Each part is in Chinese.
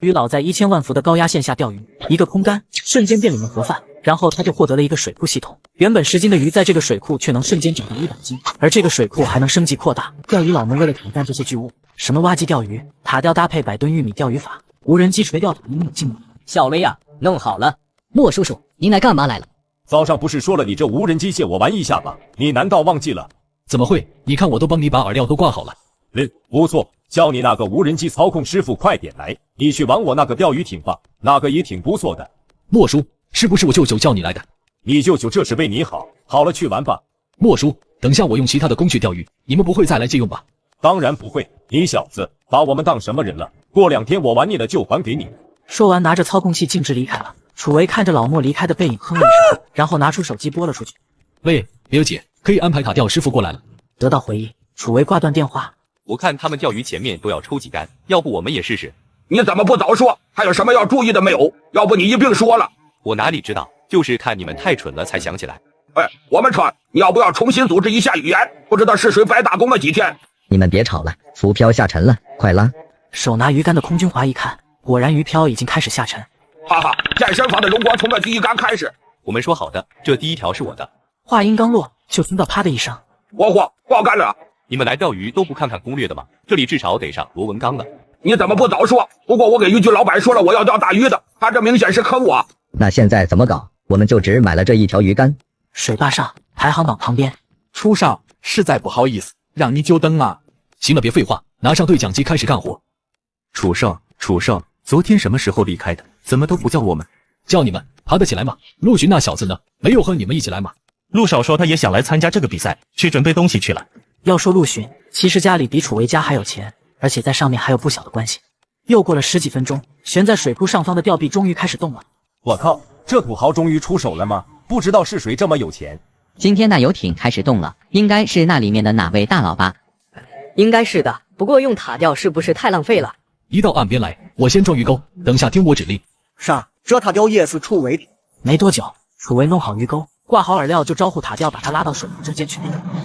鱼老在1000万伏的高压线下钓鱼，一个空杆瞬间变里面盒饭，然后他就获得了一个水库系统。原本10斤的鱼在这个水库却能瞬间涨到100斤，而这个水库还能升级扩大。钓鱼佬们为了挑战这些巨物，什么挖机钓鱼、塔钓搭配100吨玉米钓鱼法、无人机垂钓塔等等进步。小薇呀，弄好了。莫叔叔，您来干嘛来了？早上不是说了你这无人机借我玩一下吗？你难道忘记了？怎么会？你看我都帮你把饵料都挂好了。不错，叫你那个无人机操控师傅快点来，你去玩我那个钓鱼艇吧，那个也挺不错的。莫叔，是不是我舅舅叫你来的？你舅舅这是为你好，好了去玩吧。莫叔，等下我用其他的工具钓鱼，你们不会再来借用吧？当然不会，你小子把我们当什么人了？过2天我玩腻了就还给你。说完拿着操控器径直离开了。楚维看着老莫离开的背影哼了一声，然后拿出手机拨了出去。喂，表姐，可以安排塔钓师傅过来了。得到回应，楚维挂断电话。我看他们钓鱼前面都要抽几杆，要不我们也试试？你怎么不早说？还有什么要注意的没有？要不你一并说了。我哪里知道，就是看你们太蠢了才想起来。哎，我们川，你要不要重新组织一下语言？不知道是谁白打工了几天。你们别吵了，浮漂下沉了，快拉！手拿鱼竿的空军华一看，果然鱼漂已经开始下沉。哈哈，健身房的荣光从这第一杆开始。我们说好的，这第一条是我的。话音刚落，就听到啪的一声，我挂杆了。你们来钓鱼都不看看攻略的吗？这里至少得上螺纹钢了。你怎么不早说？不过我给渔具老板说了，我要钓大鱼的，他这明显是坑我。那现在怎么搞？我们就只买了这一条鱼竿。水坝上排行榜旁边，初少，实在不好意思，让你久等啊。行了，别废话，拿上对讲机开始干活。楚少，昨天什么时候离开的？怎么都不叫我们？叫你们爬得起来吗？陆巡那小子呢？没有和你们一起来吗？陆少说他也想来参加这个比赛，去准备东西去了。要说陆巡，其实家里比楚维家还有钱，而且在上面还有不小的关系。又过了10几分钟，悬在水库上方的吊臂终于开始动了。我靠，这土豪终于出手了吗？不知道是谁这么有钱。今天那游艇开始动了，应该是那里面的哪位大佬吧？应该是的，不过用塔钓是不是太浪费了？一到岸边来，我先装鱼钩，等下听我指令。是，这塔钓也是楚维的。没多久，楚维弄好鱼钩，挂好饵料，就招呼塔钓把他拉到水库中间去。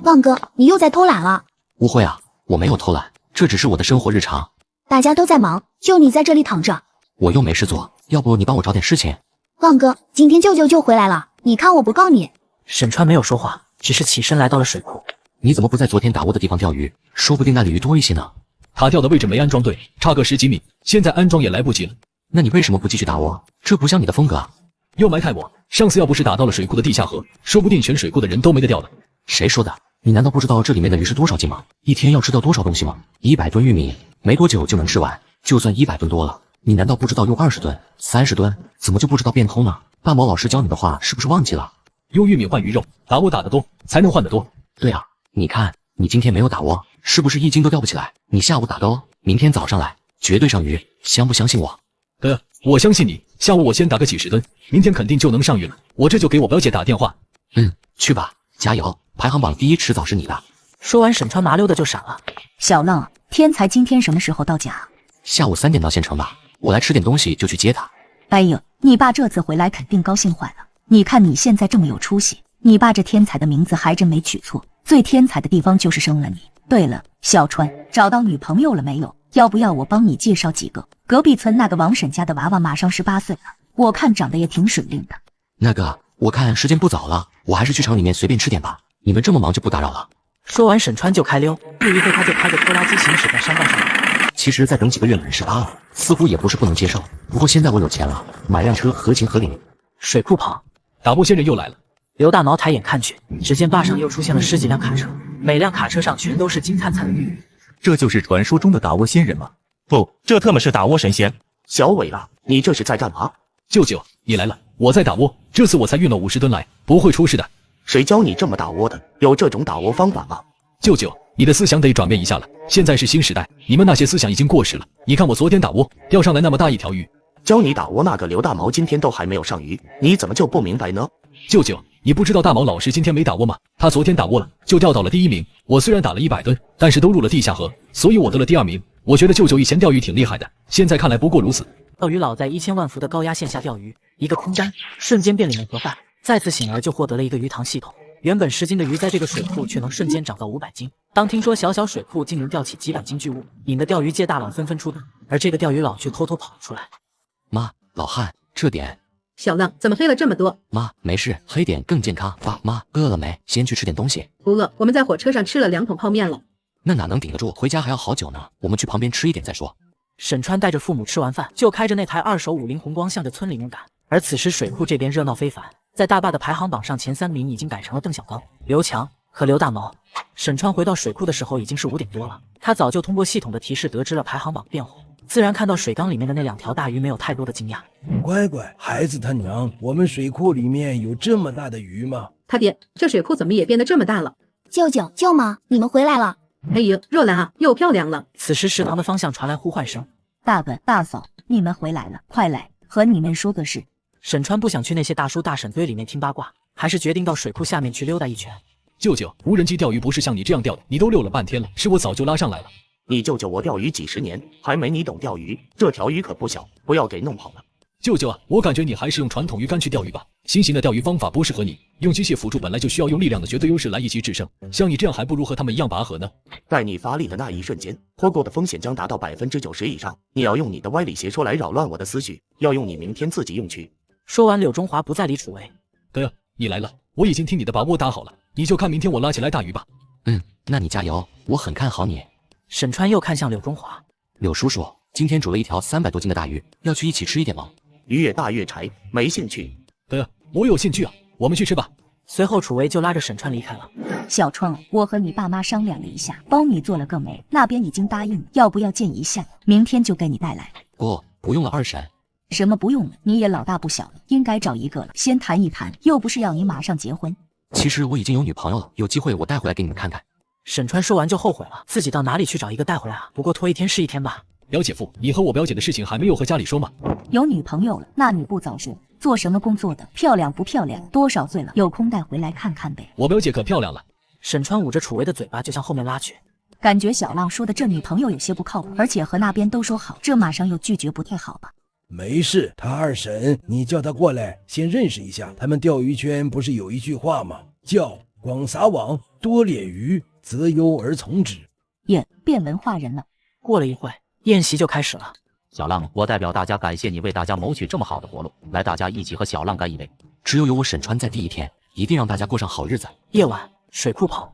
旺哥，你又在偷懒了？误会啊，我没有偷懒，这只是我的生活日常。大家都在忙，就你在这里躺着。我又没事做，要不你帮我找点事情？旺哥，今天舅舅就回来了，你看我不告你。沈川没有说话，只是起身来到了水库。你怎么不在昨天打窝的地方钓鱼？说不定那里鱼多一些呢。塔钓的位置没安装对，差个10几米，现在安装也来不及了。那你为什么不继续打窝？这不像你的风格啊！又埋汰我，上次要不是打到了水库的地下河，说不定全水库的人都没得钓了。谁说的？你难道不知道这里面的鱼是多少斤吗？一天要吃掉多少东西吗？100吨玉米，没多久就能吃完，就算100吨多了，你难道不知道用20吨、30吨，怎么就不知道变通呢？大毛老师教你的话是不是忘记了？用玉米换鱼肉，打窝打得多，才能换得多。对啊，你看你今天没有打窝，是不是1斤都钓不起来？你下午打的哦，明天早上来，绝对上鱼，相不相信我？哥，我相信你，下午我先打个几10吨，明天肯定就能上鱼了。我这就给我表姐打电话。去吧，加油，排行榜第1迟早是你的。说完，沈川麻溜的就闪了。小愣，天才今天什么时候到家？下午3点到县城吧，我来吃点东西就去接他。哎呦，你爸这次回来肯定高兴坏了。你看你现在这么有出息，你爸这天才的名字还真没取错，最天才的地方就是生了你。对了，小川，找到女朋友了没有？要不要我帮你介绍几个？隔壁村那个王婶家的娃娃马上18岁了，我看长得也挺水灵的。那个，我看时间不早了，我还是去厂里面随便吃点吧。你们这么忙就不打扰了。说完，沈川就开溜，不一会他就开着拖拉机行驶在山道上。其实再等几个月满18了，似乎也不是不能接受。不过现在我有钱了，买辆车合情合理。水库旁，打窝仙人又来了。刘大毛抬眼看去，只见坝上又出现了10几辆卡车，每辆卡车上全都是金灿灿的玉米。这就是传说中的打窝仙人吗？不，这特么是打窝神仙。小伟啊，你这是在干嘛？舅舅，你来了，我在打窝，这次我才运了50吨来，不会出事的。谁教你这么打窝的？有这种打窝方法吗？舅舅，你的思想得转变一下了，现在是新时代，你们那些思想已经过时了。你看我昨天打窝，钓上来那么大一条鱼。教你打窝那个刘大毛今天都还没有上鱼，你怎么就不明白呢？舅舅，你不知道大毛老师今天没打窝吗？他昨天打窝了，就钓到了第1名。我虽然打了100吨，但是都入了地下河，所以我得了第2名。我觉得舅舅以前钓鱼挺厉害的，现在看来不过如此。钓鱼佬在1000万伏的高压线下钓鱼，一个空杆瞬间变里面盒饭，再次醒来就获得了一个鱼塘系统。原本10斤的鱼在这个水库却能瞬间涨到500斤。当听说小小水库竟能钓起几百斤巨物，引得钓鱼界大佬纷纷出动，而这个钓鱼佬却偷偷跑了出来。妈，老汉，这点。小浪怎么黑了这么多？妈，没事，黑点更健康。爸妈，饿了没？先去吃点东西。不饿，我们在火车上吃了2桶泡面了。那哪能顶得住？回家还要好久呢。我们去旁边吃一点再说。沈川带着父母吃完饭，就开着那台2手50红光向着村里面赶。而此时水库这边热闹非凡，在大坝的排行榜上前3名已经改成了邓小刚、刘强和刘大毛。沈川回到水库的时候已经是5点多了，他早就通过系统的提示得知了排行榜变化，自然看到水缸里面的那2条大鱼没有太多的惊讶。乖乖，孩子他娘，我们水库里面有这么大的鱼吗？他爹，这水库怎么也变得这么大了？舅舅、舅妈，你们回来了。哎呦，若兰啊，又漂亮了。此时食堂的方向传来呼唤声：大本、大嫂，你们回来了，快来，和你们说个事。沈川不想去那些大叔大婶堆里面听八卦，还是决定到水库下面去溜达一圈。舅舅，无人机钓鱼不是像你这样钓的，你都溜了半天了，是我早就拉上来了。你舅舅我钓鱼几10年，还没你懂钓鱼，这条鱼可不小，不要给弄跑了。舅舅啊，我感觉你还是用传统鱼竿去钓鱼吧，新型的钓鱼方法不适合你，用机械辅助本来就需要用力量的绝对优势来一击制胜，像你这样还不如和他们一样拔河呢。在你发力的那一瞬间，脱钩的风险将达到90%以上。你要用你的歪理邪说来扰乱我的思绪，要用你明天自己用去。说完，柳中华不再理楚维。哥，你来了，我已经听你的把握打好了，你就看明天我拉起来大鱼吧。那你加油，我很看好你。沈川又看向柳中华，柳叔叔，今天煮了一条300多斤的大鱼，要去一起吃一点吗？鱼越大越柴，没兴趣。哥，我有兴趣啊，我们去吃吧。随后楚维就拉着沈川离开了。小川，我和你爸妈商量了一下，帮你做了个媒，那边已经答应，要不要见一下？明天就给你带来。不用了，二婶。什么不用了？你也老大不小了，应该找一个了，先谈一谈，又不是要你马上结婚。其实我已经有女朋友了，有机会我带回来给你们看看。沈川说完就后悔了，自己到哪里去找一个带回来啊？不过拖1天是1天吧。表姐夫，你和我表姐的事情还没有和家里说吗？有女朋友了，那你不早说？做什么工作的？漂亮不漂亮？多少岁了？有空带回来看看呗。我表姐可漂亮了。沈川捂着楚维的嘴巴就向后面拉去，感觉小浪说的这女朋友有些不靠谱，而且和那边都说好，这马上又拒绝不太好吧？没事，他二婶，你叫他过来先认识一下。他们钓鱼圈不是有一句话吗？叫广撒网，多敛鱼，择优而从之。耶，变文化人了。过了一会，宴席就开始了。小浪，我代表大家感谢你为大家谋取这么好的活路，来，大家一起和小浪干一杯。只有我沈川在第一天，一定让大家过上好日子。夜晚，水库旁。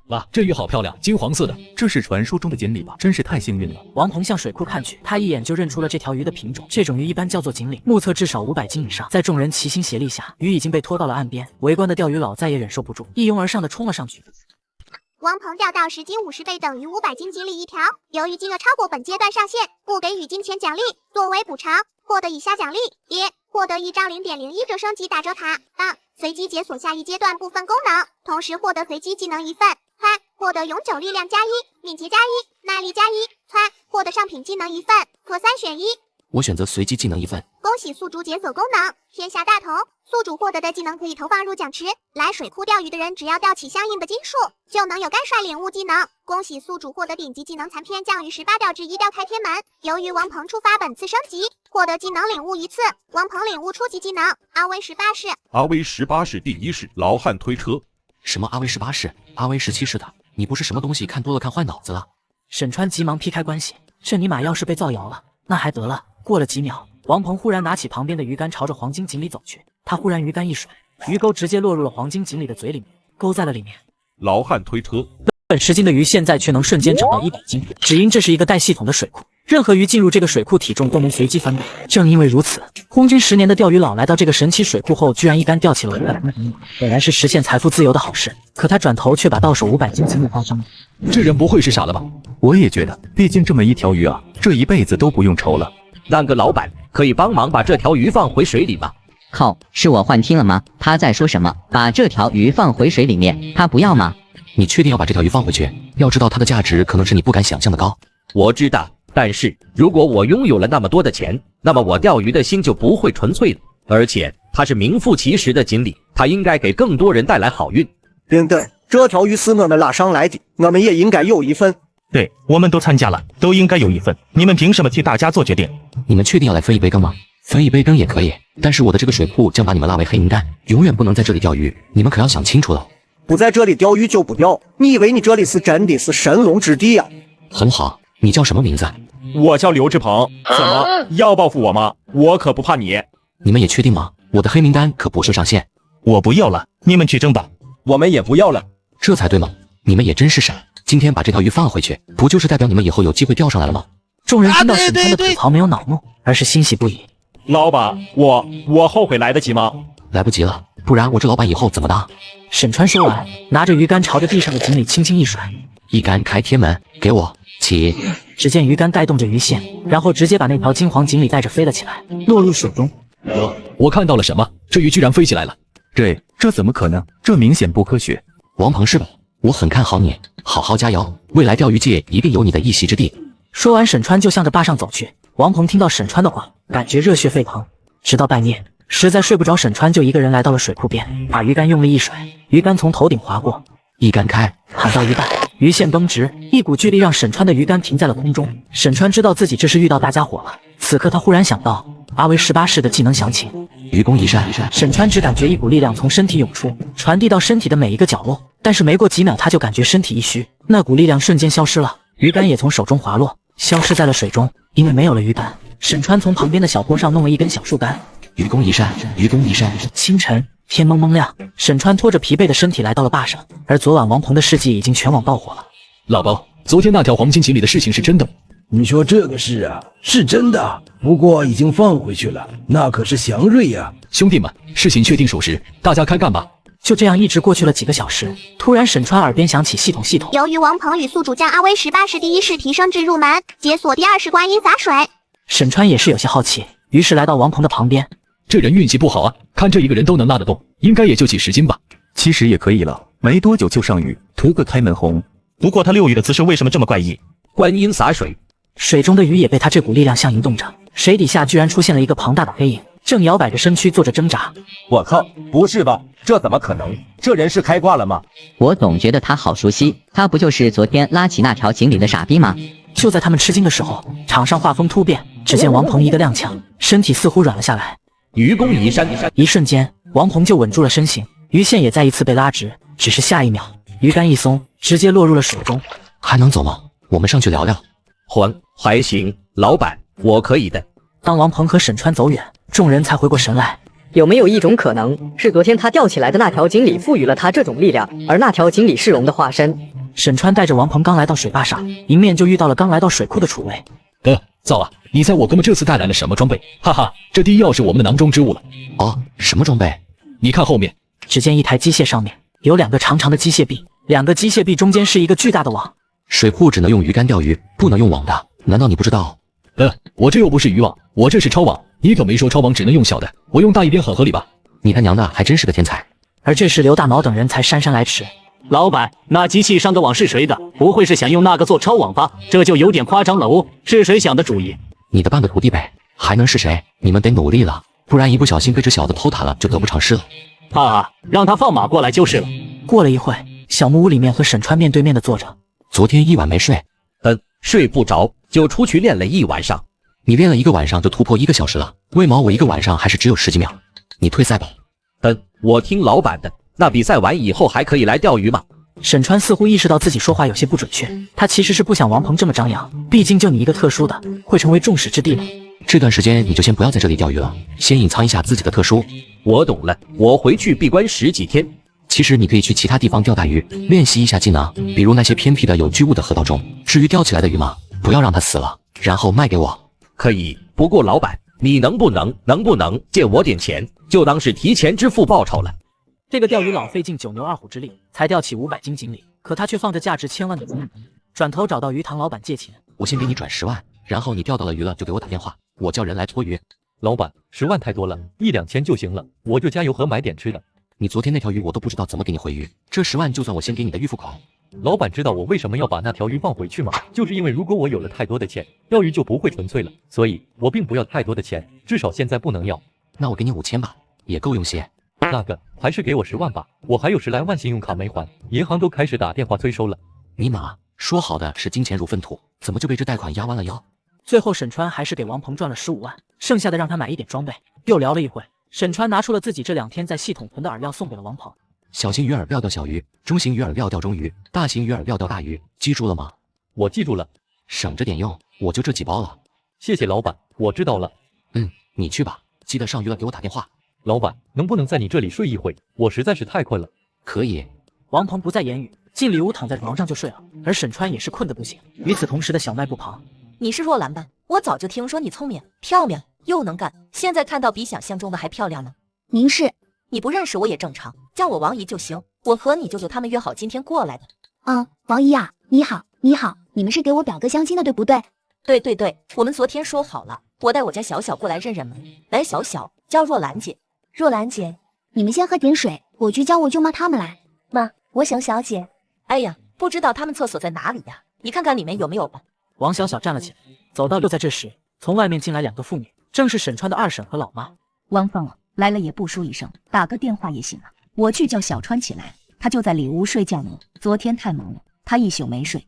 哇，这鱼好漂亮，金黄色的，这是传说中的锦鲤吧？真是太幸运了。王鹏向水库看去，他一眼就认出了这条鱼的品种。这种鱼一般叫做锦鲤，目测至少500斤以上。在众人齐心协力下，鱼已经被拖到了岸边。围观的钓鱼佬再也忍受不住，一拥而上的冲了上去。王鹏钓到10斤50倍等于500斤锦鲤一条，由于金额超过本阶段上限，不给予金钱奖励。作为补偿，获得以下奖励：一、获得一张0.01折升级打折卡；二、随机解锁下一阶段部分功能，同时获得随机技能1份；三、获得永久力量+1、敏捷+1、耐力+1；三、获得上品技能1份，可3选1。我选择随机技能1份。恭喜宿主解锁功能，天下大同。宿主获得的技能可以投放入奖池，来水库钓鱼的人只要钓起相应的斤数，就能有干帅领悟技能。恭喜宿主获得顶级技能残篇降于18钓至1钓开天门。由于王鹏触发本次升级，获得技能领悟1次。王鹏领悟初级技能阿威18式。阿威18式第1式老汉推车。什么阿威18式？阿威17式的？你不是什么东西看多了看坏脑子了？沈川急忙劈开关系，这尼玛要是被造谣了，那还得了。过了几秒，王鹏忽然拿起旁边的鱼竿，朝着黄金锦鲤走去。他忽然鱼竿一甩，鱼钩直接落入了黄金锦鲤的嘴里面，勾在了里面。老汉推车。本10斤的鱼现在却能瞬间长到100斤，只因这是一个带系统的水库，任何鱼进入这个水库体重都能随机翻倍。正因为如此，空军10年的钓鱼佬来到这个神奇水库后，居然一竿钓起了500斤，本来是实现财富自由的好事，可他转头却把到手500斤锦鲤划伤了。这人不会是傻了吧？我也觉得，毕竟这么一条鱼啊，这一辈子都不用愁了。那个老板可以帮忙把这条鱼放回水里吗？靠，是我幻听了吗？他在说什么？把这条鱼放回水里面，他不要吗？你确定要把这条鱼放回去？要知道它的价值可能是你不敢想象的高。我知道，但是如果我拥有了那么多的钱，那么我钓鱼的心就不会纯粹了。而且它是名副其实的锦鲤，它应该给更多人带来好运。对对，这条鱼是我们拉上来的，我们也应该有1份。对，我们都参加了，都应该有1份。你们凭什么替大家做决定？你们确定要来分一杯羹吗？分一杯羹也可以，但是我的这个水库将把你们拉为黑名单，永远不能在这里钓鱼，你们可要想清楚了。不在这里钓鱼就不钓，你以为你这里是真的是神龙之地呀？很好，你叫什么名字？我叫刘志鹏。怎么要报复我吗？我可不怕你。你们也确定吗？我的黑名单可不设上限。我不要了，你们去争吧。我们也不要了。这才对嘛！你们也真是傻。今天把这条鱼放回去，不就是代表你们以后有机会钓上来了吗？众人听到沈川的吐槽，没有恼怒，而是欣喜不已。老板，我后悔来得及吗？来不及了，不然我这老板以后怎么当？沈川说完，拿着鱼竿朝着地上的锦鲤轻轻一甩，一竿开天门，给我起！只见鱼竿带动着鱼线，然后直接把那条金黄锦鲤带着飞了起来，落入水中。我看到了什么？这鱼居然飞起来了！这怎么可能？这明显不科学。王鹏是吧？我很看好你，好好加油，未来钓鱼界一定有你的一席之地。说完，沈川就向着坝上走去。王鹏听到沈川的话，感觉热血沸腾。直到半夜，实在睡不着，沈川就一个人来到了水库边，把鱼竿用力一甩，鱼竿从头顶划过，一竿开，喊到一半，鱼线绷直，一股巨力让沈川的鱼竿停在了空中。沈川知道自己这是遇到大家伙了，此刻他忽然想到阿维18式的技能详情，愚公移山。沈川只感觉一股力量从身体涌出，传递到身体的每一个角落，但是没过几秒他就感觉身体一虚，那股力量瞬间消失了，鱼竿也从手中滑落，消失在了水中。因为没有了鱼竿，沈川从旁边的小坡上弄了一根小树干。愚公移山，愚公移山。清晨，天蒙蒙亮，沈川拖着疲惫的身体来到了坝上，而昨晚王鹏的事迹已经全网爆火了。老包，昨天那条黄金锦鲤的事情是真的吗？你说这个事啊，是真的，不过已经放回去了，那可是祥瑞呀。兄弟们，事情确定属实，大家开干吧。就这样一直过去了几个小时，突然沈川耳边响起系统。由于王鹏与宿主将阿威18式第一式提升至入门，解锁第2式观音洒水。沈川也是有些好奇，于是来到王鹏的旁边。这人运气不好啊，看这一个人都能拉得动，应该也就几10斤吧。其实也可以了，没多久就上鱼，图个开门红。不过他遛鱼的姿势为什么这么怪异？观音洒水，水中的鱼也被他这股力量相移动着，水底下居然出现了一个庞大的黑影，正摇摆着身躯做着挣扎。我靠，不是吧？这怎么可能？这人是开挂了吗？我总觉得他好熟悉，他不就是昨天拉起那条锦鲤的傻逼吗？就在他们吃惊的时候，场上画风突变，只见王鹏一个踉跄，身体似乎软了下来。愚公移山，一瞬间，王鹏就稳住了身形，鱼线也再一次被拉直，只是下一秒，鱼竿一松，直接落入了水中。还能走吗？我们上去聊聊。还行，老板，我可以的。当王鹏和沈川走远，众人才回过神来。有没有一种可能，是昨天他吊起来的那条锦鲤赋予了他这种力量，而那条锦鲤是龙的化身？沈川带着王鹏刚来到水坝上，迎面就遇到了刚来到水库的楚卫。造啊！你猜我哥们这次带来了什么装备？哈哈，这第一要是我们的囊中之物了。哦，什么装备？你看后面，只见一台机械上面有2个长长的机械臂，2个机械臂中间是一个巨大的网。水库只能用鱼竿钓鱼，不能用网的，难道你不知道？我这又不是渔网，我这是超网。你可没说超网只能用小的，我用大一点很合理吧？你他娘的还真是个天才。而这时刘大毛等人才姗姗来迟。老板，那机器上的网是谁的？不会是想用那个做超网吧？这就有点夸张了哦。是谁想的主意？你的半个徒弟呗，还能是谁？你们得努力了，不然一不小心被这小子偷塔了，就得不偿失了。让他放马过来就是了。过了一会，小木屋里面和沈川面对面的坐着。昨天一晚没睡，睡不着就出去练了一晚上。你练了1个晚上就突破1个小时了，为毛我1个晚上还是只有10几秒？你退赛吧。我听老板的。那比赛完以后还可以来钓鱼吗？沈川似乎意识到自己说话有些不准确，他其实是不想王鹏这么张扬，毕竟就你一个特殊的，会成为众矢之的。这段时间你就先不要在这里钓鱼了，先隐藏一下自己的特殊。我懂了，我回去闭关10几天。其实你可以去其他地方钓大鱼，练习一下技能，比如那些偏僻的有巨物的河道中。至于钓起来的鱼嘛，不要让它死了，然后卖给我。可以，不过老板，你能不能借我点钱，就当是提前支付报酬了。这个钓鱼佬费尽9牛2虎之力才钓起500斤锦鲤，可他却放着价值1000万的锦鲤，转头找到鱼塘老板借钱。我先给你转10万，然后你钓到了鱼了就给我打电话，我叫人来拖鱼。老板，10万太多了，1、2千就行了，我就加油和买点吃的。你昨天那条鱼我都不知道怎么给你回鱼，这10万就算我先给你的预付款。老板知道我为什么要把那条鱼放回去吗？就是因为如果我有了太多的钱，钓鱼就不会纯粹了，所以我并不要太多的钱，至少现在不能要。那我给你5000吧，也够用些。那个还是给我10万吧，我还有10来万信用卡没还，银行都开始打电话催收了。尼玛，说好的是金钱如粪土，怎么就被这贷款压弯了腰？最后沈川还是给王鹏赚了15万，剩下的让他买一点装备。又聊了一会，沈川拿出了自己这2天在系统囤的饵料送给了王鹏。小型鱼饵料钓小鱼，中型鱼饵料钓中鱼，大型鱼饵料钓大鱼，记住了吗？我记住了，省着点用，我就这几包了。谢谢老板，我知道了。你去吧，记得上鱼了给我打电话。老板，能不能在你这里睡一会？我实在是太困了。可以。王鹏不再言语，进里屋躺在床上就睡了，而沈川也是困得不行。与此同时的小卖部旁，你是若兰吧？我早就听说你聪明、漂亮又能干，现在看到比想象中的还漂亮呢。您是？你不认识我也正常，叫我王姨就行。我和你舅舅他们约好今天过来的。王姨啊，你好，你好，你们是给我表哥相亲的对不对？对，我们昨天说好了，我带我家小小过来认认门。来，小小叫若兰姐。若兰姐，你们先喝点水，我去叫我舅妈他们来。妈，我想小姐。哎呀，不知道他们厕所在哪里呀？你看看里面有没有吧。王小小站了起来，走到。就在这时，从外面进来2个妇女，正是沈川的二婶和老妈。王凤来了也不说一声，打个电话也行啊。我去叫小川起来，他就在里屋睡觉呢。昨天太忙了，他一宿没睡。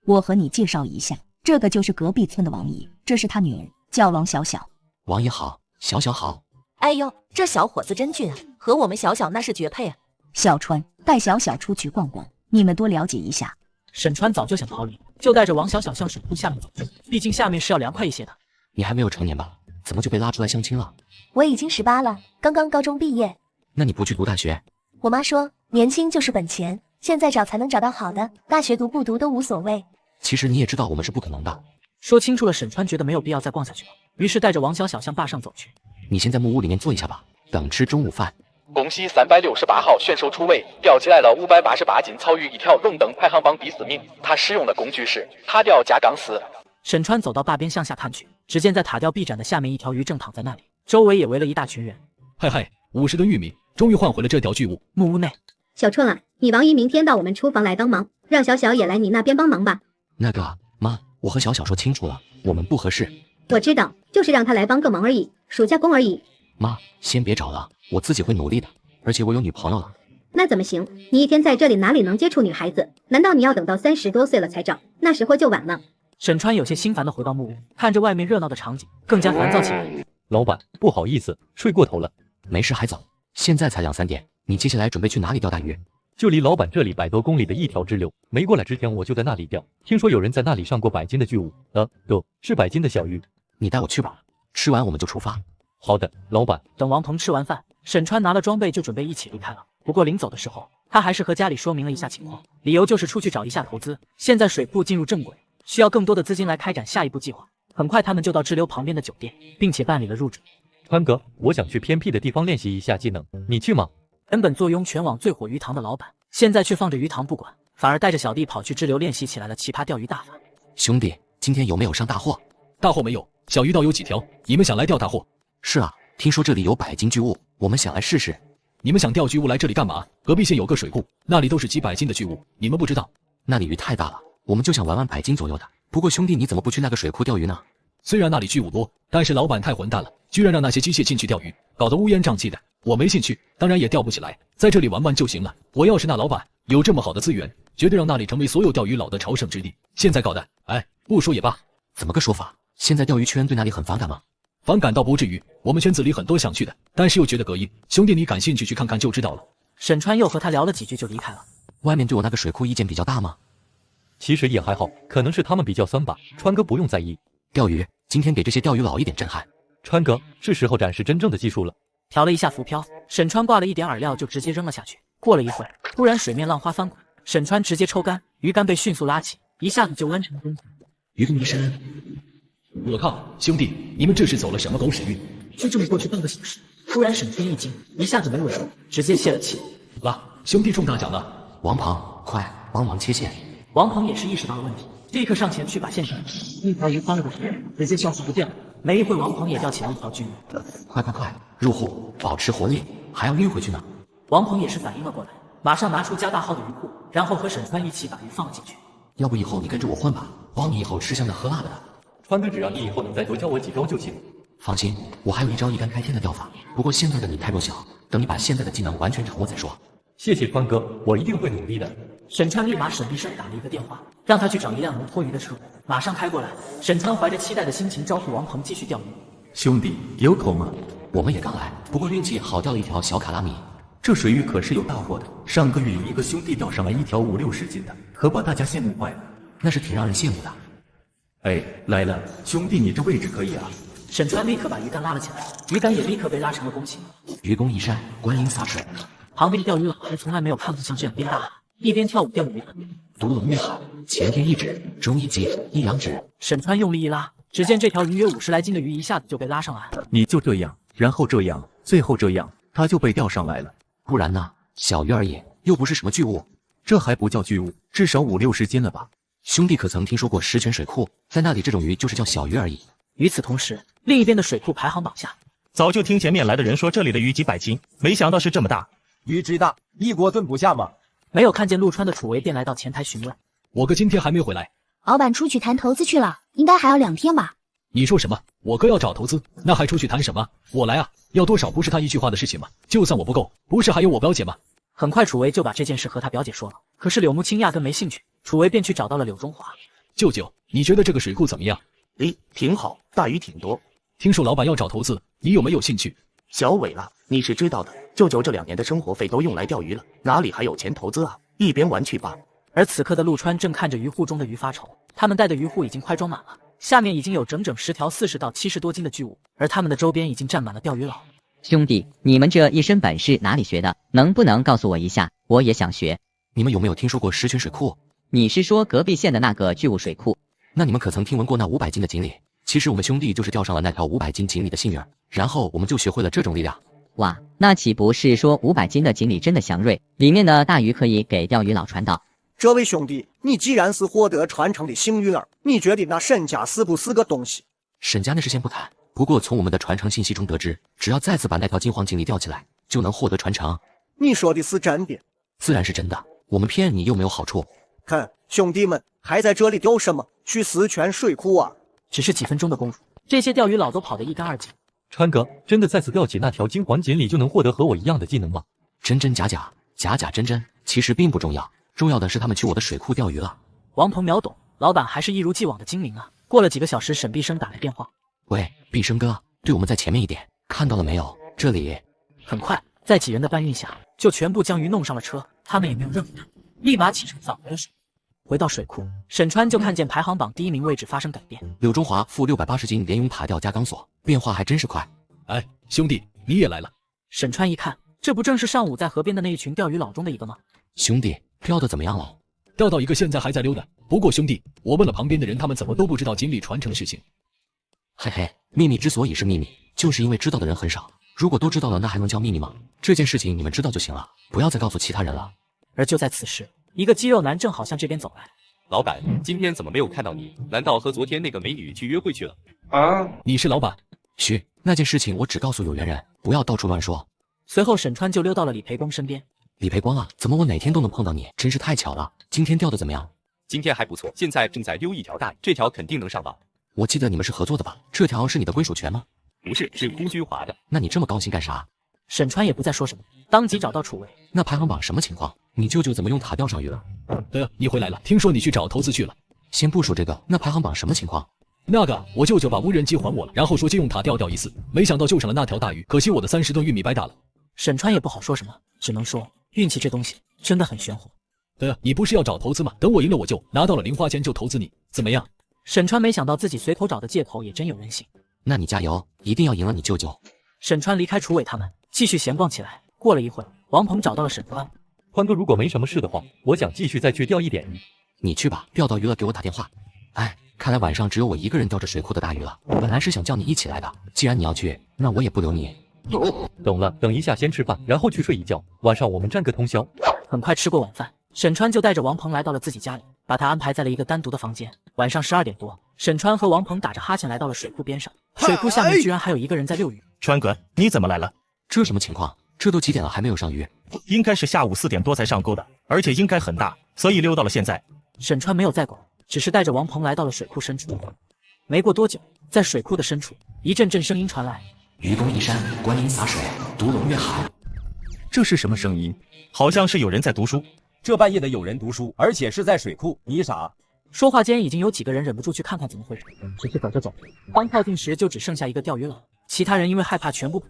我和你介绍一下，这个就是隔壁村的王姨，这是她女儿，叫王小小。王爷好，小小好。哎呦，这小伙子真俊啊，和我们小小那是绝配啊。小川，带小小出去逛逛，你们多了解一下。沈川早就想逃离，就带着王小小向水库下面走去，毕竟下面是要凉快一些的。你还没有成年吧？怎么就被拉出来相亲了？我已经18了，刚刚高中毕业。那你不去读大学？我妈说年轻就是本钱，现在找才能找到好的，大学读不读都无所谓。其实你也知道我们是不可能的。说清楚了，沈川觉得没有必要再逛下去了，于是带着王小小向坝上走去。你先在木屋里面坐一下吧，等吃中午饭。恭喜368号选手出位，钓起来了588斤草鱼一条，荣登排行榜第4名。他使用的工具是塔钓加钢丝。沈川走到坝边向下看去，只见在塔钓臂展的下面，一条鱼正躺在那里，周围也围了一大群人。嗨，50吨玉米终于换回了这条巨物。木屋内，小春啊，你王姨明天到我们厨房来帮忙，让小小也来你那边帮忙吧。那个妈，我和小小说清楚了，我们不合适。我知道，就是让他来帮个忙而已，暑假工而已。妈，先别找了，我自己会努力的，而且我有女朋友了。那怎么行？你一天在这里哪里能接触女孩子？难道你要等到30多岁了才找？那时候就晚了。沈川有些心烦地回到木屋，看着外面热闹的场景，更加烦躁起来。老板，不好意思，睡过头了。没事，还早，现在才2、3点。你接下来准备去哪里钓大鱼？就离老板这里100多公里的一条支流，没过来之前我就在那里钓，听说有人在那里上过100斤的巨物，是100斤的小鱼。你带我去吧，吃完我们就出发。好的，老板。等王鹏吃完饭，沈川拿了装备就准备一起离开了。不过临走的时候，他还是和家里说明了一下情况，理由就是出去找一下投资。现在水库进入正轨，需要更多的资金来开展下一步计划。很快他们就到支流旁边的酒店，并且办理了入住。川哥，我想去偏僻的地方练习一下技能，你去吗？原本坐拥全网最火鱼塘的老板，现在却放着鱼塘不管，反而带着小弟跑去支流练习起来了奇葩钓鱼大法。兄弟，今天有没有上大货？大货没有，小鱼倒有几条。你们想来钓大货？是啊，听说这里有100斤巨物，我们想来试试。你们想钓巨物来这里干嘛？隔壁县有个水库，那里都是几百斤的巨物，你们不知道？那里鱼太大了，我们就想玩100斤左右的。不过兄弟，你怎么不去那个水库钓鱼呢？虽然那里巨物多，但是老板太混蛋了，居然让那些机械进去钓鱼，搞得乌烟瘴气的。我没兴趣，当然也钓不起来，在这里玩玩就行了。我要是那老板，有这么好的资源，绝对让那里成为所有钓鱼佬的朝圣之地。现在搞的，不说也罢。怎么个说法？现在钓鱼圈对那里很反感吗？反感倒不至于，我们圈子里很多想去的，但是又觉得隔音。兄弟，你感兴趣去看看就知道了。沈川又和他聊了几句就离开了。外面对我那个水库意见比较大吗？其实也还好，可能是他们比较酸吧。川哥不用在意。钓鱼，今天给这些钓鱼佬一点震撼。川哥，是时候展示真正的技术了。调了一下浮漂，沈川挂了一点饵料就直接扔了下去。过了一会儿，突然水面浪花翻滚，沈川直接抽竿，鱼竿被迅速拉起，一下子就弯成了弓。鱼跟鱼身，我靠，兄弟，你们这是走了什么狗屎运？就这么过去半个小时，突然沈川一惊，一下子没稳住，直接泄了气。兄弟中大奖了！王鹏，快帮忙切线！王鹏也是意识到了问题，立刻上前去把线上一条鱼翻了过去，直接消失不见了。没一会，王鹏也钓起了一条巨鱼。快，入户，保持活力，还要运回去呢。王鹏也是反应了过来，马上拿出加大号的鱼库，然后和沈川一起把鱼放了进去。要不以后你跟着我混吧，帮你以后吃香的喝辣的。川哥，只要你以后能再多教我几招就行。放心，我还有一招一竿开天的钓法，不过现在的你太弱小，等你把现在的技能完全掌握再说。谢谢川哥，我一定会努力的。沈川立马沈必生打了一个电话，让他去找一辆能拖鱼的车，马上开过来。沈川怀着期待的心情招呼王鹏继续钓鱼。兄弟，有口吗？我们也刚来，不过运气好钓了一条小卡拉米。这水域可是有大货的，上个月有一个兄弟钓上来一条50-60斤的，可把大家羡慕坏了。那是挺让人羡慕的。哎，来了，兄弟，你这位置可以啊。沈川立刻把鱼竿拉了起来，鱼竿也立刻被拉成了弓形。愚公移山，观音洒水。旁边的钓鱼佬还从来没有看过像这样边大海一边跳舞钓鱼的。独龙越海，前天一指，中一击，一阳指。沈川用力一拉，只见这条鱼约50来斤的鱼一下子就被拉上岸。你就这样，然后这样，最后这样，它就被钓上来了。不然呢？小鱼而已，又不是什么巨物。这还不叫巨物，至少50-60斤了吧？兄弟可曾听说过石泉水库？在那里这种鱼就是叫小鱼而已。与此同时，另一边的水库排行榜下，早就听前面来的人说这里的鱼几百斤，没想到是这么大。鱼之大，一国炖不下吗？没有看见陆川的楚维便来到前台询问。我哥今天还没回来。老板出去谈投资去了，应该还要2天吧？你说什么？我哥要找投资，那还出去谈什么？我来啊，要多少不是他一句话的事情吗？就算我不够，不是还有我表姐吗？很快楚维就把这件事和他表姐说了，可是柳木青压根没兴趣，楚维便去找到了柳中华。舅舅，你觉得这个水库怎么样？挺好，大鱼挺多。听说老板要找投资，你有没有兴趣？小伟了，你是知道的，舅舅这2年的生活费都用来钓鱼了，哪里还有钱投资啊？一边玩去吧。而此刻的陆川正看着鱼户中的鱼发愁，他们带的鱼户已经快装满了，下面已经有整整10条40到70多斤的巨物，而他们的周边已经站满了钓鱼佬。兄弟，你们这一身本事哪里学的？能不能告诉我一下？我也想学。你们有没有听说过石泉水库？你是说隔壁县的那个巨物水库？那你们可曾听闻过那500斤的锦鲤？其实我们兄弟就是钓上了那条500斤锦鲤的幸运儿，然后我们就学会了这种力量。哇，那岂不是说500斤的锦鲤真的祥瑞，里面的大鱼可以给钓鱼佬传导？这位兄弟，你既然是获得传承的幸运儿，你觉得那沈家是不是个东西？沈家那是先不谈，不过从我们的传承信息中得知，只要再次把那条金黄锦鲤钓起来，就能获得传承。你说的是真的？自然是真的，我们骗你又没有好处。看，兄弟们还在这里钓什么？去石泉水库啊！只是几分钟的功夫，这些钓鱼佬都跑得一干二净。川哥，真的再次钓起那条金黄锦鲤就能获得和我一样的技能吗？真真假假，假假真真，其实并不重要，重要的是他们去我的水库钓鱼了。王鹏秒懂，老板还是一如既往的精明啊。过了几个小时，沈必生打来电话：“喂，必生哥，对我们在前面一点，看到了没有？这里……”很快，在几人的搬运下，就全部将鱼弄上了车。他们也没有任务他，立马启程返回了水。回到水库，沈川就看见排行榜第1名位置发生改变，柳中华负680斤连用塔钓加钢索，变化还真是快。哎，兄弟，你也来了。沈川一看，这不正是上午在河边的那一群钓鱼佬中的一个吗？兄弟，钓的怎么样了？钓到一个，现在还在溜达。不过兄弟，我问了旁边的人，他们怎么都不知道锦鲤传承的事情。嘿嘿，秘密之所以是秘密，就是因为知道的人很少。如果都知道了，那还能叫秘密吗？这件事情你们知道就行了，不要再告诉其他人了。而就在此时，一个肌肉男正好向这边走来。老板，今天怎么没有看到你？难道和昨天那个美女去约会去了？啊，你是老板？嘘，那件事情我只告诉有缘人，不要到处乱说。随后沈川就溜到了李培光身边。李培光啊，怎么我哪天都能碰到你？真是太巧了。今天钓的怎么样？今天还不错，现在正在溜一条大鱼，这条肯定能上榜。我记得你们是合作的吧？这条是你的归属权吗？不是，是龚君华的。那你这么高兴干啥？沈川也不再说什么，当即找到楚卫。那排行榜什么情况？你舅舅怎么用塔钓上鱼了？你回来了，听说你去找投资去了。先不说这个，那排行榜什么情况？那个，我舅舅把无人机还我了，然后说借用塔钓一次，没想到救上了那条大鱼，可惜我的30吨玉米白搭了。沈川也不好说什么，只能说运气这东西真的很玄乎。你不是要找投资吗？等我赢了，我就拿到了零花钱就投资你，怎么样？沈川没想到自己随口找的借口也真有人信。那你加油，一定要赢了你舅舅。沈川离开楚伟他们，继续闲逛起来。过了一会，王鹏找到了沈川。宽哥，如果没什么事的话，我想继续再去钓一点鱼。你去吧，钓到鱼了给我打电话。哎，看来晚上只有我一个人钓着水库的大鱼了。本来是想叫你一起来的，既然你要去，那我也不留你。懂了，等一下先吃饭，然后去睡一觉，晚上我们战个通宵。很快吃过晚饭，沈川就带着王鹏来到了自己家里，把他安排在了一个单独的房间。晚上12点多，沈川和王鹏打着哈欠来到了水库边上，水库下面居然还有一个人在遛鱼。川哥，你怎么来了？这什么情况？这都几点了还没有上鱼？应该是下午4点多才上钩的，而且应该很大，所以溜到了现在。沈川没有再拱，只是带着王鹏来到了水库深处。没过多久，在水库的深处，一阵阵声音传来：愚公移山，观音洒水，毒龙跃海。这是什么声音？好像是有人在读书。这半夜的有人读书，而且是在水库，你傻？说话间，已经有几个人忍不住去看看怎么回事，只是等着走。当靠近时，就只剩下一个钓鱼佬，其他人因为害怕全部。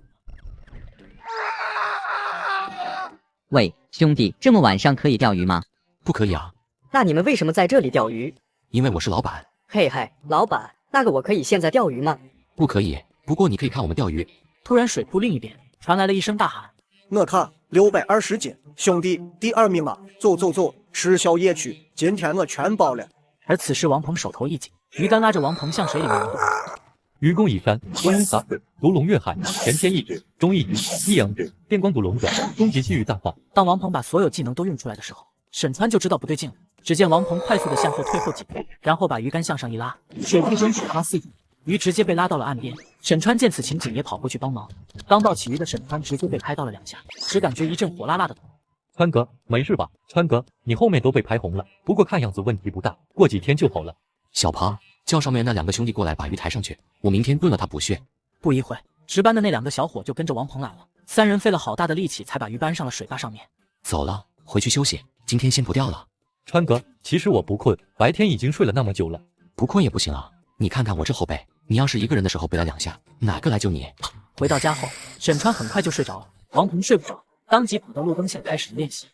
喂，兄弟，这么晚上可以钓鱼吗？不可以啊。那你们为什么在这里钓鱼？因为我是老板。嘿嘿，老板，那个我可以现在钓鱼吗？不可以，不过你可以看我们钓鱼。突然，水库另一边传来了一声大喊：“我看620斤，兄弟，第2名了！走走走，吃宵夜去，今天我全包了。”而此时，王鹏手头一紧，鱼竿拉着王鹏向水里面游。愚公移山，观音洒水，毒龙跃海，前天一指，中一鱼，一阳指，电光毒龙转，终极西域大化。当王鹏把所有技能都用出来的时候，沈川就知道不对劲了。只见王鹏快速的向后退后几步，然后把鱼竿向上一拉，水库中火花四溅，鱼直接被拉到了岸边。沈川见此情景，也跑过去帮忙。刚到起鱼的沈川直接被拍到了2下，只感觉一阵火辣辣的疼。川哥，没事吧？川哥，你后面都被拍红了，不过看样子问题不大，过几天就好了。小庞，叫上面那2个兄弟过来把鱼抬上去，我明天炖了它补血。不一会，值班的那2个小伙就跟着王鹏来了，3人费了好大的力气才把鱼搬上了水坝上面。走了，回去休息，今天先不钓了。川哥，其实我不困，白天已经睡了那么久了。不困也不行啊，你看看我这后背，你要是一个人的时候被了2下，哪个来救你？回到家后，沈川很快就睡着了，王鹏睡不着，当即跑到路灯下开始了练习。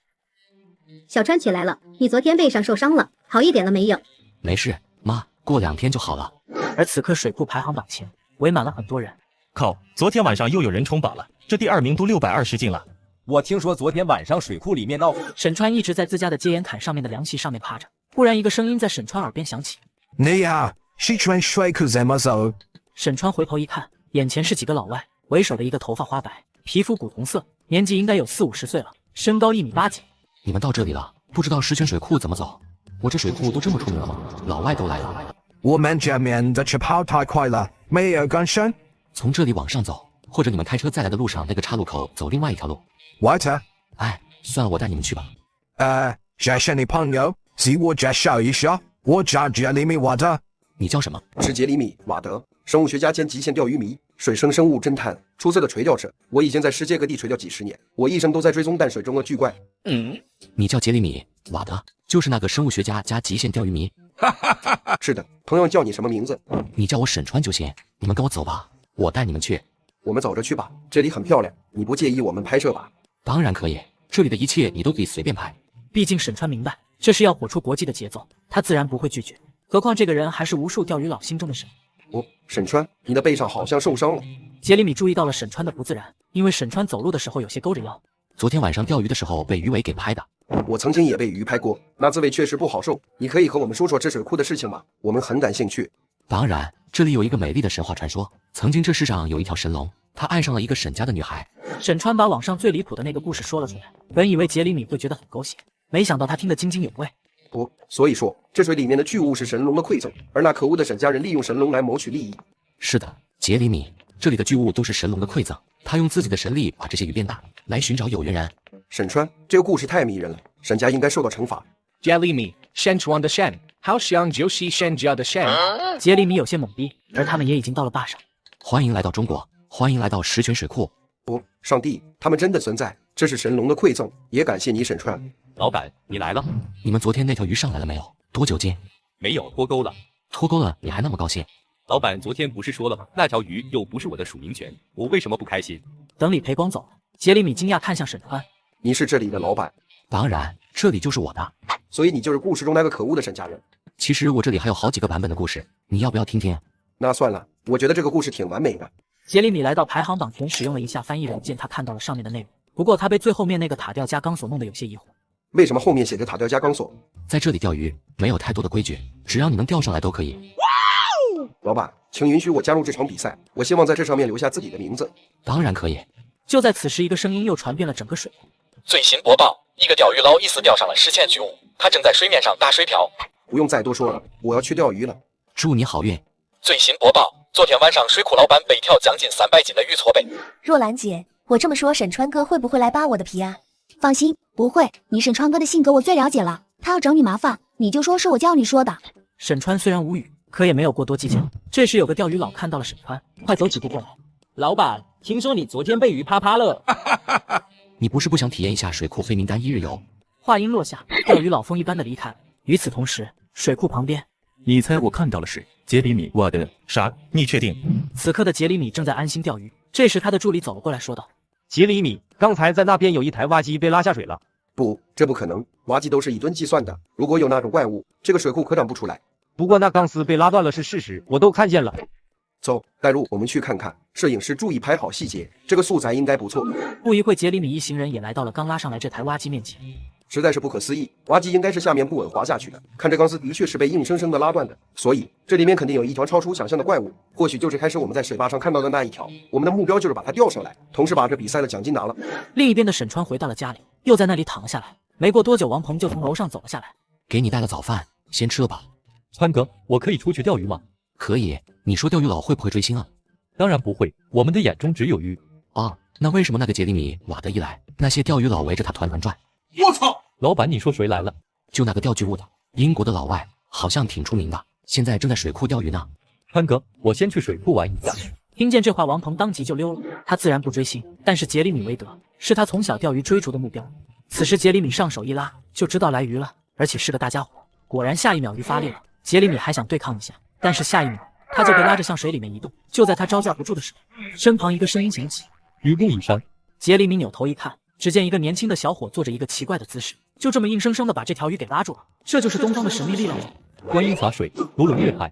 小川起来了，你昨天背上受伤了，好一点了没有？没事，妈，过2天就好了。而此刻水库排行榜前围满了很多人。靠，昨天晚上又有人冲榜了，这第2名都620斤了。我听说昨天晚上水库里面闹。沈川一直在自家的接烟坎上面的凉席上面趴着，忽然一个声音在沈川耳边响起：“你啊，是穿水库怎么走？”沈川回头一看，眼前是几个老外，为首的一个头发花白，皮肤古铜色，年纪应该有40-50岁了，身高1.8米几。你们到这里了，不知道石泉水库怎么走？我这水库都这么出名了吗？老外都来了。我们这边的车跑太快了，没有跟上。从这里往上走，或者你们开车再来的路上那个岔路口走另外一条路。What？ 哎，算了，我带你们去吧。这是你朋友，是我介绍一下，我叫杰里米瓦德。你叫什么？是杰里米瓦德，生物学家兼极限钓鱼迷，水生生物侦探，出色的垂钓者。我已经在世界各地垂钓几10年，我一生都在追踪淡水中的巨怪。你叫杰里米瓦德，就是那个生物学家加极限钓鱼迷。是的，朋友叫你什么名字？你叫我沈川就行。你们跟我走吧，我带你们去。我们走着去吧，这里很漂亮，你不介意我们拍摄吧？当然可以，这里的一切你都可以随便拍。毕竟沈川明白这是要火出国际的节奏，他自然不会拒绝。何况这个人还是无数钓鱼佬心中的神。沈川，你的背上好像受伤了。杰里米注意到了沈川的不自然，因为沈川走路的时候有些勾着腰。昨天晚上钓鱼的时候被鱼尾给拍的。我曾经也被鱼拍过，那滋味确实不好受。你可以和我们说说这水库的事情吗？我们很感兴趣。当然，这里有一个美丽的神话传说，曾经这世上有一条神龙，他爱上了一个沈家的女孩。沈川把网上最离谱的那个故事说了出来，本以为杰里米会觉得很狗血，没想到他听得津津有味。所以说这水里面的巨物是神龙的馈赠，而那可恶的沈家人利用神龙来谋取利益。是的，杰里米，这里的巨物都是神龙的馈赠，他用自己的神力把这些鱼变大，来寻找有缘人。沈川，这个故事太迷人了，沈家应该受到惩罚。杰里米，沈川的沈，好像就是沈家的沈。杰里米有些懵逼，而他们也已经到了坝上。欢迎来到中国，欢迎来到石泉水库。上帝，他们真的存在，这是神龙的馈赠，也感谢你沈川。老板，你来了。你们昨天那条鱼上来了没有？多久斤？没有，脱钩了。脱钩了，你还那么高兴？老板昨天不是说了吗？那条鱼又不是我的属名权，我为什么不开心？等李培光走了，杰里米惊讶看向沈川：“你是这里的老板？”“当然，这里就是我的。”“所以你就是故事中那个可恶的沈家人？”“其实我这里还有好几个版本的故事，你要不要听听？”“那算了，我觉得这个故事挺完美的。”杰里米来到排行榜前，使用了一下翻译软件，他看到了上面的内容，不过他被最后面那个塔钓加钢索弄得有些疑惑。为什么后面写着塔钓加钢索？在这里钓鱼没有太多的规矩，只要你能钓上来都可以。老板，请允许我加入这场比赛，我希望在这上面留下自己的名字。当然可以。就在此时，一个声音又传遍了整个水库。最新播报：一个钓鱼佬疑似钓上了10件巨物，他正在水面上打水漂。不用再多说了，我要去钓鱼了。祝你好运。最新播报：昨天晚上水库老板被条将近300斤的鱼搓背。若兰姐，我这么说，沈川哥会不会来扒我的皮啊？放心，不会。你沈川哥的性格我最了解了，他要找你麻烦，你就说是我叫你说的。沈川虽然无语，可也没有过多计较。这时有个钓鱼佬看到了沈川，快走几步过来。老板，听说你昨天被鱼啪啪了。你不是不想体验一下水库黑名单1日游？话音落下，钓鱼佬风一般的离开了。与此同时，水库旁边，你猜我看到了是杰里米？我的啥？你确定？此刻的杰里米正在安心钓鱼。这时，他的助理走了过来，说道：“杰里米，刚才在那边有一台挖机被拉下水了。”不，这不可能，挖机都是以吨计算的。如果有那种怪物，这个水库可长不出来。不过那钢丝被拉断了是事实，我都看见了。走，带路，我们去看看。摄影师注意拍好细节，这个素材应该不错。不一会，杰里米一行人也来到了刚拉上来这台挖机面前。实在是不可思议，挖机应该是下面不稳滑下去的。看这钢丝的确是被硬生生的拉断的，所以这里面肯定有一条超出想象的怪物，或许就是开始我们在水坝上看到的那一条。我们的目标就是把它钓上来，同时把这比赛的奖金拿了。另一边的沈川回到了家里，又在那里躺了下来。没过多久，王鹏就从楼上走了下来。给你带了早饭，先吃了吧。川哥，我可以出去钓鱼吗？可以。你说钓鱼佬会不会追星啊？当然不会，我们的眼中只有鱼。哦，那为什么那个杰里米瓦德一来，那些钓鱼佬围着他团团转？我操！老板，你说谁来了？就那个钓具物的，英国的老外，好像挺出名的，现在正在水库钓鱼呢。川哥，我先去水库玩一下。听见这话，王鹏当即就溜了。他自然不追星，但是杰里米韦德是他从小钓鱼追逐的目标。此时杰里米上手一拉，就知道来鱼了，而且是个大家伙。果然，下一秒鱼发力了。杰里米还想对抗一下，但是下一秒他就被拉着向水里面移动。就在他招架不住的时候，身旁一个声音响起：“愚公移山。”杰里米扭头一看，只见一个年轻的小伙做着一个奇怪的姿势，就这么硬生生的把这条鱼给拉住了。这就是东方的神秘力量。观音洒水，独龙越海。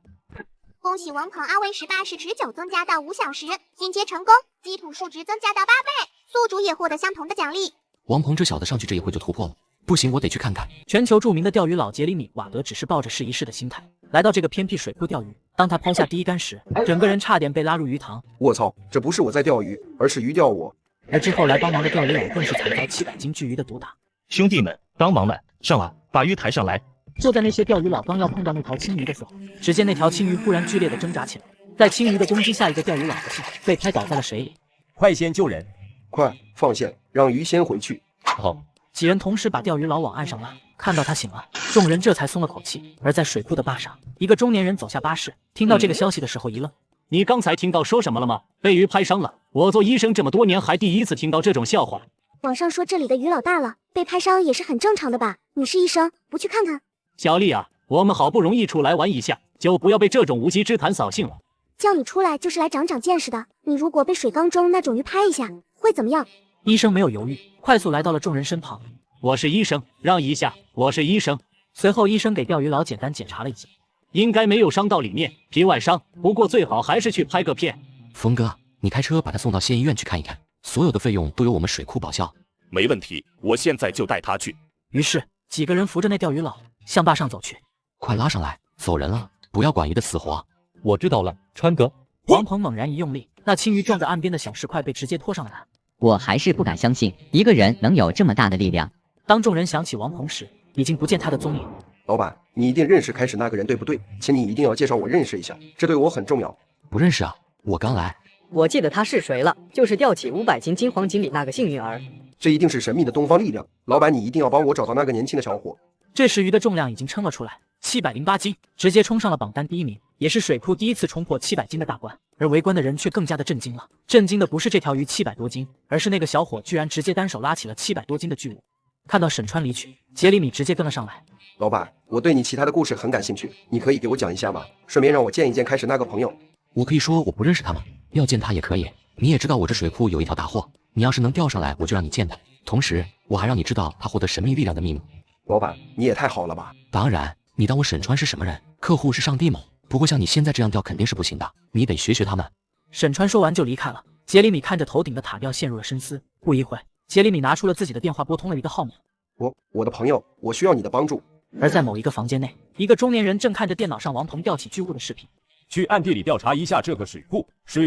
恭喜王鹏阿威18是持久增加到5小时，拼接成功，基土数值增加到8倍，宿主也获得相同的奖励。王鹏这小子上去这一回就突破了，不行，我得去看看。全球著名的钓鱼佬杰里米瓦德只是抱着试一试的心态，来到这个偏僻水库钓鱼。当他抛下第一竿时，整个人差点被拉入鱼塘。我操，这不是我在钓鱼，而是鱼钓我。而之后来帮忙的钓鱼佬更是惨遭700斤巨鱼的毒打。兄弟们，帮忙了，上啊，把鱼抬上来！就在那些钓鱼佬刚要碰到那条青鱼的时候，只见那条青鱼忽然剧烈的挣扎起来，在青鱼的攻击下，一个钓鱼佬不幸被拍倒在了水里。快先救人！快放线，让鱼先回去。好。几人同时把钓鱼佬往岸上拉，看到他醒了，众人这才松了口气。而在水库的坝上，一个中年人走下巴士，听到这个消息的时候一愣：“你刚才听到说什么了吗？被鱼拍伤了。我做医生这么多年，还第一次听到这种笑话。”网上说这里的鱼老大了，被拍伤也是很正常的吧？你是医生，不去看看？小丽啊，我们好不容易出来玩一下，就不要被这种无稽之谈扫兴了。叫你出来就是来长长见识的。你如果被水缸中那种鱼拍一下，会怎么样？医生没有犹豫，快速来到了众人身旁。我是医生，让一下，我是医生。随后医生给钓鱼佬简单检查了一下，应该没有伤到里面，皮外伤，不过最好还是去拍个片。峰哥，你开车把他送到县医院去看一看，所有的费用都由我们水库报销。没问题，我现在就带他去。于是几个人扶着那钓鱼佬向坝上走去。快拉上来，走人了，不要管鱼的死活。我知道了，川哥。王鹏猛然一用力，那青鱼撞着岸边的小石块被直接拖上了岸。我还是不敢相信一个人能有这么大的力量。当众人想起王鹏时，已经不见他的踪影。老板，你一定认识开始那个人对不对？请你一定要介绍我认识一下，这对我很重要。不认识啊，我刚来。我记得他是谁了，就是吊起500斤金黄锦鲤那个幸运儿。这一定是神秘的东方力量。老板，你一定要帮我找到那个年轻的小伙。这时鱼的重量已经称了出来，708斤，直接冲上了榜单第1名，也是水库第一次冲破700斤的大关。而围观的人却更加的震惊了，震惊的不是这条鱼700多斤，而是那个小伙居然直接单手拉起了700多斤的巨物。看到沈川离去，杰里米直接跟了上来。老板，我对你其他的故事很感兴趣，你可以给我讲一下吗？顺便让我见一见开始那个朋友。我可以说我不认识他吗？要见他也可以。你也知道我这水库有一条大货，你要是能钓上来，我就让你见他。同时，我还让你知道他获得神秘力量的秘密。老板，你也太好了吧！当然，你当我沈川是什么人？客户是上帝吗？不过像你现在这样钓肯定是不行的，你得学学他们。沈川说完就离开了。杰里米看着头顶的塔吊陷入了深思。不一会，杰里米拿出了自己的电话，拨通了一个号码。我的朋友，我需要你的帮助。而在某一个房间内，一个中年人正看着电脑上王鹏吊起巨物的视频。去暗地里调查一下这个水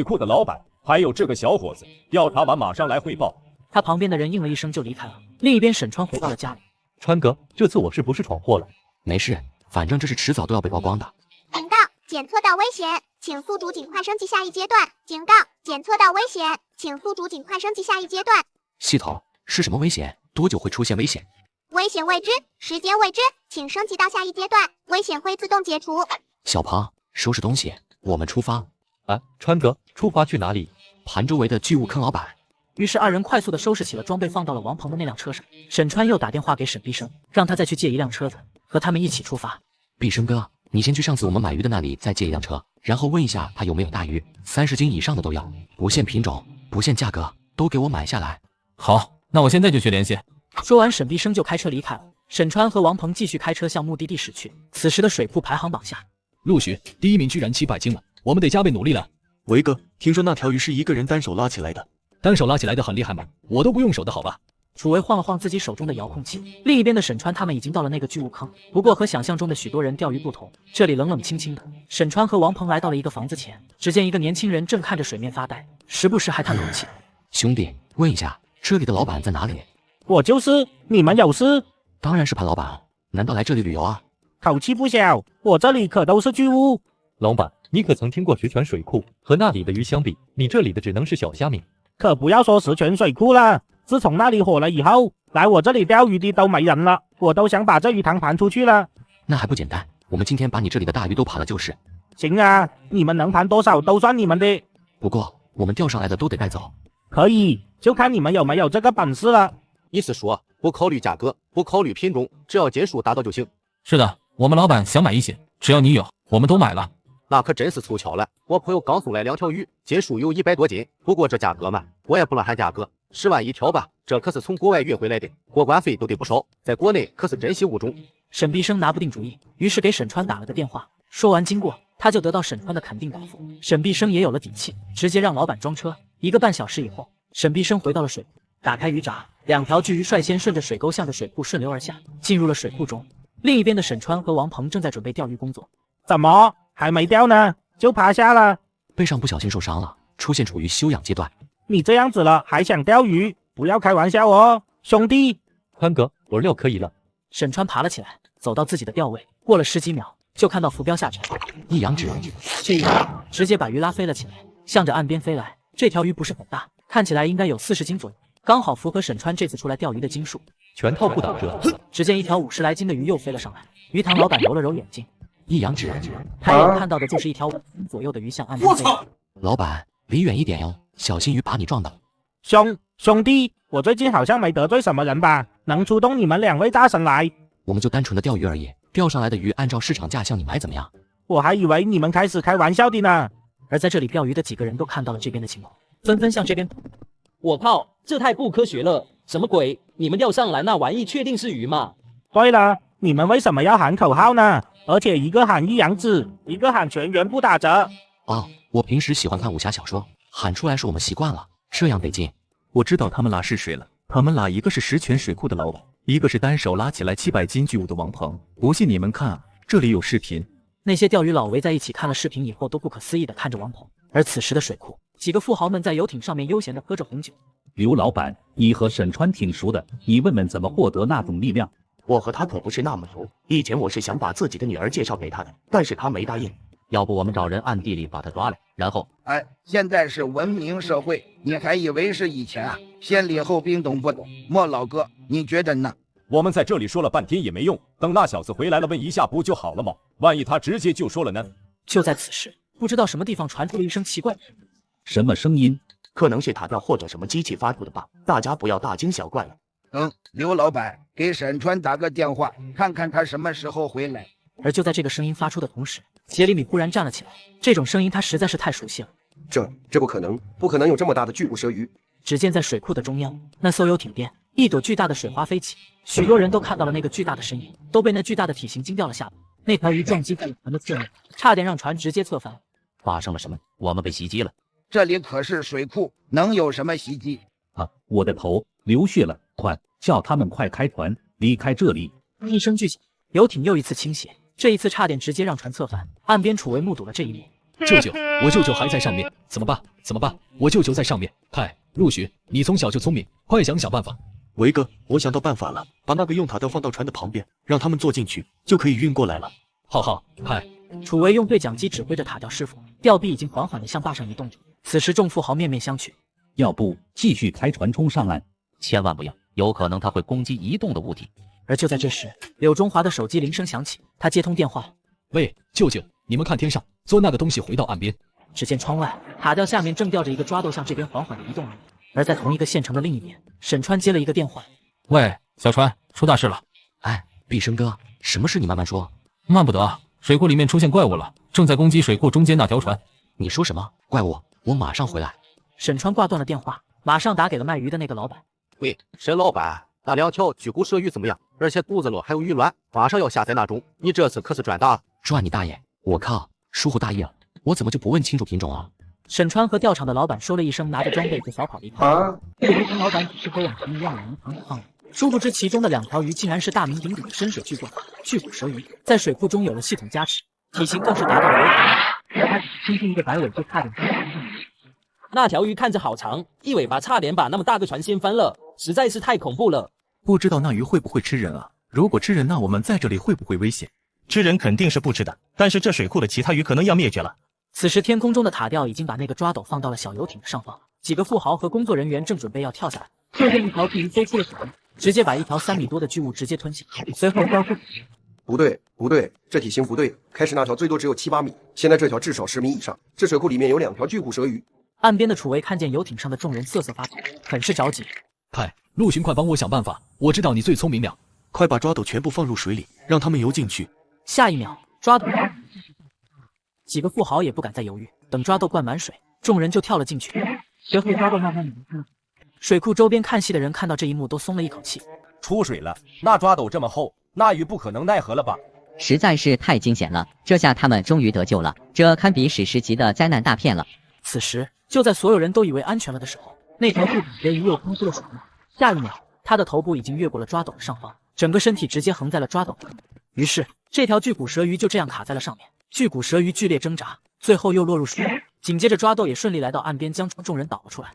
库的老板，还有这个小伙子。调查完马上来汇报。他旁边的人应了一声就离开了。另一边，沈川回到了家里。川哥，这次我是不是闯祸了？没事，反正这是迟早都要被曝光的。警告，检测到危险，请宿主尽快升级下一阶段。警告，检测到危险，请宿主尽快升级下一阶段。系统，是什么危险？多久会出现危险？危险未知，时间未知，请升级到下一阶段，危险会自动解除。小庞，收拾东西，我们出发。啊，川哥，出发去哪里？盘周围的巨物坑老板。于是二人快速的收拾起了装备，放到了王鹏的那辆车上。沈川又打电话给沈必生，让他再去借一辆车子，和他们一起出发。必生哥，你先去上次我们买鱼的那里再借一辆车，然后问一下他有没有大鱼，30斤以上的都要，不限品种，不限价格，都给我买下来。好，那我现在就去联系。说完，沈必生就开车离开了。沈川和王鹏继续开车向目的地驶去。此时的水库排行榜下，陆许第1名居然700斤了，我们得加倍努力了。维哥，听说那条鱼是一个人单手拉起来的，单手拉起来的很厉害吗？我都不用手的好吧？楚维晃了晃自己手中的遥控器。另一边的沈川他们已经到了那个巨物坑，不过和想象中的许多人钓鱼不同，这里冷冷清清的。沈川和王鹏来到了一个房子前，只见一个年轻人正看着水面发呆，时不时还叹口气。兄弟，问一下，这里的老板在哪里？我就是，你们有事？当然是潘老板，难道来这里旅游啊？口气不小，我这里可都是巨物。老板，你可曾听过石泉水库？和那里的鱼相比，你这里的只能是小虾米。可不要说石泉水库了，自从那里火了以后，来我这里钓鱼的都没人了，我都想把这鱼塘盘出去了。那还不简单，我们今天把你这里的大鱼都盘了就是。行啊，你们能盘多少都算你们的。不过我们钓上来的都得带走。可以，就看你们有没有这个本事了。意思说，不考虑价格，不考虑品种，只要斤数达到就行。是的，我们老板想买一些，只要你有，我们都买了。那可真是凑巧了，我朋友刚送来2条鱼，斤数有100多斤。不过这价格嘛，我也不乱喊价格，10万一条吧。这可是从国外运回来的，过关费都得不少，在国内可是珍稀物种。沈必生拿不定主意，于是给沈川打了个电话。说完经过，他就得到沈川的肯定答复。沈必生也有了底气，直接让老板装车。1个半小时以后，沈必生回到了水库，打开鱼闸，2条巨鱼率先顺着水沟向着水库顺流而下，进入了水库中。另一边的沈川和王鹏正在准备钓鱼工作。怎么还没钓呢？就趴下了？背上不小心受伤了，出现处于休养阶段。你这样子了还想钓鱼？不要开玩笑哦，兄弟。宽哥，我料可以了。沈川爬了起来，走到自己的钓位，过了10几秒，就看到浮标下沉，一扬指，这一扬直接把鱼拉飞了起来，向着岸边飞来。这条鱼不是很大，看起来应该有40斤左右，刚好符合沈川这次出来钓鱼的斤数。全套不打折。只见一条50来斤的鱼又飞了上来，鱼塘老板揉了揉眼睛，一扬指，抬眼看到的就是一条50斤左右的鱼向岸边飞来。老板，离远一点哟，小心鱼把你撞倒。兄弟，我最近好像没得罪什么人吧？能出动你们2位大神来？我们就单纯的钓鱼而已，钓上来的鱼按照市场价向你买怎么样？我还以为你们开始开玩笑的呢。而在这里钓鱼的几个人都看到了这边的情况，纷纷向这边。我靠，这太不科学了！什么鬼？你们钓上来那玩意确定是鱼吗？对了，你们为什么要喊口号呢？而且一个喊一扬指，一个喊全员不打折。哦，我平时喜欢看武侠小说，喊出来是我们习惯了，这样得劲。我知道他们俩是谁了，他们俩一个是石泉水库的老板，一个是单手拉起来700斤巨物的王鹏。不信你们看啊，这里有视频。那些钓鱼佬围在一起看了视频以后，都不可思议地看着王鹏。而此时的水库，几个富豪们在游艇上面悠闲地喝着红酒。刘老板，你和沈川挺熟的，你问问怎么获得那种力量。我和他可不是那么熟，以前我是想把自己的女儿介绍给他的，但是他没答应。要不我们找人暗地里把他抓来，然后……现在是文明社会，你还以为是以前啊？先礼后兵懂不懂？莫老哥，你觉得呢？我们在这里说了半天也没用，等那小子回来了问一下不就好了吗？万一他直接就说了呢？就在此时，不知道什么地方传出了一声奇怪的声音。什么声音？可能是塔吊或者什么机器发出的吧，大家不要大惊小怪了。刘老板，给沈川打个电话，看看他什么时候回来。而就在这个声音发出的同时，杰里米忽然站了起来，这种声音他实在是太熟悉了。这不可能，不可能有这么大的巨骨蛇鱼！只见在水库的中央，那艘游艇边，一朵巨大的水花飞起，许多人都看到了那个巨大的身影，都被那巨大的体型惊掉了下来。那条鱼撞击在了船的侧面，差点让船直接侧翻。发生了什么？我们被袭击了。这里可是水库，能有什么袭击？我的头流血了，快叫他们快开船离开这里！一声巨响，游艇又一次倾斜，这一次差点直接让船侧翻。岸边楚维目睹了这一幕。舅舅，我舅舅还在上面，怎么办？怎么办？我舅舅在上面。嗨，陆许，你从小就聪明，快想想办法。维哥，我想到办法了，把那个用塔吊放到船的旁边，让他们坐进去，就可以运过来了。好，嗨。楚维用对讲机指挥着塔吊师傅，吊臂已经缓缓地向坝上移动着。此时众富豪面面相觑，要不继续开船冲上岸？千万不要，有可能他会攻击移动的物体。而就在这时，柳中华的手机铃声响起，他接通电话：“喂，舅舅，你们看天上，坐那个东西回到岸边。”只见窗外塔吊下面正吊着一个抓豆向这边缓缓地移动而已。而在同一个县城的另一边，沈川接了一个电话。喂，小川，出大事了！哎，毕生哥，什么事你慢慢说。慢不得，水库里面出现怪物了，正在攻击水库中间那条船。你说什么？怪物？我马上回来。沈川挂断了电话，马上打给了卖鱼的那个老板。喂，沈老板，那2条巨骨蛇鱼怎么样？而且肚子里还有鱼卵，马上要下载那种。你这次可是赚大了。赚你大爷！我靠，疏忽大意了，我怎么就不问清楚品种啊？沈川和钓场的老板说了一声，拿着装备就小跑离开。以为老板只是和往常一样的银行殊不知其中的2条鱼竟然是大名鼎鼎的深水巨怪巨骨蛇鱼，在水库中有了系统加持，体型更是达到了而它轻轻一个摆尾就差点。那条鱼看着好长，一尾巴差点把那么大个船掀翻了，实在是太恐怖了。不知道那鱼会不会吃人啊？如果吃人，那我们在这里会不会危险？吃人肯定是不吃的，但是这水库的其他鱼可能要灭绝了。此时天空中的塔吊已经把那个抓斗放到了小游艇的上方，几个富豪和工作人员正准备要跳下来，就见一条巨鱼飞出了水面，直接把一条3米多的巨物直接吞下，随后消失。不对，这体型不对。开始那条最多只有7、8米，现在这条至少10米以上。这水库里面有2条巨骨蛇鱼。岸边的楚维看见游艇上的众人瑟瑟发抖，很是着急。派陆巡，快帮我想办法！我知道你最聪明了，快把抓斗全部放入水里，让他们游进去。下一秒，抓斗几个富豪也不敢再犹豫，等抓斗灌满水，众人就跳了进去。随后抓斗慢慢离开。水库周边看戏的人看到这一幕都松了一口气。出水了，那抓斗这么厚，那鱼不可能奈何了吧？实在是太惊险了，这下他们终于得救了，这堪比史诗级的灾难大片了。此时，就在所有人都以为安全了的时候，那条巨骨蛇鱼又冲出了水面。下一秒，它的头部已经越过了抓斗的上方，整个身体直接横在了抓斗上。于是，这条巨骨蛇鱼就这样卡在了上面。巨骨蛇鱼剧烈挣扎，最后又落入水。紧接着，抓斗也顺利来到岸边，将众人导了出来。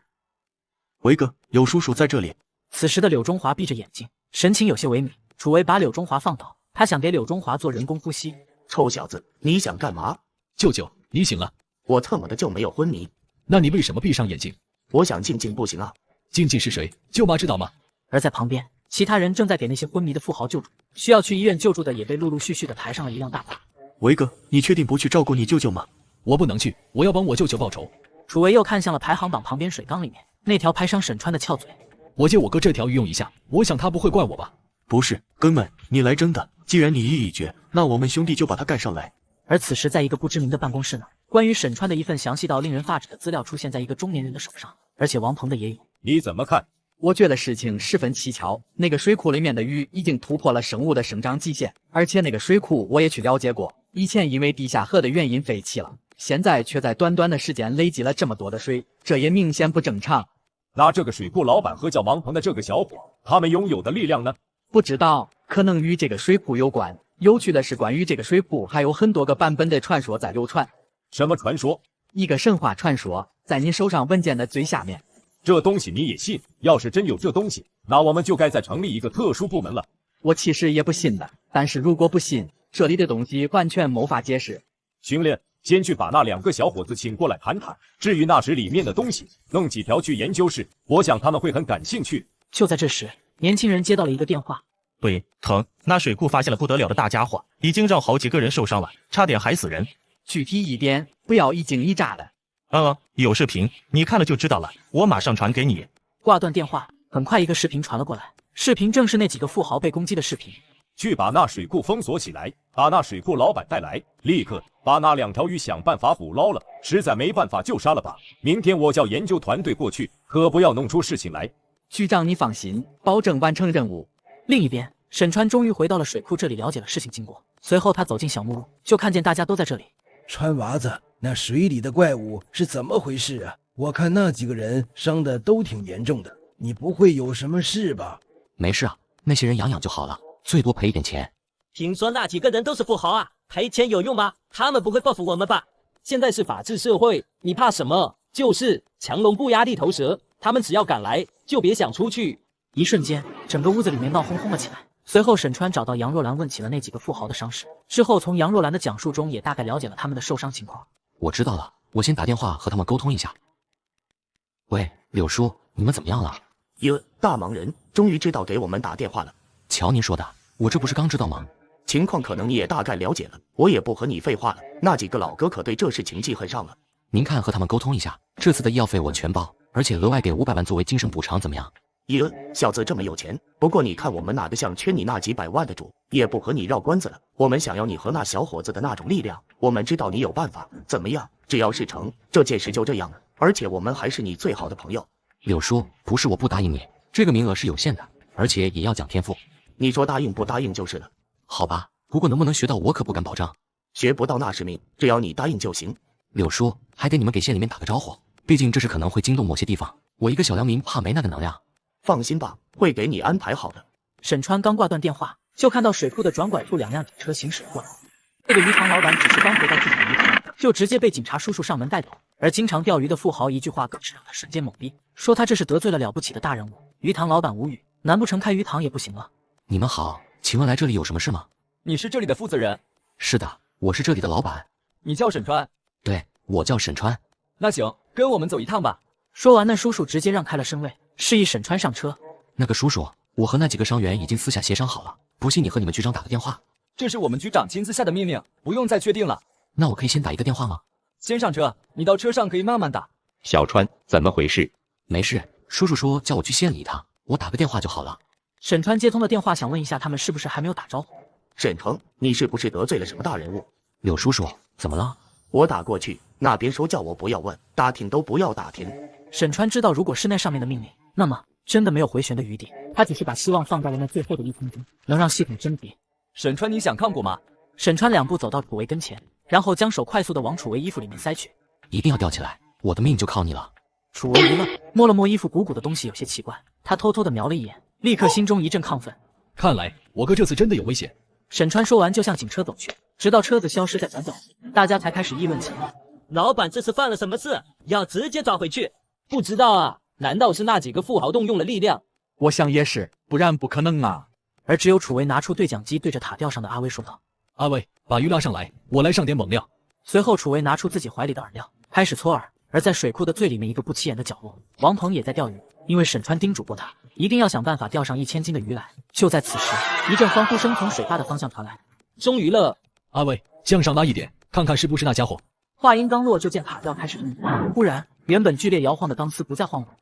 维哥，有叔叔在这里。此时的柳中华闭着眼睛，神情有些萎靡。楚维把柳中华放倒，他想给柳中华做人工呼吸。臭小子，你想干嘛？舅舅，你醒了。我特么的就没有昏迷。那你为什么闭上眼睛？我想静静不行啊。静静是谁？舅妈知道吗？而在旁边，其他人正在给那些昏迷的富豪救助，需要去医院救助的也被陆陆续续的抬上了一辆大巴。维哥，你确定不去照顾你舅舅吗？我不能去，我要帮我舅舅报仇。楚维又看向了排行榜旁边水缸里面那条拍伤沈川的翘嘴。我借我哥这条鱼用一下，我想他不会怪我吧？不是，哥们，你来真的。既然你意已决，那我们兄弟就把他干上来。而此时，在一个不知名的办公室呢，关于沈川的一份详细到令人发指的资料出现在一个中年人的手上，而且王鹏的也有。你怎么看？我觉得事情十分蹊跷。那个水库里面的鱼已经突破了生物的生长极限，而且那个水库我也去了解过，以前因为地下河的原因废弃了，现在却在短短的时间累积了这么多的水，这也明显不正常。那这个水库老板和叫王鹏的这个小伙，他们拥有的力量呢？不知道，可能与这个水库有关。有趣的是，关于这个水库还有很多个版本的传说在流传。什么传说？一个神话传说，在您手上文件的最下面。这东西你也信？要是真有这东西，那我们就该再成立一个特殊部门了。我其实也不信的，但是如果不信，这里的东西完全没法解释。训练，先去把那2个小伙子请过来谈谈。至于那石里面的东西，弄几条去研究室，我想他们会很感兴趣。就在这时，年轻人接到了一个电话。喂，腾，那水库发现了不得了的大家伙，已经让好几个人受伤了，差点害死人。具体一点，不要一惊一乍的。有视频，你看了就知道了，我马上传给你。挂断电话，很快一个视频传了过来，视频正是那几个富豪被攻击的视频。去把那水库封锁起来，把那水库老板带来，立刻把那2条鱼想办法捕捞了，实在没办法就杀了吧。明天我叫研究团队过去，可不要弄出事情来。局长，你放心，保证完成任务。另一边，沈川终于回到了水库这里了解了事情经过，随后他走进小木屋，就看见大家都在这里。川娃子，那水里的怪物是怎么回事啊？我看那几个人伤的都挺严重的，你不会有什么事吧？没事啊，那些人养养就好了，最多赔一点钱。听说那几个人都是富豪啊，赔钱有用吗？他们不会报复我们吧？现在是法治社会，你怕什么？就是强龙不压地头蛇，他们只要敢来，就别想出去。一瞬间，整个屋子里面闹哄哄了起来。随后，沈川找到杨若兰，问起了那几个富豪的伤势。之后，从杨若兰的讲述中也大概了解了他们的受伤情况。我知道了，我先打电话和他们沟通一下。喂，柳叔，你们怎么样了？哟，大忙人，终于知道给我们打电话了。瞧您说的，我这不是刚知道吗？情况可能你也大概了解了，我也不和你废话了。那几个老哥可对这事情记恨上了。您看和他们沟通一下，这次的医药费我全包，而且额外给500万作为精神补偿，怎么样？小子这么有钱，不过你看我们哪个像缺你那几百万的主，也不和你绕关子了。我们想要你和那小伙子的那种力量，我们知道你有办法，怎么样？只要事成，这件事就这样了。而且我们还是你最好的朋友。柳叔，不是我不答应你，这个名额是有限的，而且也要讲天赋。你说答应不答应就是了。好吧，不过能不能学到我可不敢保证。学不到那是命，只要你答应就行。柳叔，还得你们给县里面打个招呼，毕竟这事可能会惊动某些地方，我一个小良民怕没那个能量。放心吧，会给你安排好的。沈川刚挂断电话，就看到水库的转拐处2辆警车行驶过来。这个鱼塘老板只是刚回到自己的鱼塘，就直接被警察叔叔上门带走。而经常钓鱼的富豪一句话更是让他瞬间懵逼，说他这是得罪了不起的大人物。鱼塘老板无语，难不成开鱼塘也不行了？你们好，请问来这里有什么事吗？你是这里的负责人？是的，我是这里的老板。你叫沈川？对，我叫沈川。那行，跟我们走一趟吧。说完，那叔叔直接让开了身位，示意沈川上车。那个叔叔，我和那几个伤员已经私下协商好了，不信你和你们局长打个电话。这是我们局长亲自下的命令，不用再确定了。那我可以先打一个电话吗？先上车，你到车上可以慢慢打。小川，怎么回事？没事，叔叔说叫我去县里一趟，我打个电话就好了。沈川接通了电话，想问一下他们是不是还没有打招呼。沈成，你是不是得罪了什么大人物？柳叔叔，怎么了？我打过去，那边说叫我不要问，打听都不要打听。沈川知道，如果是那上面的命令，那么真的没有回旋的余地。他只是把希望放在了那最后的1分钟，能让系统甄别。沈川，你想抗过吗？沈川2步走到楚维跟前，然后将手快速的往楚维衣服里面塞去。一定要吊起来，我的命就靠你了。楚维一愣，摸了摸衣服，鼓鼓的东西有些奇怪。他偷偷的瞄了一眼，立刻心中一阵亢奋。看来我哥这次真的有危险。沈川说完就向警车走去，直到车子消失在转角处，大家才开始议论起来。老板这次犯了什么事？要直接抓回去？不知道啊，难道是那几个富豪动用了力量？我想也是，不然不可能啊。而只有楚维拿出对讲机，对着塔吊上的阿威说道：“阿威，把鱼拉上来，我来上点猛料。”随后，楚维拿出自己怀里的饵料，开始搓饵。而在水库的最里面一个不起眼的角落，王鹏也在钓鱼，因为沈川叮嘱过他，一定要想办法钓上1000斤的鱼来。就在此时，一阵欢呼声从水坝的方向传来：“终于了！”阿威，向上拉一点，看看是不是那家伙。话音刚落，就见塔吊开始动，忽然，原本剧烈摇晃的钢丝不再晃动。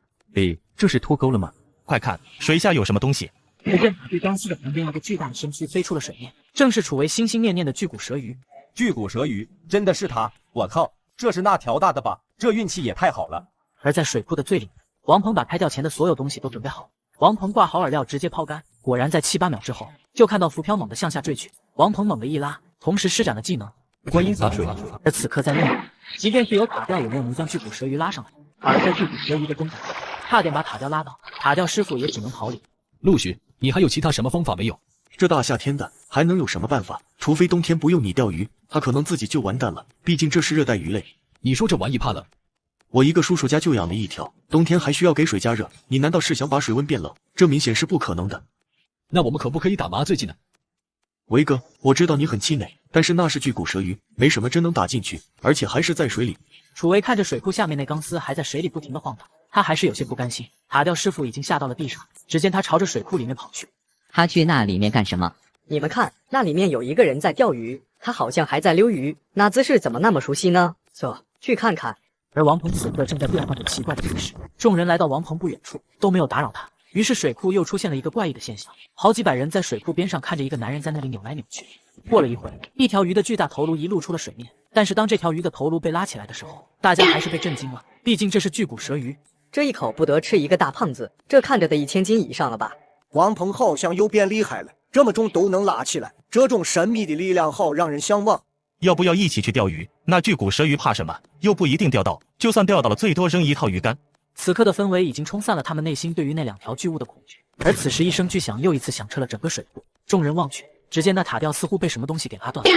这是脱钩了吗？快看，水下有什么东西！只见塔吊钢丝的旁边一个巨大的身躯飞出了水面，正是楚维心心念念的巨骨蛇鱼。巨骨蛇鱼，真的是它！我靠，这是那条大的吧？这运气也太好了！而在水库的最里面，王鹏把开钓前的所有东西都准备好。王鹏挂好饵料，直接抛竿，果然在7、8秒之后，就看到浮漂猛地向下坠去。王鹏猛地一拉，同时施展了技能观音洒水。而此刻在内，即便是有塔吊，也没有能将巨骨蛇鱼拉上来。而在巨骨蛇鱼的攻打下，差点把塔吊拉倒，塔吊师傅也只能逃离。陆许，你还有其他什么方法没有？这大夏天的还能有什么办法？除非冬天不用你钓鱼，他可能自己就完蛋了。毕竟这是热带鱼类。你说这玩意怕冷？我一个叔叔家就养了一条，冬天还需要给水加热。你难道是想把水温变冷？这明显是不可能的。那我们可不可以打麻醉剂呢？维哥，我知道你很气馁，但是那是巨骨蛇鱼，没什么真能打进去，而且还是在水里。楚维看着水库下面那钢丝还在水里不停地晃荡，他还是有些不甘心。塔吊师傅已经下到了地上，只见他朝着水库里面跑去。他去那里面干什么？你们看，那里面有一个人在钓鱼，他好像还在溜鱼，那姿势怎么那么熟悉呢？走，去看看。而王鹏此刻正在变换着奇怪的姿势，众人来到王鹏不远处，都没有打扰他。于是水库又出现了一个怪异的现象，好几百人在水库边上看着一个男人在那里扭来扭去。过了一会儿，一条鱼的巨大头颅一露出了水面，但是当这条鱼的头颅被拉起来的时候，大家还是被震惊了，毕竟这是巨骨蛇鱼。这一口不得吃一个大胖子，这看着得1000斤以上了吧？王鹏好像又变厉害了，这么重都能拉起来，这种神秘的力量好让人向往。要不要一起去钓鱼？那巨骨蛇鱼怕什么？又不一定钓到，就算钓到了，最多扔一套鱼竿。此刻的氛围已经冲散了他们内心对于那2条巨物的恐惧。而此时一声巨响又一次响彻了整个水库，众人望去，只见那塔吊似乎被什么东西给拉断了。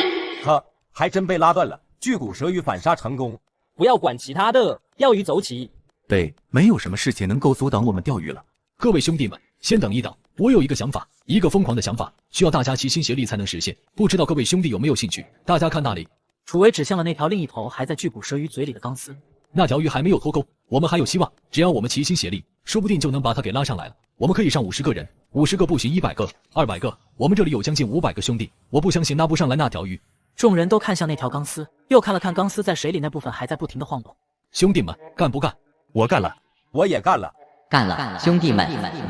呵，还真被拉断了。巨骨蛇鱼反杀成功。不要管其他的，钓鱼走起。对，没有什么事情能够阻挡我们钓鱼了。各位兄弟们，先等一等，我有一个想法，一个疯狂的想法，需要大家齐心协力才能实现。不知道各位兄弟有没有兴趣？大家看那里。楚维指向了那条另一头还在巨骨蛇鱼嘴里的钢丝。那条鱼还没有脱钩，我们还有希望，只要我们齐心协力，说不定就能把它给拉上来了。我们可以上50个人，50个不行100个，200个，我们这里有将近500个兄弟，我不相信拉不上来那条鱼。众人都看向那条钢丝，又看了看钢丝在水里那部分还在不停的晃动。兄弟们，干不干？我干了。我也干了。干了，兄弟们！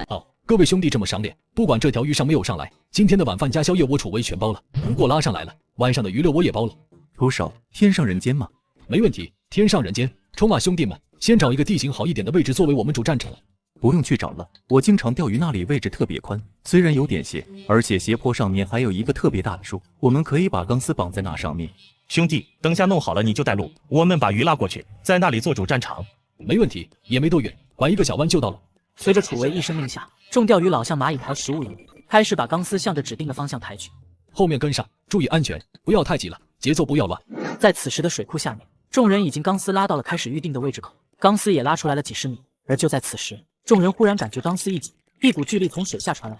好，各位兄弟这么赏脸，不管这条鱼上没有上来，今天的晚饭加宵夜我楚威全包了。如果拉上来了，晚上的娱乐我也包了。多少？天上人间吗？没问题，天上人间。冲啊，兄弟们！先找一个地形好一点的位置作为我们主战场。不用去找了，我经常钓鱼，那里位置特别宽，虽然有点斜，而且斜坡上面还有一个特别大的树，我们可以把钢丝绑在那上面。兄弟，等下弄好了你就带路，我们把鱼拉过去，在那里做主战场。没问题，也没多远，拐一个小弯就到了。随着楚维一声令下，众钓鱼佬像蚂蚁抬食物一样，开始把钢丝向着指定的方向抬去。后面跟上，注意安全，不要太急了，节奏不要乱。在此时的水库下面，众人已经钢丝拉到了开始预定的位置口，钢丝也拉出来了几十米。而就在此时，众人忽然感觉钢丝一紧，一股巨力从水下传来。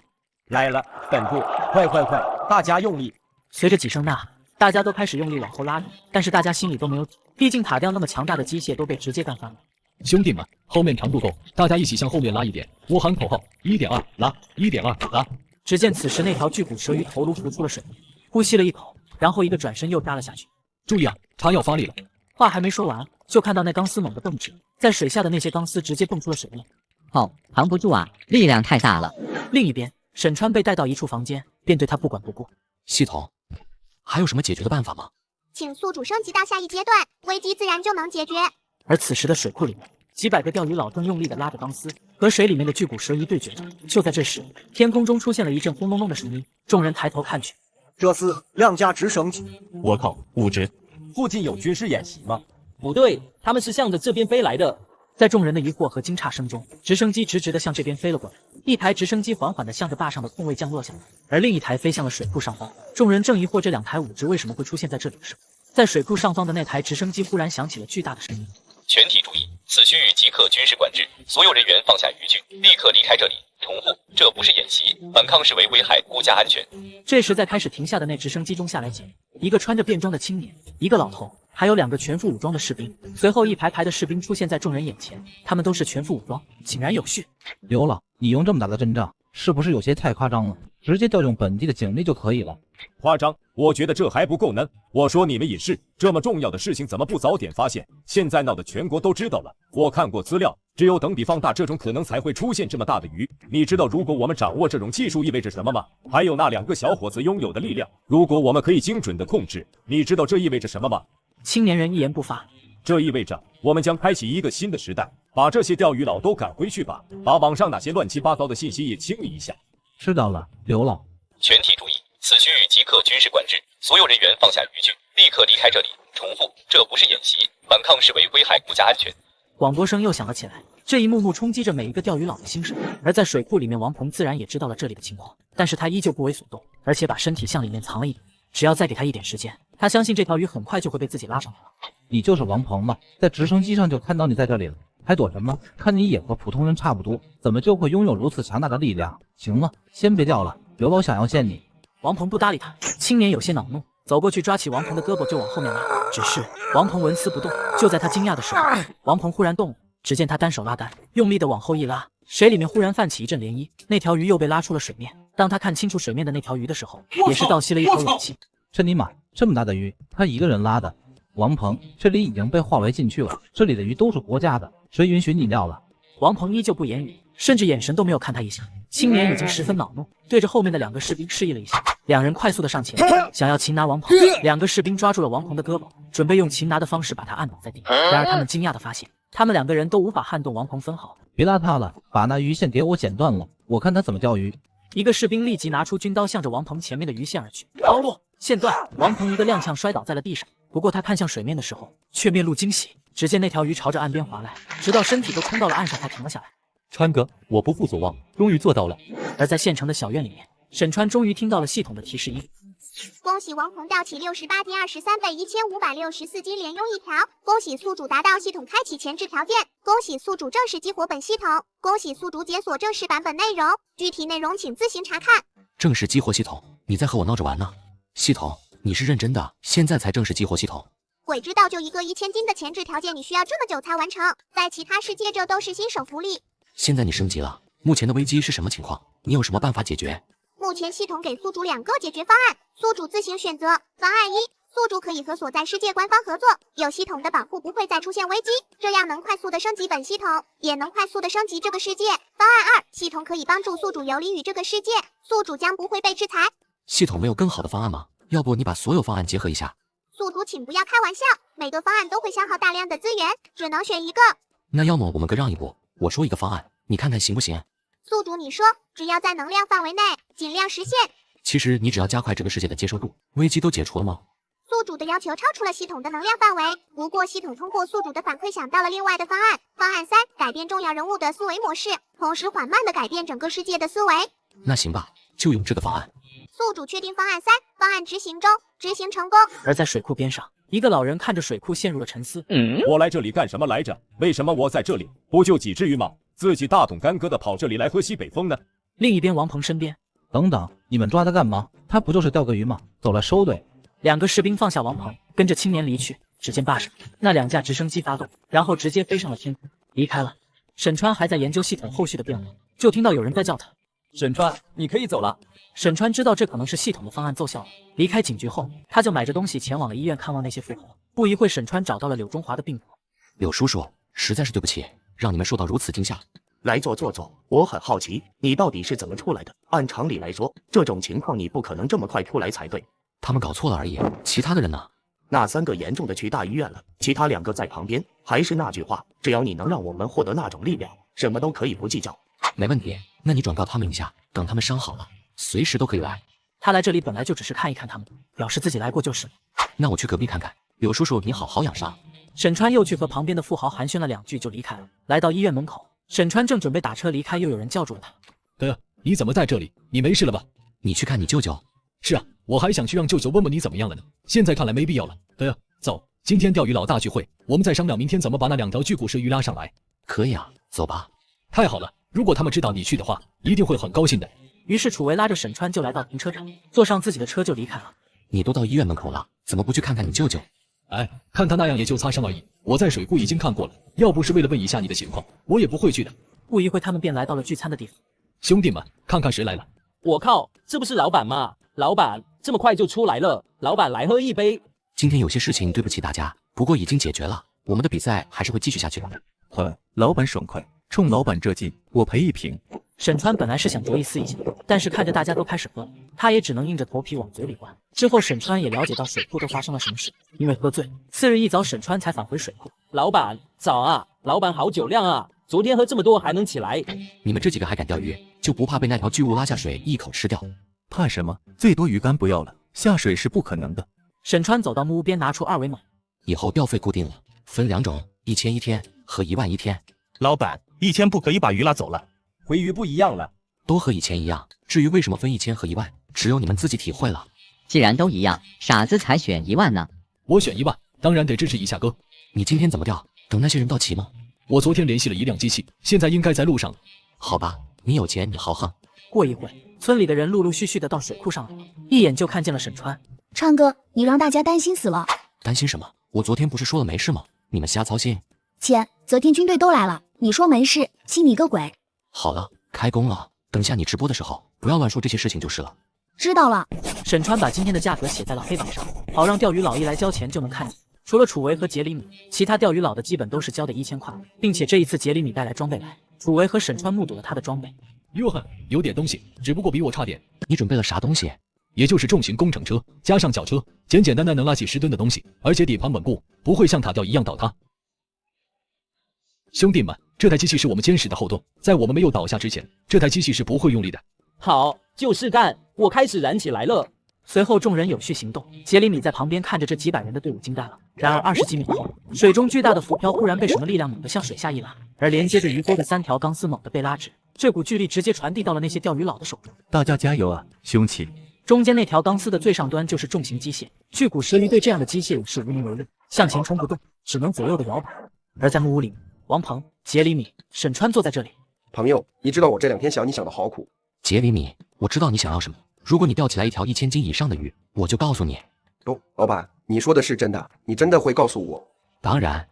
来了，稳住！快，大家用力！随着几声呐，大家都开始用力往后拉着，但是大家心里都没有底，毕竟塔吊那么强大的机械都被直接干翻了。兄弟们，后面长度够，大家一起向后面拉一点。我喊口号：1.2拉，1.2拉。只见此时那条巨骨蛇鱼头颅浮出了水面，呼吸了一口，然后一个转身又扎了下去。注意啊，它要发力了！话还没说完，就看到那钢丝猛地蹦直，在水下的那些钢丝直接蹦出了水面。哦，扛不住啊，力量太大了。另一边，沈川被带到一处房间，便对他不管不顾。系统，还有什么解决的办法吗？请宿主升级到下一阶段，危机自然就能解决。而此时的水库里面，几百个钓鱼佬正用力地拉着钢丝，和水里面的巨骨蛇鱼对决着。就在这时，天空中出现了一阵轰隆隆的声音，众人抬头看去，这是亮架直升机。我靠，武职！附近有军事演习吗？不对，他们是向着这边飞来的。在众人的疑惑和惊诧声中，直升机直直地向这边飞了过来。一台直升机缓缓地向着坝上的空位降落下来，而另一台飞向了水库上方。众人正疑惑这两台武职为什么会出现在这里的时候，在水库上方的那台直升机忽然响起了巨大的声音。全体注意，此区域即刻军事管制，所有人员放下渔具，立刻离开这里。重复，这不是演习，反抗视为危害国家安全。这时，在开始停下的那直升机中下来几人，一个穿着便装的青年，一个老头，还有2个全副武装的士兵。随后，一排排的士兵出现在众人眼前，他们都是全副武装，井然有序。刘老，你用这么大的阵仗，是不是有些太夸张了？直接调用本地的警力就可以了。夸张？我觉得这还不够呢。我说你们也是，这么重要的事情怎么不早点发现？现在闹得全国都知道了。我看过资料，只有等比放大这种可能才会出现这么大的鱼。你知道如果我们掌握这种技术意味着什么吗？还有那2个小伙子拥有的力量，如果我们可以精准的控制，你知道这意味着什么吗？青年人一言不发。这意味着我们将开启一个新的时代。把这些钓鱼佬都赶回去吧，把网上那些乱七八糟的信息也清理一下。知道了，刘老。全体注意，此区域即刻军事管制，所有人员放下渔具，立刻离开这里。重复，这不是演习，反抗视为危害国家安全。广播声又响了起来，这一幕幕冲击着每一个钓鱼佬的心声。而在水库里面，王鹏自然也知道了这里的情况，但是他依旧不为所动，而且把身体向里面藏了一点。只要再给他一点时间，他相信这条鱼很快就会被自己拉上来了。你就是王鹏吗？在直升机上就看到你在这里了，还躲什么？看你也和普通人差不多，怎么就会拥有如此强大的力量？行了，先别钓了，刘老想要见你。王鹏不搭理他，青年有些恼怒，走过去抓起王鹏的胳膊就往后面拉。只是王鹏纹丝不动。就在他惊讶的时候，王鹏忽然动了，只见他单手拉杆，用力的往后一拉，水里面忽然泛起一阵涟漪，那条鱼又被拉出了水面。当他看清楚水面的那条鱼的时候，也是倒吸了一口冷气。这尼玛，这么大的鱼，他一个人拉的？王鹏，这里已经被划为禁区了，这里的鱼都是国家的，谁允许你钓了？王鹏依旧不言语，甚至眼神都没有看他一下。青年已经十分恼怒，对着后面的2个士兵示意了一下，2人快速的上前，想要擒拿王鹏。2个士兵抓住了王鹏的胳膊，准备用擒拿的方式把他按倒在地。然而他们惊讶的发现，他们2个人都无法撼动王鹏分毫。别拉他了，把那鱼线给我剪断了，我看他怎么钓鱼。一个士兵立即拿出军刀，向着王鹏前面的鱼线而去。刀落，线断，王鹏一个踉跄摔倒在了地上。不过他看向水面的时候，却面露惊喜。只见那条鱼朝着岸边划来，直到身体都冲到了岸上才停了下来。川哥，我不负所望，终于做到了。而在县城的小院里面，沈川终于听到了系统的提示音。恭喜王鹏钓起68斤23倍1564斤，连用1条。恭喜宿主达到系统开启前置条件。恭喜宿主正式激活本系统。恭喜宿主解锁正式版本内容，具体内容请自行查看。正式激活系统？你在和我闹着玩呢？系统，你是认真的？现在才正式激活系统？鬼知道，就一个1000斤的前置条件，你需要这么久才完成。在其他世界，这都是新手福利。现在你升级了，目前的危机是什么情况？你有什么办法解决？目前系统给宿主2个解决方案，宿主自行选择。方案1，宿主可以和所在世界官方合作，有系统的保护不会再出现危机，这样能快速的升级本系统，也能快速的升级这个世界。方案2，系统可以帮助宿主游离于这个世界，宿主将不会被制裁。系统没有更好的方案吗？要不你把所有方案结合一下？宿主请不要开玩笑，每个方案都会消耗大量的资源，只能选一个。那要么我们各让一步，我说一个方案，你看看行不行？宿主你说，只要在能量范围内，尽量实现。其实你只要加快这个世界的接受度，危机都解除了吗？宿主的要求超出了系统的能量范围，不过系统通过宿主的反馈想到了另外的方案。方案3，改变重要人物的思维模式，同时缓慢地改变整个世界的思维。那行吧，就用这个方案。宿主确定方案3，方案执行中，执行成功。而在水库边上，一个老人看着水库陷入了沉思。我来这里干什么来着？为什么我在这里？不就几只鱼吗？自己大动干戈的跑这里来喝西北风呢？另一边，王鹏身边，等等，你们抓他干嘛？他不就是钓个鱼吗？走了，收队。2个士兵放下王鹏，跟着青年离去。只见坝上那2架直升机发动，然后直接飞上了天空，离开了。沈川还在研究系统后续的变化，就听到有人在叫他：“沈川，你可以走了。”沈川知道这可能是系统的方案奏效了，离开警局后，他就买着东西前往了医院看望那些富豪。不一会，沈川找到了柳中华的病房。柳叔叔，实在是对不起，让你们受到如此惊吓。来坐，我很好奇，你到底是怎么出来的？按常理来说，这种情况你不可能这么快出来才对。他们搞错了而已，其他的人呢？那3个严重的去大医院了，其他2个在旁边。还是那句话，只要你能让我们获得那种力量，什么都可以不计较。没问题，那你转告他们一下，等他们伤好了，随时都可以来。他来这里本来就只是看一看他们，表示自己来过就是了。那我去隔壁看看。柳叔叔，你好好养伤。沈川又去和旁边的富豪寒暄了2句就离开了。来到医院门口，沈川正准备打车离开，又有人叫住了他。哥，你怎么在这里？你没事了吧？你去看你舅舅。是啊，我还想去让舅舅问问你怎么样了呢。现在看来没必要了。哥，走，今天钓鱼老大聚会，我们再商量明天怎么把那2条巨骨舌鱼拉上来。可以啊，走吧。太好了，如果他们知道你去的话，一定会很高兴的。于是楚维拉着沈川就来到停车场，坐上自己的车就离开了。你都到医院门口了，怎么不去看看你舅舅？哎，看他那样也就擦伤而已。我在水库已经看过了，要不是为了问一下你的情况，我也不会去的。不一会，他们便来到了聚餐的地方。兄弟们，看看谁来了！我靠，这不是老板吗？老板这么快就出来了，老板来喝一杯。今天有些事情对不起大家，不过已经解决了，我们的比赛还是会继续下去的。老板爽快，冲老板这劲，我赔1瓶。沈川本来是想着意思一下，但是看着大家都开始喝了，他也只能硬着头皮往嘴里灌。之后沈川也了解到水库都发生了什么事，因为喝醉，次日一早沈川才返回水库。老板早啊，老板好酒量啊，昨天喝这么多还能起来。你们这几个还敢钓鱼，就不怕被那条巨物拉下水一口吃掉？怕什么？最多鱼竿不要了，下水是不可能的。沈川走到木屋边，拿出2维码。以后钓费固定了，分2种，1000一天和1万一天。老板，1000不可以把鱼拉走了，回鱼不一样了，都和以前一样。至于为什么分1000和1万，只有你们自己体会了。既然都一样，傻子才选1万呢。我选1万，当然得支持一下哥。你今天怎么钓？等那些人到齐吗？我昨天联系了一辆机器，现在应该在路上了。好吧，你有钱，你豪横。过一会，村里的人陆陆续续的到水库上来，一眼就看见了沈川。川哥，你让大家担心死了。担心什么？我昨天不是说了没事吗？你们瞎操心。姐，昨天军队都来了，你说没事，信你个鬼。好了，开工了，等下你直播的时候不要乱说这些事情就是了。知道了。沈川把今天的价格写在了黑板上，好让钓鱼佬一来交钱就能看见。除了楚维和杰里米，其他钓鱼佬的基本都是交的1000块，并且这一次杰里米带来装备来，楚维和沈川目睹了他的装备。哟呵，有点东西，只不过比我差点。你准备了啥东西？也就是重型工程车加上轿车，简简单单能拉起10吨的东西，而且底盘稳固，不会像塔吊一样倒塌。兄弟们，这台机器是我们坚实的后盾，在我们没有倒下之前，这台机器是不会用力的。好，就是干！我开始燃起来了。随后众人有序行动，杰里米在旁边看着这几百人的队伍惊呆了。然而20几秒后，水中巨大的浮漂忽然被什么力量猛地向水下一拉，而连接着鱼钩的3条钢丝猛地被拉直，这股巨力直接传递到了那些钓鱼佬的手中。大家加油啊，兄弟！中间那条钢丝的最上端就是重型机械，巨骨蛇鱼对这样的机械是无能为力，向前冲不动，只能左右的摇摆。而在木屋里，王鹏、杰里米、沈川坐在这里。朋友，你知道我这2天想你想的好苦。杰里米，我知道你想要什么。如果你钓起来一条1000斤以上的鱼，我就告诉你。老板，你说的是真的？你真的会告诉我？当然。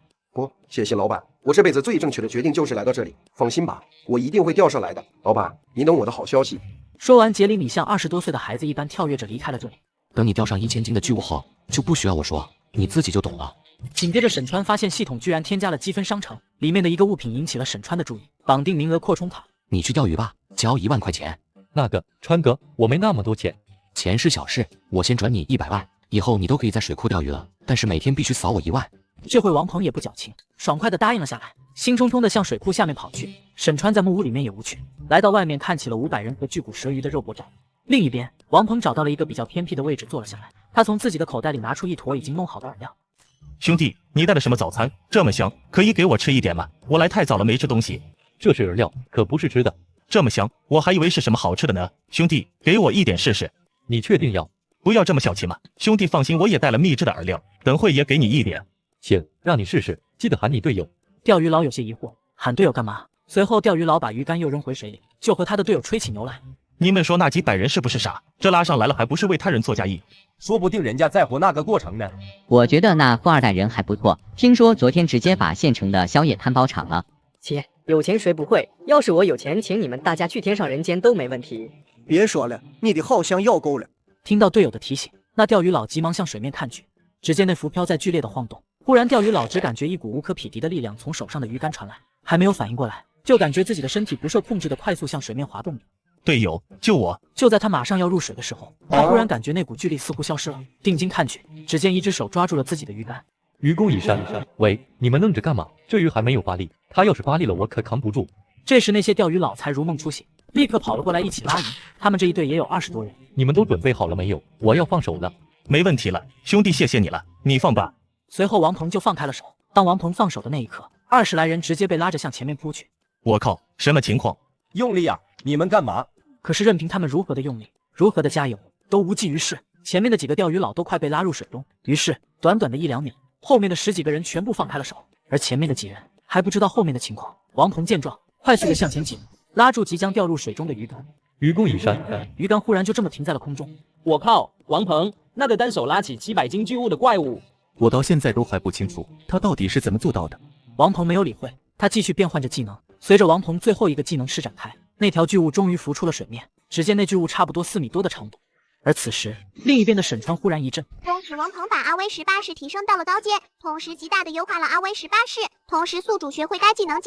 谢谢老板，我这辈子最正确的决定就是来到这里。放心吧，我一定会钓上来的。老板，你等我的好消息。说完，杰里米像20多岁的孩子一般跳跃着离开了这里。等你钓上1000斤的巨物后，就不需要我说，你自己就懂了。紧接着，沈川发现系统居然添加了积分商城，里面的一个物品引起了沈川的注意，绑定名额扩充卡。你去钓鱼吧，交1万块钱。那个川哥，我没那么多钱，钱是小事，我先转你100万，以后你都可以在水库钓鱼了，但是每天必须扫我1万。这回王鹏也不矫情，爽快的答应了下来，兴冲冲的向水库下面跑去。沈川在木屋里面也无趣，来到外面看起了500人和巨骨舌鱼的肉搏战。另一边，王鹏找到了一个比较偏僻的位置坐了下来，他从自己的口袋里拿出一坨已经弄好的饵料。兄弟，你带的什么早餐？这么香，可以给我吃一点吗？我来太早了，没吃东西。这是饵料，可不是吃的。这么香，我还以为是什么好吃的呢。兄弟，给我一点试试。你确定要？不要这么小气嘛。兄弟放心，我也带了秘制的饵料，等会也给你一点。行，让你试试，记得喊你队友。钓鱼佬有些疑惑，喊队友干嘛？随后钓鱼佬把鱼竿又扔回水里，就和他的队友吹起牛来。你们说那几百人是不是傻？这拉上来了还不是为他人做嫁衣？说不定人家在乎那个过程呢。我觉得那富二代人还不错，听说昨天直接把县城的宵夜摊包场了。切，有钱谁不会？要是我有钱，请你们大家去天上人间都没问题。别说了，你的好像要够了。听到队友的提醒，那钓鱼佬急忙向水面看去，只见那浮漂在剧烈的晃动。忽然，钓鱼佬只感觉一股无可匹敌的力量从手上的鱼竿传来，还没有反应过来，就感觉自己的身体不受控制的快速向水面滑动着。队友，救我！就在他马上要入水的时候，他忽然感觉那股巨力似乎消失了，定睛看去，只见一只手抓住了自己的鱼竿。愚公移山，喂，你们愣着干嘛？这鱼还没有发力，他要是发力了，我可扛不住。这时，那些钓鱼佬才如梦初醒，立刻跑了过来一起拉鱼。他们这一队也有20多人。你们都准备好了没有？我要放手了。没问题了，兄弟，谢谢你了，你放吧。随后，王鹏就放开了手。当王鹏放手的那一刻，20来人直接被拉着向前面扑去。我靠，什么情况？用力啊！你们干嘛？可是任凭他们如何的用力，如何的加油，都无济于事。前面的几个钓鱼佬都快被拉入水中，于是短短的1、2秒，后面的10几个人全部放开了手，而前面的几人还不知道后面的情况。王鹏见状，快速的向前挤，拉住即将掉入水中的鱼竿。愚公移山，鱼竿忽然就这么停在了空中。我靠，王鹏，那个单手拉起700斤巨物的怪物，我到现在都还不清楚他到底是怎么做到的。王鹏没有理会，他继续变换着技能。随着王鹏最后一个技能施展开，那条巨物终于浮出了水面。只见那巨物差不多4米多的长度。而此时，另一边的沈川忽然一震，恭喜王鹏把阿威18式提升到了高阶，同时极大的优化了阿威18式，同时宿主学会该技能。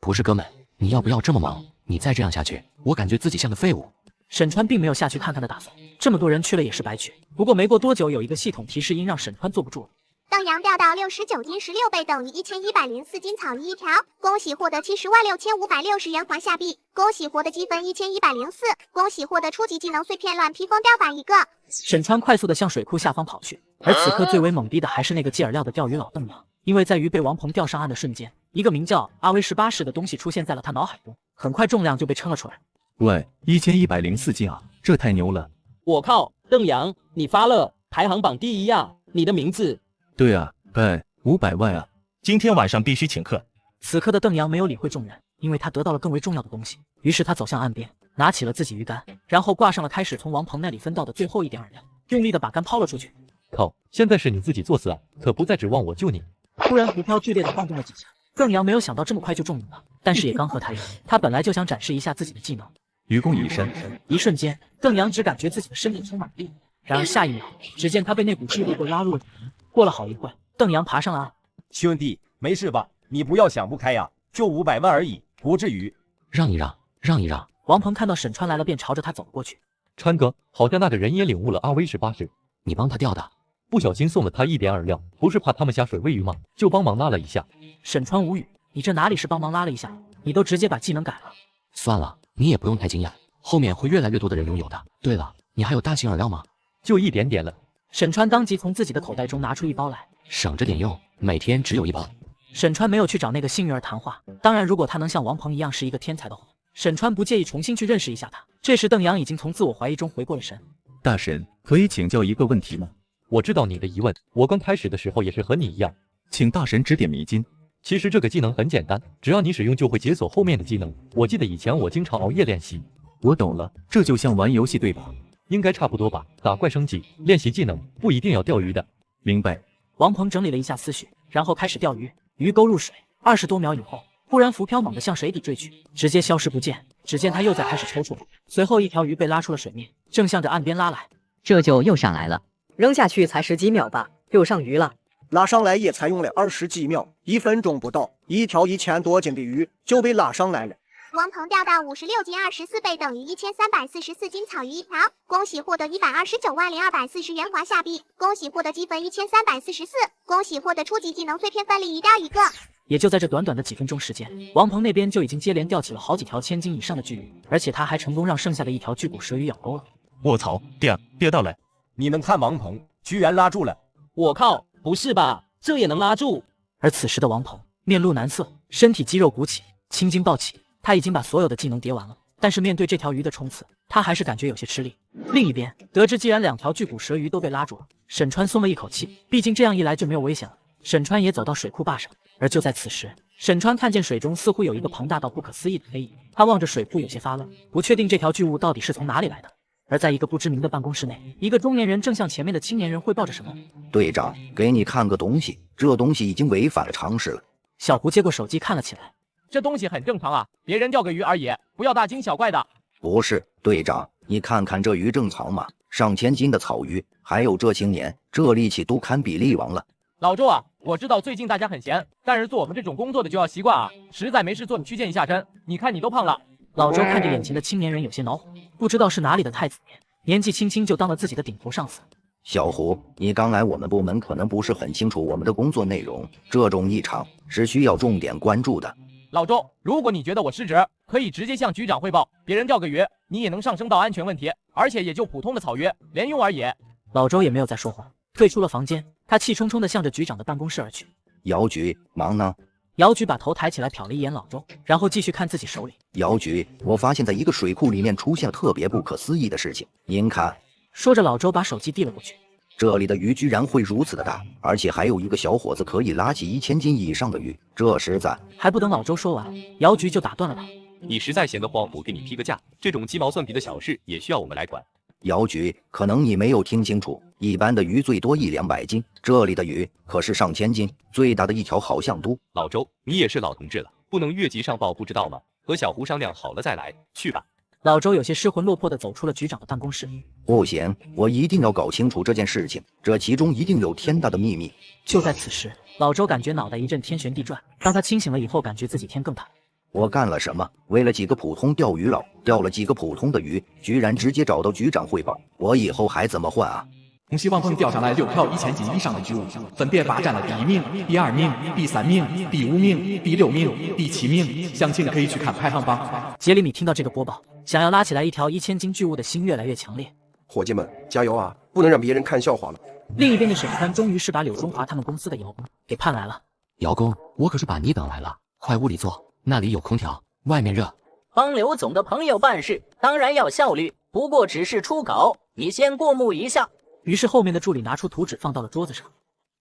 不是哥们，你要不要这么忙？你再这样下去，我感觉自己像个废物。沈川并没有下去看看的打算，这么多人去了也是白去。不过没过多久，有一个系统提示音让沈川坐不住了。邓阳钓到69斤16倍等于1104斤草鱼一条，恭喜获得706560元还下币，恭喜获得积分1104，恭喜获得初级技能碎片乱披风钓法1个。沈川快速的向水库下方跑去，而此刻最为懵逼的还是那个系饵料的钓鱼佬邓阳，因为在鱼被王鹏钓上岸的瞬间，一个名叫阿威18式的东西出现在了他脑海中，很快重量就被称了出来。喂，1104斤啊，这太牛了！我靠，邓阳，你发了排行榜第1啊！你的名字？对啊，拜500万啊！今天晚上必须请客。此刻的邓阳没有理会众人，因为他得到了更为重要的东西。于是他走向岸边，拿起了自己鱼竿，然后挂上了开始从王鹏那里分到的最后一点饵料，用力的把竿抛了出去。靠，现在是你自己作死啊，可不再指望我救你。突然浮漂剧烈的晃动了几下，邓阳没有想到这么快就中赢了，但是也刚和他一样，他本来就想展示一下自己的技能。愚公移山，一瞬间，邓阳只感觉自己的身体充满力，然而下一秒，只见他被那股巨力给拉入了水中。过了好一会，邓阳爬上了岸。兄弟，没事吧？你不要想不开呀，就500万而已，不至于。让一让，让一让。王鹏看到沈川来了，便朝着他走了过去。川哥，好像那个人也领悟了阿威18式，你帮他钓的，不小心送了他一点饵料，不是怕他们下水喂鱼吗？就帮忙拉了一下。沈川无语，你这哪里是帮忙拉了一下，你都直接把技能改了。算了，你也不用太惊讶，后面会越来越多的人拥有的。对了，你还有大型饵料吗？就一点点了。沈川当即从自己的口袋中拿出1包来，省着点用，每天只有1包。沈川没有去找那个幸运儿谈话，当然如果他能像王鹏一样是一个天才的话，沈川不介意重新去认识一下他。这时邓阳已经从自我怀疑中回过了神。大神，可以请教一个问题吗？我知道你的疑问，我刚开始的时候也是和你一样，请大神指点迷津。其实这个技能很简单，只要你使用就会解锁后面的技能。我记得以前我经常熬夜练习。我懂了，这就像玩游戏对吧？应该差不多吧，打怪升级，练习技能，不一定要钓鱼的。明白。王鹏整理了一下思绪，然后开始钓鱼。鱼钩入水，20多秒以后，忽然浮漂猛地向水底坠去，直接消失不见。只见他又在开始抽搐，随后一条鱼被拉出了水面，正向着岸边拉来。这就又上来了。扔下去才10几秒吧，又上鱼了。拉上来也才用了20几秒，1分钟不到，一条1000多斤的鱼就被拉上来了。王鹏钓到56斤24倍，等于1344斤草鱼一条，恭喜获得1290240元华夏币，恭喜获得积分1344，恭喜获得初级技能碎片分离鱼钓一个。也就在这短短的几分钟时间，王鹏那边就已经接连钓起了好几条1000斤以上的巨鱼，而且他还成功让剩下的一条巨骨蛇鱼咬钩了。卧槽，跌到了！你们看，王鹏居然拉住了！我靠，不是吧？这也能拉住？而此时的王鹏面露难色，身体肌肉鼓起，青筋暴起。他已经把所有的技能叠完了，但是面对这条鱼的冲刺，他还是感觉有些吃力。另一边，得知既然2条巨骨蛇鱼都被拉住了，沈川松了一口气，毕竟这样一来就没有危险了。沈川也走到水库坝上，而就在此时，沈川看见水中似乎有一个庞大到不可思议的黑影，他望着水库有些发愣，不确定这条巨物到底是从哪里来的。而在一个不知名的办公室内，一个中年人正向前面的青年人汇报着什么。队长，给你看个东西，这东西已经违反了常识了。小胡接过手机看了起来。这东西很正常啊，别人钓个鱼而已，不要大惊小怪的。不是，队长，你看看这鱼正常吗？上千斤的草鱼，还有这青年，这力气都堪比力王了。老周啊，我知道最近大家很闲，但是做我们这种工作的就要习惯啊，实在没事做你去健一下身，你看你都胖了。老周看着眼前的青年人有些恼火，不知道是哪里的太子爷，年纪轻轻就当了自己的顶头上司。小胡，你刚来我们部门，可能不是很清楚我们的工作内容，这种异常是需要重点关注的。老周，如果你觉得我失职，可以直接向局长汇报。别人钓个鱼，你也能上升到安全问题，而且也就普通的草鱼，连用而已。老周也没有再说话，退出了房间。他气冲冲地向着局长的办公室而去。姚局，忙呢？姚局把头抬起来瞟了一眼老周，然后继续看自己手里。姚局，我发现在一个水库里面出现了特别不可思议的事情，您看。说着，老周把手机递了过去。这里的鱼居然会如此的大，而且还有一个小伙子可以拉起1000斤以上的鱼，这实在……还不等老周说完，姚局就打断了他。你实在闲得慌，我给你批个假，这种鸡毛蒜皮的小事也需要我们来管。姚局，可能你没有听清楚，一般的鱼最多100-200斤，这里的鱼可是上千斤，最大的一条好像都……老周，你也是老同志了，不能越级上报，不知道吗？和小胡商量好了再来，去吧。老周有些失魂落魄地走出了局长的办公室。不行，我一定要搞清楚这件事情，这其中一定有天大的秘密。就在此时，老周感觉脑袋一阵天旋地转。当他清醒了以后，感觉自己天更大。我干了什么？为了几个普通钓鱼佬，钓了几个普通的鱼，居然直接找到局长汇报，我以后还怎么混啊？恭喜王鹏钓上来6条1000斤以上的巨物，分别霸占了第1名、第2名、第3名、第5名、第6名、第7名，详情可以去看排行榜。杰里米听到这个播报，想要拉起来一条1000斤巨物的心越来越强烈。伙计们，加油啊！不能让别人看笑话了。另一边的沈川终于是把柳中华他们公司的姚工给盼来了。姚工，我可是把你等来了，快屋里坐，那里有空调，外面热。帮刘总的朋友办事，当然要效率，不过只是初稿，你先过目一下。于是后面的助理拿出图纸放到了桌子上，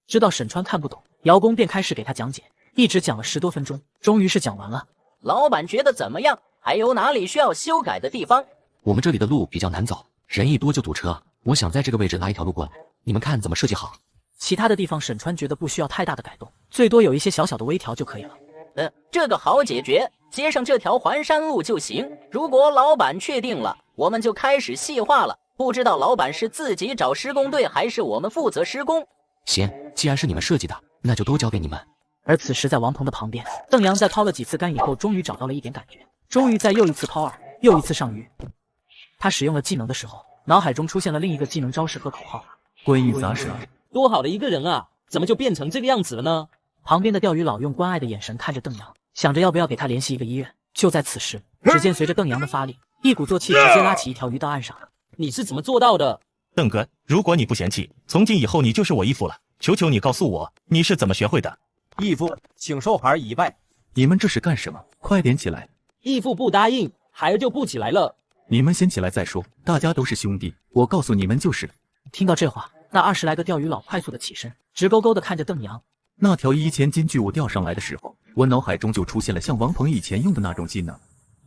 知道沈川看不懂，姚工便开始给他讲解，一直讲了10多分钟，终于是讲完了。老板觉得怎么样？还有哪里需要修改的地方？我们这里的路比较难走，人一多就堵车，我想在这个位置拉一条路过来，你们看怎么设计好？其他的地方沈川觉得不需要太大的改动，最多有一些小小的微调就可以了。这个好解决，接上这条环山路就行。如果老板确定了，我们就开始细化了。不知道老板是自己找施工队，还是我们负责施工？行，既然是你们设计的，那就都交给你们。而此时在王鹏的旁边，邓阳在抛了几次竿以后，终于找到了一点感觉，终于在又一次抛饵，又一次上鱼。他使用了技能的时候，脑海中出现了另一个技能招式和口号：归于杂食。多好的一个人啊，怎么就变成这个样子了呢？旁边的钓鱼佬用关爱的眼神看着邓阳，想着要不要给他联系一个医院。就在此时，只见随着邓阳的发力，一鼓作气直接拉起一条鱼到岸上。你是怎么做到的？邓哥，如果你不嫌弃，从今以后你就是我义父了。求求你告诉我，你是怎么学会的？义父，请受孩儿以拜。你们这是干什么？快点起来！义父不答应，孩儿就不起来了。你们先起来再说，大家都是兄弟，我告诉你们就是。听到这话，那20来个钓鱼佬快速的起身，直勾勾的看着邓阳。那条1000斤巨物钓上来的时候，我脑海中就出现了像王鹏以前用的那种技能。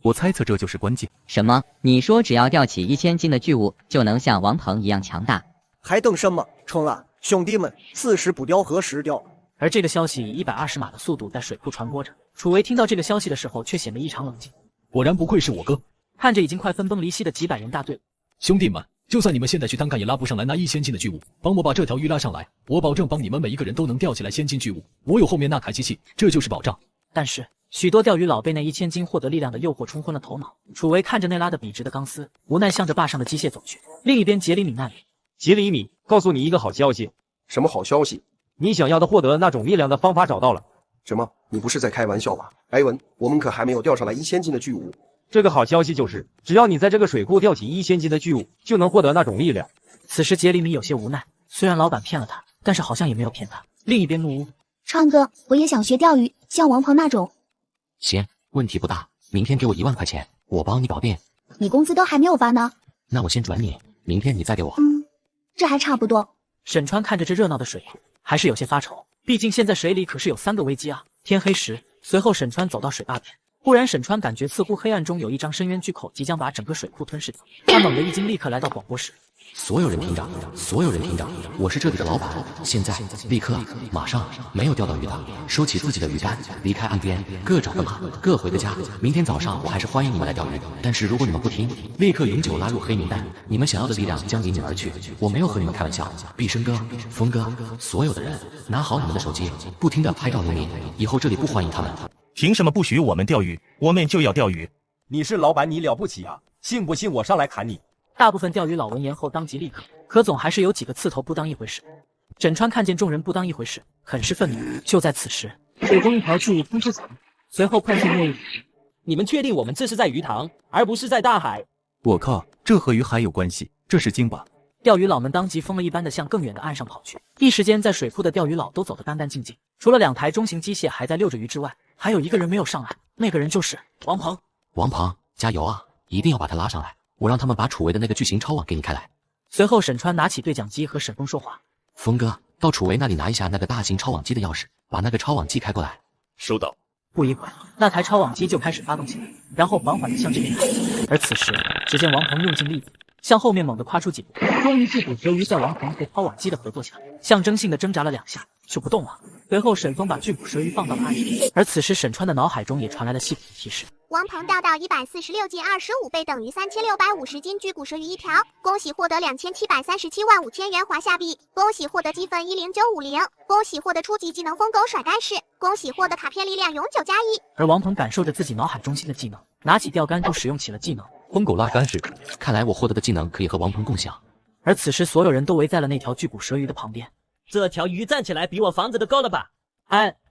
我猜测这就是关键。什么？你说只要钓起1000斤的巨物，就能像王鹏一样强大？还等什么？冲啊！兄弟们，此时不钓何时钓？而这个消息以120码的速度在水库传播着。楚维听到这个消息的时候，却显得异常冷静。果然不愧是我哥。看着已经快分崩离析的几百人大队伍，兄弟们，就算你们现在去单干也拉不上来那1000斤的巨物，帮我把这条鱼拉上来，我保证帮你们每一个人都能钓起来1000斤巨物。我有后面那台机器，这就是保障。但是许多钓鱼佬被那1000斤获得力量的诱惑冲昏了头脑。楚维看着那拉得笔直的钢丝，无奈向着坝上的机械走去。另一边杰里米那里，杰里米，告诉你一个好消息。什么好消息？你想要的获得那种力量的方法找到了。什么？你不是在开玩笑吧？埃文，我们可还没有钓上来1000斤的巨物。这个好消息就是，只要你在这个水库钓起1000斤的巨物，就能获得那种力量。此时杰里米有些无奈，虽然老板骗了他，但是好像也没有骗他。另一边木屋，川哥，我也想学钓鱼，像王鹏那种。行，问题不大，明天给我1万块钱，我帮你搞定。你工资都还没有发呢。那我先转你，明天你再给我。这还差不多。沈川看着这热闹的水库，还是有些发愁，毕竟现在水里可是有3个危机啊。天黑时，随后沈川走到水坝边，忽然沈川感觉似乎黑暗中有一张深渊巨口即将把整个水库吞噬掉。他猛地一惊，立刻来到广播室。所有人听着，所有人听着，我是这里的老板，现在立刻马上，没有钓到鱼的收起自己的鱼竿，离开岸边，各找个马，各回个家。明天早上我还是欢迎你们来钓鱼，但是如果你们不听，立刻永久拉入黑名单，你们想要的力量将离你而去。我没有和你们开玩笑。毕生哥、峰哥，所有的人拿好你们的手机，不停地拍照留名，以后这里不欢迎他们。凭什么不许我们钓鱼？我们就要钓鱼。你是老板，你了不起啊？信不信我上来砍你？大部分钓鱼佬闻言后当即立刻，可总还是有几个刺头不当一回事。沈川看见众人不当一回事，很是愤怒。就在此时，水中一条巨物喷出水面，随后碰进内域。你们确定我们这是在鱼塘，而不是在大海？我靠，这和鱼还有关系？这是鲸吧？钓鱼佬们当即疯了一般的向更远的岸上跑去。一时间，在水库的钓鱼佬都走得干干净净，除了2台中型机械还在溜着鱼之外，还有一个人没有上岸，那个人就是王鹏。王鹏，加油啊！一定要把他拉上来。我让他们把楚维的那个巨型超网给你开来。随后沈川拿起对讲机和沈峰说话：峰哥，到楚维那里拿一下那个大型超网机的钥匙，把那个超网机开过来。收到。不一会儿，那台超网机就开始发动起来，然后缓缓地向这边开。而此时，只见王鹏用尽力气向后面猛地跨出几步，终于巨捕蛇鱼在王鹏和超网机的合作下，象征性的挣扎了2下就不动了。随后沈峰把巨捕蛇鱼放到了岸上，而此时沈川的脑海中也传来了系统提示：王鹏钓到146斤25倍，等于3650斤巨骨蛇鱼1条，恭喜获得2737万5000元华夏币，恭喜获得积分10950，恭喜获得初级技能疯狗甩干式，恭喜获得卡片力量永久加1。而王鹏感受着自己脑海中心的技能，拿起钓竿就使用起了技能疯狗拉杆式。看来我获得的技能可以和王鹏共享。而此时所有人都围在了那条巨骨蛇鱼的旁边。这条鱼站起来比我房子都高了吧？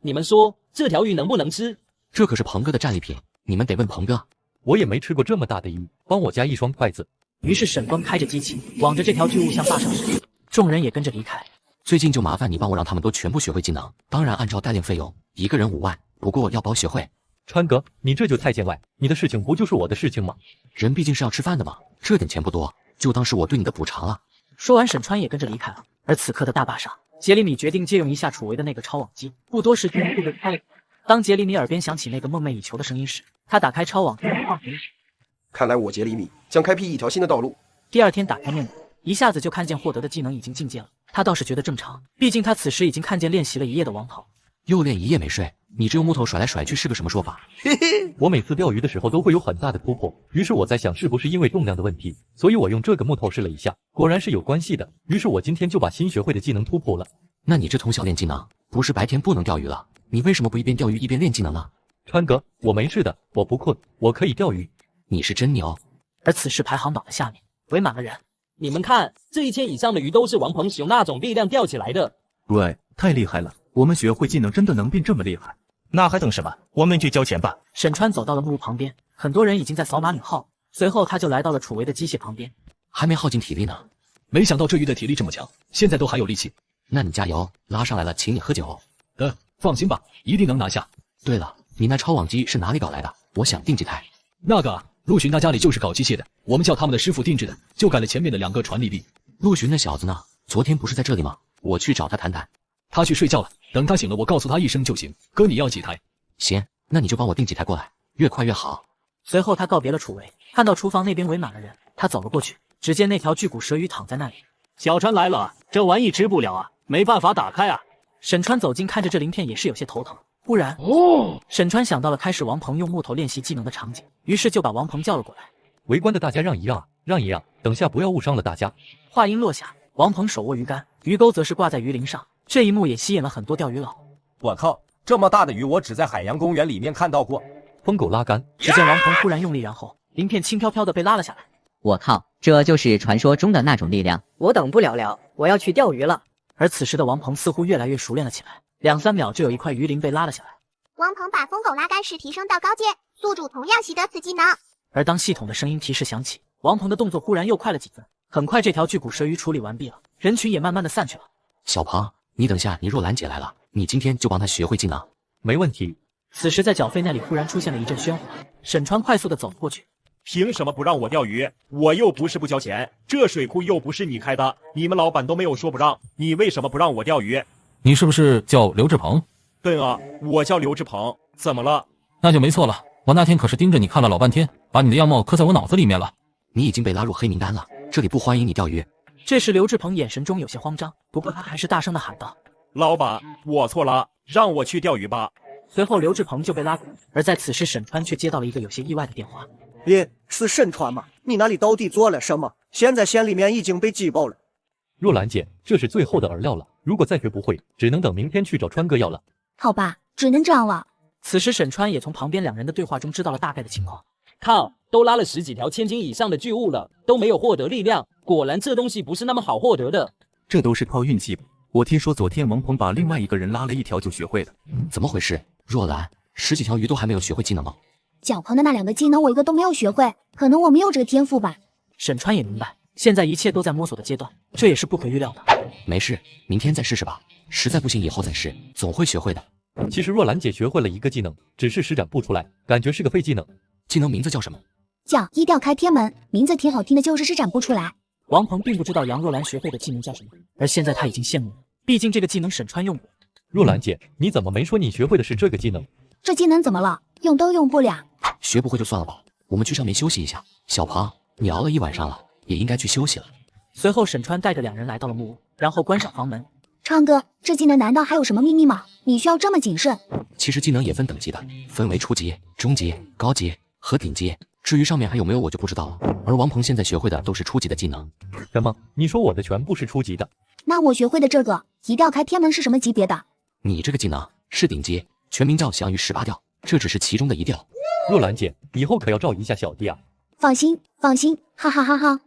你们说这条鱼能不能吃？这可是鹏哥的战利品，你们得问鹏哥。我也没吃过这么大的鱼，帮我加1双筷子。于是沈峰开着机器往着这条巨物向坝上驶，众人也跟着离开。最近就麻烦你帮我让他们都全部学会技能，当然按照代练费用，一个人5万，不过要包学会。川哥，你这就太见外，你的事情不就是我的事情吗？人毕竟是要吃饭的嘛，这点钱不多，就当是我对你的补偿了。说完，沈川也跟着离开了。而此刻的大坝上，杰里米决定借用一下楚维的那个超网机，不多时就能开了。当杰里米耳边响起那个梦寐以求的声音时，他打开超网机，看来我杰里米将开辟一条新的道路。第2天打开面部，一下子就看见获得的技能已经进阶了。他倒是觉得正常，毕竟他此时已经看见练习了1夜的王跑。又练1夜没睡，你这用木头甩来甩去是个什么说法？我每次钓鱼的时候都会有很大的突破，于是我在想是不是因为重量的问题，所以我用这个木头试了一下，果然是有关系的。于是我今天就把新学会的技能突破了。那你这从小练技能，不是白天不能钓鱼了？你为什么不一边钓鱼一边练技能呢？川哥，我没事的，我不困，我可以钓鱼。你是真牛。而此时排行榜的下面围满了人，你们看，这1000以上的鱼都是王鹏使用那种力量钓起来的。对，太厉害了！我们学会技能真的能变这么厉害？那还等什么？我们去交钱吧。沈川走到了木屋旁边，很多人已经在扫码领号，随后他就来到了楚维的机械旁边。还没耗尽体力呢。没想到这鱼的体力这么强，现在都还有力气。那你加油，拉上来了请你喝酒。放心吧，一定能拿下。对了，你那超网机是哪里搞来的？我想订几台。那个陆巡他家里就是搞机械的，我们叫他们的师傅定制的，就改了前面的2个传力臂。陆巡那小子呢？昨天不是在这里吗？我去找他谈谈。他去睡觉了，等他醒了我告诉他一声就行。哥，你要几台？行，那你就帮我订几台过来，越快越好。随后他告别了楚维，看到厨房那边围满了人，他走了过去，只见那条巨骨蛇鱼躺在那里。小川来了，这玩意吃不了啊，没办法打开啊。沈川走近看着这鳞片也是有些头疼。忽然，沈川想到了开始王鹏用木头练习技能的场景，于是就把王鹏叫了过来。围观的大家让一让，让一让，等下不要误伤了大家。话音落下，王鹏手握鱼竿，鱼钩则是挂在鱼鳞上，这一幕也吸引了很多钓鱼佬。我靠，这么大的鱼我只在海洋公园里面看到过。疯狗拉竿，只见王鹏忽然用力，然后鳞片轻飘飘的被拉了下来。我靠，这就是传说中的那种力量。我等不了了，我要去钓鱼了。而此时的王鹏似乎越来越熟练了起来，2-3秒就有一块鱼鳞被拉了下来。王鹏把疯狗拉竿式提升到高阶，宿主同样习得此技能。而当系统的声音提示响起，王鹏的动作忽然又快了几分。很快，这条巨骨蛇鱼处理完毕了，人群也慢慢的散去了。小庞，你等下，你若兰姐来了，你今天就帮她学会技能。没问题。此时，在缴费那里忽然出现了一阵喧哗，沈川快速的走了过去。凭什么不让我钓鱼？我又不是不交钱，这水库又不是你开的，你们老板都没有说不让，你为什么不让我钓鱼？你是不是叫刘志鹏？对啊，我叫刘志鹏，怎么了？那就没错了，我那天可是盯着你看了老半天，把你的样貌刻在我脑子里面了。你已经被拉入黑名单了，这里不欢迎你钓鱼。这时刘志鹏眼神中有些慌张，不过他还是大声的喊道：老板，我错了，让我去钓鱼吧。随后刘志鹏就被拉走，而在此时沈川却接到了一个有些意外的电话。是沈川吗？你那里到底做了什么？现在县里面已经被挤爆了。若兰姐，这是最后的饵料了，如果再学不会，只能等明天去找川哥要了。好吧，只能这样了。此时沈川也从旁边2人的对话中知道了大概的情况。靠，都拉了10几条1000斤以上的巨物了，都没有获得力量，果然这东西不是那么好获得的。这都是靠运气吧？我听说昨天王鹏把另外一个人拉了1条就学会了。怎么回事？若兰，10几条鱼都还没有学会技能吗？脚旁的那2个技能我一个都没有学会，可能我没有这个天赋吧。沈川也明白，现在一切都在摸索的阶段，这也是不可预料的。没事，明天再试试吧，实在不行以后再试，总会学会的。其实若兰姐学会了一个技能，只是施展不出来，感觉是个废技能。技能名字叫什么？叫一调开天门，名字挺好听的，就是施展不出来。王鹏并不知道杨若兰学会的技能叫什么，而现在他已经羡慕了，毕竟这个技能沈川用过。若兰姐，你怎么没说你学会的是这个技能？这技能怎么了？用都用不了。学不会就算了吧，我们去上面休息一下。小庞，你熬了一晚上了，也应该去休息了。随后沈川带着2人来到了木屋，然后关上房门。川哥，这技能难道还有什么秘密吗？你需要这么谨慎？其实技能也分等级的，分为初级、中级、高级和顶级。至于上面还有没有我就不知道了。而王鹏现在学会的都是初级的技能。什么？你说我的全部是初级的？那我学会的这个一调开天门是什么级别的？你这个技能是顶级，全名叫降雨18调，这只是其中的一调。若兰姐，以后可要照一下小弟啊。放心，放心，哈哈哈哈。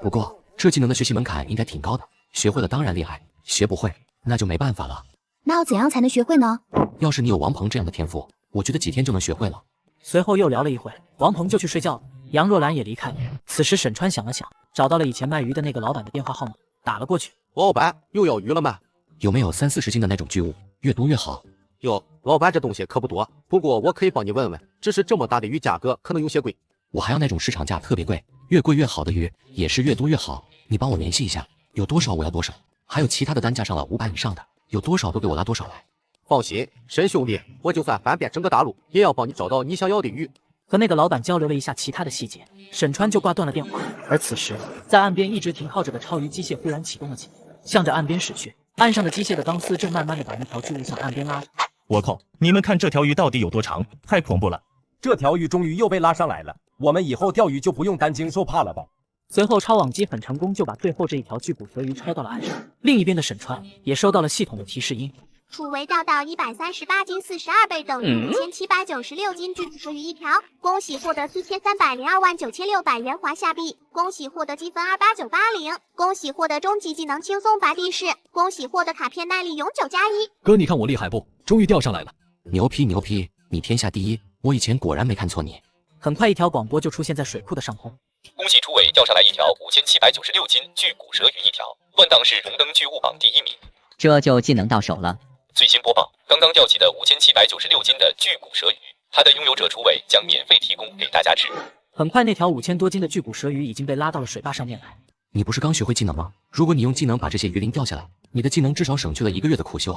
不过这技能的学习门槛应该挺高的，学会了当然厉害，学不会那就没办法了。那要怎样才能学会呢？要是你有王鹏这样的天赋，我觉得几天就能学会了。随后又聊了一会，王鹏就去睡觉了，杨若兰也离开了。此时沈川想了想，找到了以前卖鱼的那个老板的电话号码，打了过去。老板，又要鱼了吗？有没有30-40斤的那种巨物？越多越好。哟，老板这东西可不多，不过我可以帮你问问，只是这么大的鱼价格可能有些贵。我还要那种市场价特别贵，越贵越好的鱼，也是越多越好。你帮我联系一下，有多少我要多少。还有其他的单价上了500以上的，有多少都给我拉多少来。放心，沈兄弟，我就算翻遍整个大陆，也要帮你找到你想要的鱼。和那个老板交流了一下其他的细节，沈川就挂断了电话。而此时，在岸边一直停靠着的超鱼机械忽然启动了起来，向着岸边驶去。岸上的机械的钢丝正慢慢的把那条巨物向岸边拉着。我靠！你们看这条鱼到底有多长？太恐怖了！这条鱼终于又被拉上来了，我们以后钓鱼就不用担惊受怕了吧？随后超网机很成功就把最后这一条巨骨蛇鱼抄到了岸上。另一边的沈川也收到了系统的提示音。处为钓到138斤42倍等于5796斤巨骨蛇鱼1条，恭喜获得43029600元华夏币，恭喜获得积分28980，恭喜获得终极技能轻松拔地式，恭喜获得卡片耐力永久加1。哥，你看我厉害不？终于钓上来了！牛批牛批，你天下第一！我以前果然没看错你。很快，一条广播就出现在水库的上空。恭喜初尾钓上来1条5796斤巨骨蛇鱼1条，万档是荣登巨物榜第1名。这就技能到手了。最新播报，刚刚钓起的5796斤的巨骨蛇鱼，它的拥有者初尾将免费提供给大家吃。很快，那条5000多斤的巨骨蛇鱼已经被拉到了水坝上面来。你不是刚学会技能吗？如果你用技能把这些鱼鳞钓下来，你的技能至少省去了1个月的苦修。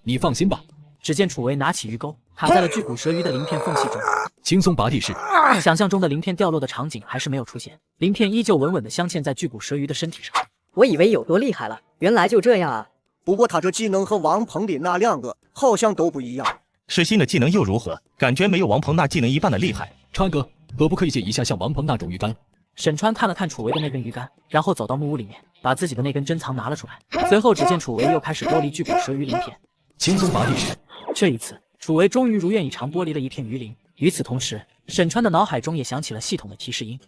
你放心吧。只见楚维拿起鱼钩，卡在了巨骨蛇鱼的鳞片缝隙中，轻松拔地式。想象中的鳞片掉落的场景还是没有出现，鳞片依旧稳稳地镶嵌在巨骨蛇鱼的身体上。我以为有多厉害了，原来就这样啊！不过他这技能和王鹏的那2个好像都不一样。是新的技能又如何？感觉没有王鹏那技能一半的厉害。川哥，可不可以借一下像王鹏那种鱼竿？沈川看了看楚维的那根鱼竿，然后走到木屋里面，把自己的那根珍藏拿了出来。随后只见楚维又开始剥离巨骨蛇鱼鳞片，轻松拔地时。这一次，楚维终于如愿以偿剥离了一片鱼鳞。与此同时，沈川的脑海中也响起了系统的提示音。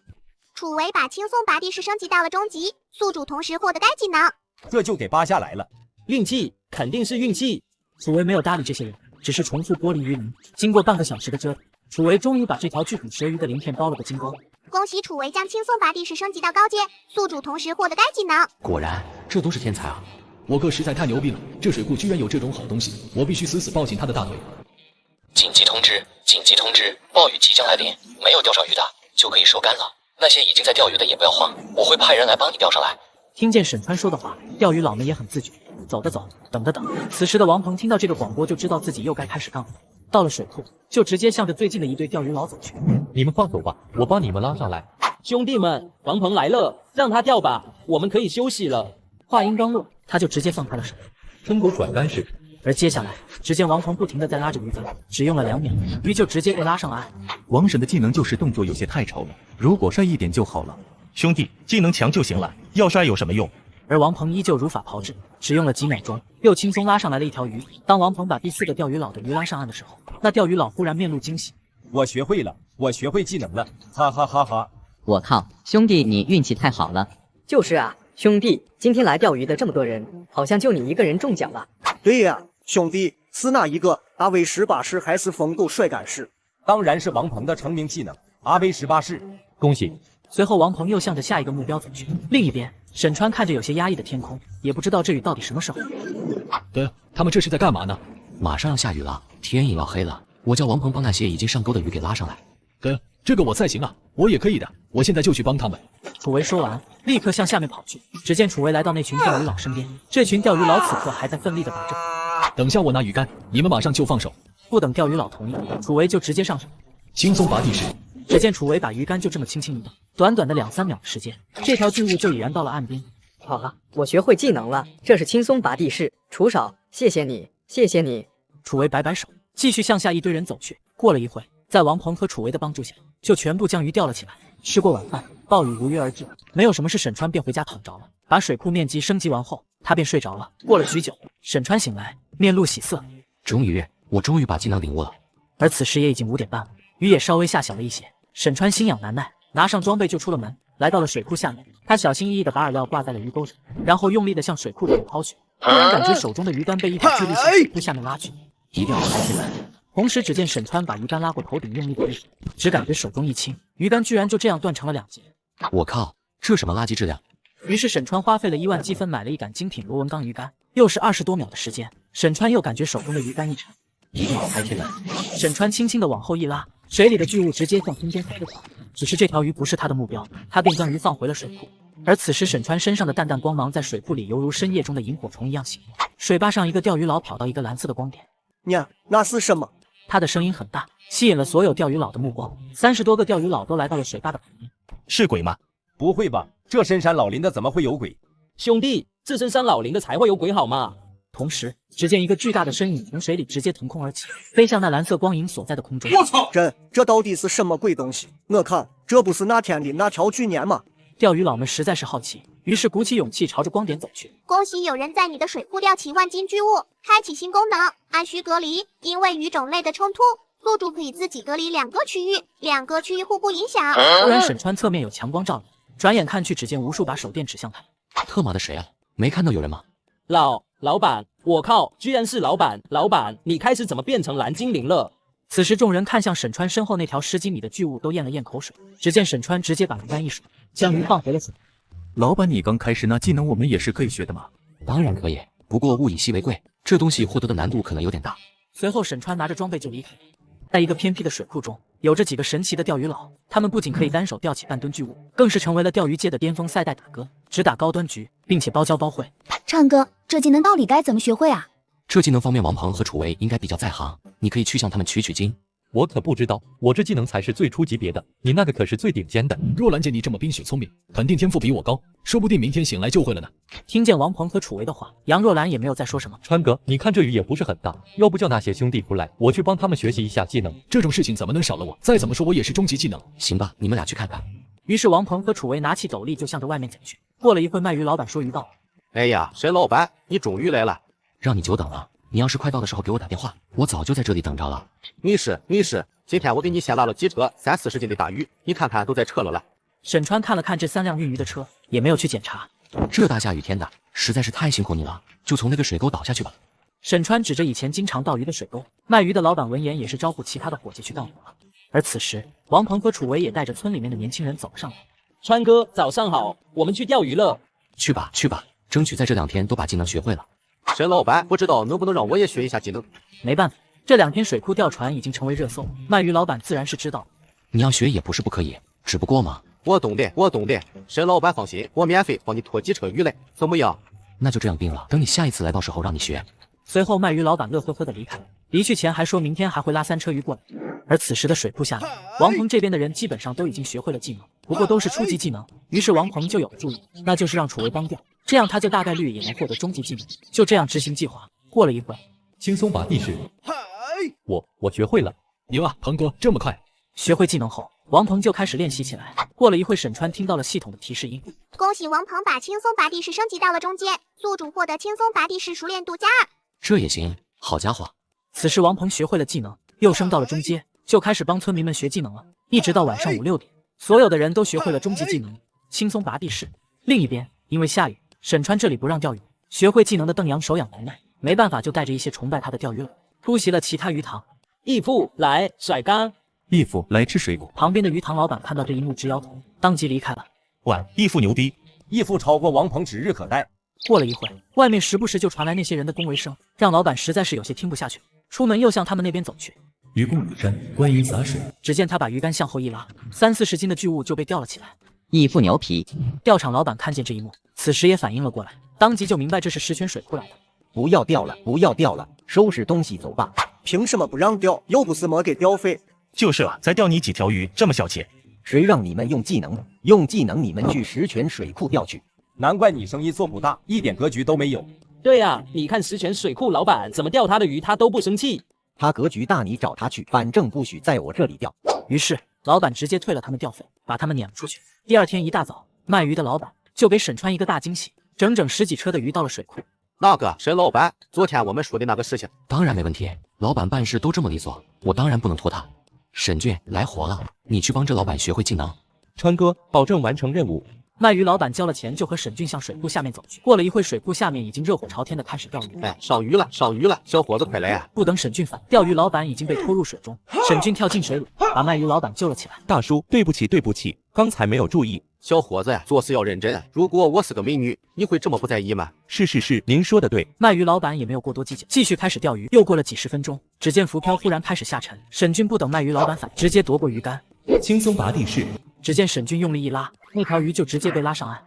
楚维把轻松拔地式升级到了中级，宿主同时获得该技能。这就给扒下来了。运气，肯定是运气。楚维没有搭理这些人，只是重复剥离鱼鳞。经过半个小时的折腾，楚维终于把这条巨骨蛇鱼的鳞片剥了个精光。恭喜楚维将轻松拔地式升级到高阶，宿主同时获得该技能。果然，这都是天才啊！我哥实在太牛逼了，这水库居然有这种好东西，我必须死死抱紧他的大腿。紧急通知！紧急通知！暴雨即将来临，没有钓上鱼的就可以收竿了。那些已经在钓鱼的也不要慌，我会派人来帮你钓上来。听见沈川说的话，钓鱼佬们也很自觉，走的走，等的等。此时的王鹏听到这个广播，就知道自己又该开始干活。到了水库，就直接向着最近的一队钓鱼佬走去。你们放手吧，我帮你们拉上来。兄弟们，王鹏来了，让他钓吧，我们可以休息了。话音刚落，他就直接放开了手，吞口转竿式。而接下来，只见王鹏不停地在拉着鱼竿，只用了2秒，鱼就直接被拉上岸。王婶的技能就是动作有些太丑了，如果帅一点就好了。兄弟，技能强就行了，要帅有什么用？而王鹏依旧如法炮制，只用了几秒钟，又轻松拉上来了一条鱼。当王鹏把第4个钓鱼佬的鱼拉上岸的时候，那钓鱼佬忽然面露惊喜：“我学会了，我学会技能了！”哈哈哈哈！我靠，兄弟你运气太好了。就是啊，兄弟，今天来钓鱼的这么多人，好像就你一个人中奖了。对呀，兄弟，是哪一个？阿威18式还是疯狗甩杆式？当然是王鹏的成名技能阿威18式。恭喜！随后王鹏又向着下一个目标走去。另一边，沈川看着有些压抑的天空，也不知道这雨到底什么时候。哥，他们这是在干嘛呢？马上要下雨了，天也要黑了。我叫王鹏帮那些已经上钩的鱼给拉上来。哥，这个我在行啊，我也可以的，我现在就去帮他们。楚维说完，立刻向下面跑去。只见楚维来到那群钓鱼佬身边，这群钓鱼佬此刻还在奋力地拔着。等下我拿鱼竿，你们马上就放手。不等钓鱼佬同意，楚维就直接上手，轻松拔地式。只见楚维把鱼竿就这么轻轻一动，短短的2-3秒的时间，这条巨物就已然到了岸边。好了，我学会技能了，这是轻松拔地式。楚少，谢谢你，谢谢你。楚维摆摆手，继续向下一堆人走去。过了一会，在王鹏和楚维的帮助下，就全部将鱼钓了起来。吃过晚饭，暴雨如约而至，没有什么事，沈川便回家躺着了。把水库面积升级完后，他便睡着了。过了许久，沈川醒来，面露喜色，我终于把技能领悟了。而此时也已经5点半了，雨也稍微下小了一些。沈川心痒难耐，拿上装备就出了门，来到了水库下面。他小心翼翼地把饵料挂在了鱼钩上，然后用力地向水库里面抛去。突然感觉手中的鱼竿被一股巨力向水库下面拉去，一定要拍进来。同时，只见沈川把鱼竿拉过头顶，用力地一甩，只感觉手中一轻，鱼竿居然就这样断成了2截。我靠，这什么垃圾质量！于是沈川花费了1万积分买了一杆精品螺纹钢鱼竿，又是20多秒的时间，沈川又感觉手中的鱼竿一沉，一定要拍进来。沈川轻轻地往后一拉，水里的巨物直接向空间飞了跑。只是这条鱼不是他的目标，他便将鱼放回了水库。而此时沈川身上的淡淡光芒在水库里犹如深夜中的萤火虫一样醒目。水坝上一个钓鱼佬瞟到一个蓝色的光点，娘，那是什么？他的声音很大，吸引了所有钓鱼佬的目光。30多个钓鱼佬都来到了水坝的旁边。是鬼吗？不会吧，这深山老林的怎么会有鬼？兄弟，这深山老林的才会有鬼好吗？同时，只见一个巨大的身影从水里直接腾空而起，飞向那蓝色光影所在的空中。我操！这到底是什么鬼东西？我看这不是那天的那条巨鲶吗？钓鱼佬们实在是好奇，于是鼓起勇气朝着光点走去。恭喜有人在你的水库钓起万斤巨物，开启新功能按需隔离。因为鱼种类的冲突，宿主可以自己隔离2个区域，2个区域互不影响。突然，沈川侧面有强光照来，转眼看去，只见无数把手电指向他。特妈的谁啊？没看到有人吗？老板，我靠，居然是老板！老板，你开始怎么变成蓝精灵了？此时众人看向沈川身后那条10几米的巨物，都咽了咽口水。只见沈川直接把鱼竿一甩，将鱼放回了水。老板，你刚开始那技能我们也是可以学的吗？当然可以，不过物以稀为贵，这东西获得的难度可能有点大。随后沈川拿着装备就离开。在一个偏僻的水库中，有着几个神奇的钓鱼佬，他们不仅可以单手钓起半吨巨物，更是成为了钓鱼界的巅峰赛代打哥，只打高端局，并且包教包会。唱歌，这技能到底该怎么学会啊？这技能方面王鹏和楚维应该比较在行，你可以去向他们取经。我可不知道，我这技能才是最初级别的，你那个可是最顶尖的。若兰姐你这么冰雪聪明，肯定天赋比我高，说不定明天醒来就会了呢。听见王鹏和楚维的话，杨若兰也没有再说什么。川哥，你看这雨也不是很大，要不叫那些兄弟出来，我去帮他们学习一下技能。这种事情怎么能少了我？再怎么说我也是中级技能。行吧，你们俩去看看。于是王鹏和楚维拿起斗笠就向着外面走去。过了一会，卖鱼老板说鱼到了。哎呀，沈老板，你终于来了，让你久等了。你要是快到的时候给我打电话，我早就在这里等着了。女士，今天我给你先拉了几车30-40斤的大鱼，你看看都在撤了了。沈川看了看这3辆运鱼的车，也没有去检查。这大下雨天的，实在是太辛苦你了，就从那个水沟倒下去吧。沈川指着以前经常钓鱼的水沟，卖鱼的老板闻言也是招呼其他的伙计去钓鱼了。而此时，王鹏和楚维也带着村里面的年轻人走了上来。川哥，早上好，我们去钓鱼了。去吧，争取在这2天都把技能学会了。沈老板，不知道能不能让我也学一下技能？没办法，这2天水库钓船已经成为热搜，卖鱼老板自然是知道。你要学也不是不可以，只不过嘛。我懂的。沈老板放心，我免费帮你拖几车鱼来，怎么样？那就这样定了，等你下一次来到时候让你学。随后卖鱼老板乐呵呵的离开了，离去前还说明天还会拉3车鱼过来。而此时的水库下面，王鹏这边的人基本上都已经学会了技能，不过都是初级技能。于是王鹏就有了主意，那就是让楚维帮钓，这样他就大概率也能获得终极技能。就这样执行计划。过了一会，轻松拔地式，我学会了。牛啊，鹏哥这么快！学会技能后，王鹏就开始练习起来。过了一会，沈川听到了系统的提示音，恭喜王鹏把轻松拔地式升级到了中阶，宿主获得轻松拔地式熟练度+2。这也行，好家伙！此时王鹏学会了技能，又升到了中阶，就开始帮村民们学技能了。一直到晚上5、6点，所有的人都学会了终极技能轻松拔地式。另一边，因为下雨，沈川这里不让钓鱼，学会技能的邓阳手痒难耐，没办法就带着一些崇拜他的钓鱼佬突袭了其他鱼塘。义父来甩竿，义父来吃水果。旁边的鱼塘老板看到这一幕直摇头，当即离开了。哇，义父牛逼！义父超过王鹏指日可待。过了一会，外面时不时就传来那些人的恭维声，让老板实在是有些听不下去，出门又向他们那边走去。愚公移山，观音洒水。只见他把鱼竿向后一拉，30-40斤的巨物就被吊了起来。义父牛皮！钓场老板看见这一幕，此时也反应了过来，当即就明白这是石泉水库来的。不要钓了，收拾东西走吧。凭什么不让钓？又不是没给钓费。就是啊，再钓你几条鱼，这么小气。谁让你们用技能？用技能你们去石泉水库钓去。难怪你生意做不大，一点格局都没有。对啊，你看石泉水库老板怎么钓他的鱼，他都不生气。他格局大，你找他去，反正不许在我这里钓。于是老板直接退了他们钓费，把他们撵了出去。第2天一大早，卖鱼的老板就给沈川一个大惊喜，整10几车的鱼到了水库。那个沈老板，昨天我们说的那个事情，当然没问题。老板办事都这么利索，我当然不能拖他。沈俊来活了，你去帮这老板学会技能。川哥，保证完成任务。卖鱼老板交了钱，就和沈俊向水库下面走去。过了一会，水库下面已经热火朝天的开始钓鱼。上鱼了，小伙子快来啊！不等沈俊返，钓鱼老板已经被拖入水中。沈俊跳进水里，把卖鱼老板救了起来。大叔，对不起，刚才没有注意。小伙子呀，做事要认真。如果我是个美女，你会这么不在意吗？是，您说的对。卖鱼老板也没有过多计较，继续开始钓鱼。又过了几10分钟，只见浮漂忽然开始下沉，沈俊不等卖鱼老板反应，直接夺过鱼竿，轻松拔地式。只见沈俊用力一拉，那条鱼就直接被拉上岸。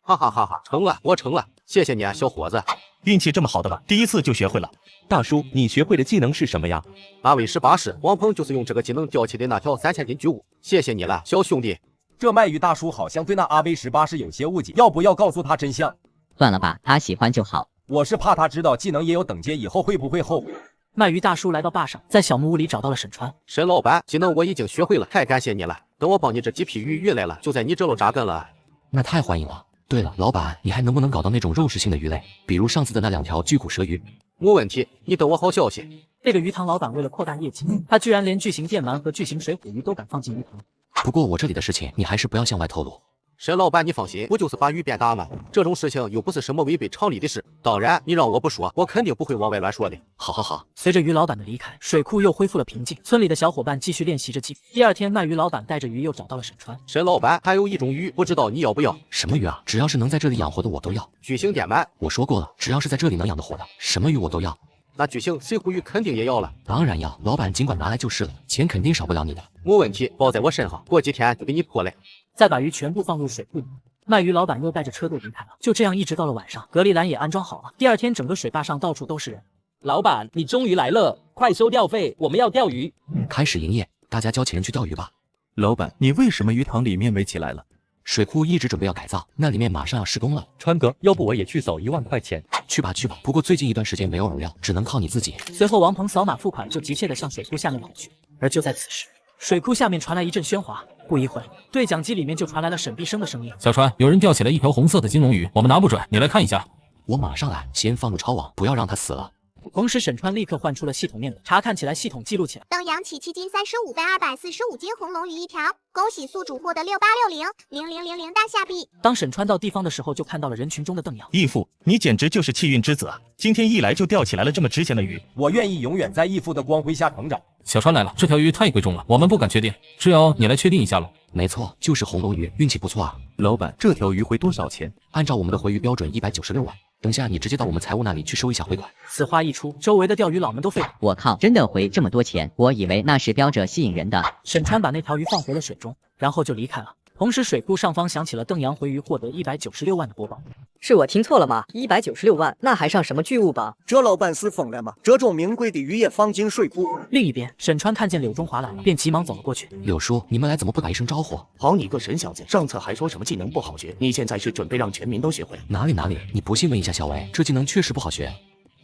哈哈哈哈！成了，我成了，谢谢你啊，小伙子。运气这么好的吧？第一次就学会了。大叔，你学会的技能是什么呀？8V18式，王鹏就是用这个技能钓起的那条3000斤巨物。谢谢你了，小兄弟。这卖鱼大叔好像对那8V18式有些误解，要不要告诉他真相？算了吧，他喜欢就好。我是怕他知道技能也有等阶，以后会不会后悔？卖鱼大叔来到坝上，在小木屋里找到了沈川。沈老板，技能我已经学会了，太感谢你了。等我帮你这几批鱼运来了，就在你这路扎根了。那太欢迎了。对了，老板，你还能不能搞到那种肉食性的鱼类，比如上次的那2条巨骨蛇鱼？没问题，你等我好消息。这个鱼塘老板为了扩大业绩，他居然连巨型电鳗和巨型水虎鱼都敢放进鱼塘。不过我这里的事情，你还是不要向外透露。沈老板，你放心，不就是把鱼变大吗？这种事情又不是什么违背常理的事。当然，你让我不说，我肯定不会往外乱说的。好。随着鱼老板的离开，水库又恢复了平静。村里的小伙伴继续练习着技。第2天，卖鱼老板带着鱼又找到了沈川。沈老板，还有一种鱼，不知道你要不要？什么鱼啊？只要是能在这里养活的我都要。巨型电鳗。我说过了，只要是在这里能养得活的，什么鱼我都要。那巨型水虎鱼肯定也要了。当然要，老板尽管拿来就是了，钱肯定少不了你的。没问题，包在我身上，过几天就给你拖来。再把鱼全部放入水库里。卖鱼老板又带着车队离开了，就这样一直到了晚上，隔离栏也安装好了。第2天，整个水坝上到处都是人。老板，你终于来了，快收钓费，我们要钓鱼。开始营业，大家交钱去钓鱼吧。老板，你为什么鱼塘里面围起来了？水库一直准备要改造，那里面马上要施工了。川哥，要不我也去扫1万块钱？去吧。不过最近一段时间没有饵料，只能靠你自己。随后，王鹏扫码付款，就急切地向水库下面跑去。而就在此时，水库下面传来一阵喧哗，不一会儿，对讲机里面就传来了沈碧生的声音：“小川，有人钓起来一条红色的金龙鱼，我们拿不准，你来看一下。”我马上来，先放入超网，不要让它死了。同时，沈川立刻换出了系统面板，查看起来系统记录起来。邓阳起7斤35倍245斤红龙鱼一条，恭喜宿主获得686000000大下币。当沈川到地方的时候，就看到了人群中的邓阳。义父，你简直就是气运之子啊！今天一来就钓起来了这么值钱的鱼，我愿意永远在义父的光辉下成长。小川来了，这条鱼太贵重了，我们不敢确定，只有你来确定一下喽。没错，就是红龙鱼，运气不错啊。老板，这条鱼回多少钱？按照我们的回鱼标准196万。等下你直接到我们财务那里去收一下回款。此话一出，周围的钓鱼佬们都废了。我靠，真的回这么多钱？我以为那是标着吸引人的。沈川把那条鱼放回了水中，然后就离开了。同时，水库上方响起了邓阳回鱼获得196万的播报。是我听错了吗？196万，那还上什么巨物吧？这老板是疯了吗？这种名贵的鱼也放进水库？另一边，沈川看见柳中华来了，便急忙走了过去。柳叔，你们来怎么不打一声招呼？好你个神小子，上次还说什么技能不好学，你现在是准备让全民都学会？哪里，你不信问一下小维，这技能确实不好学。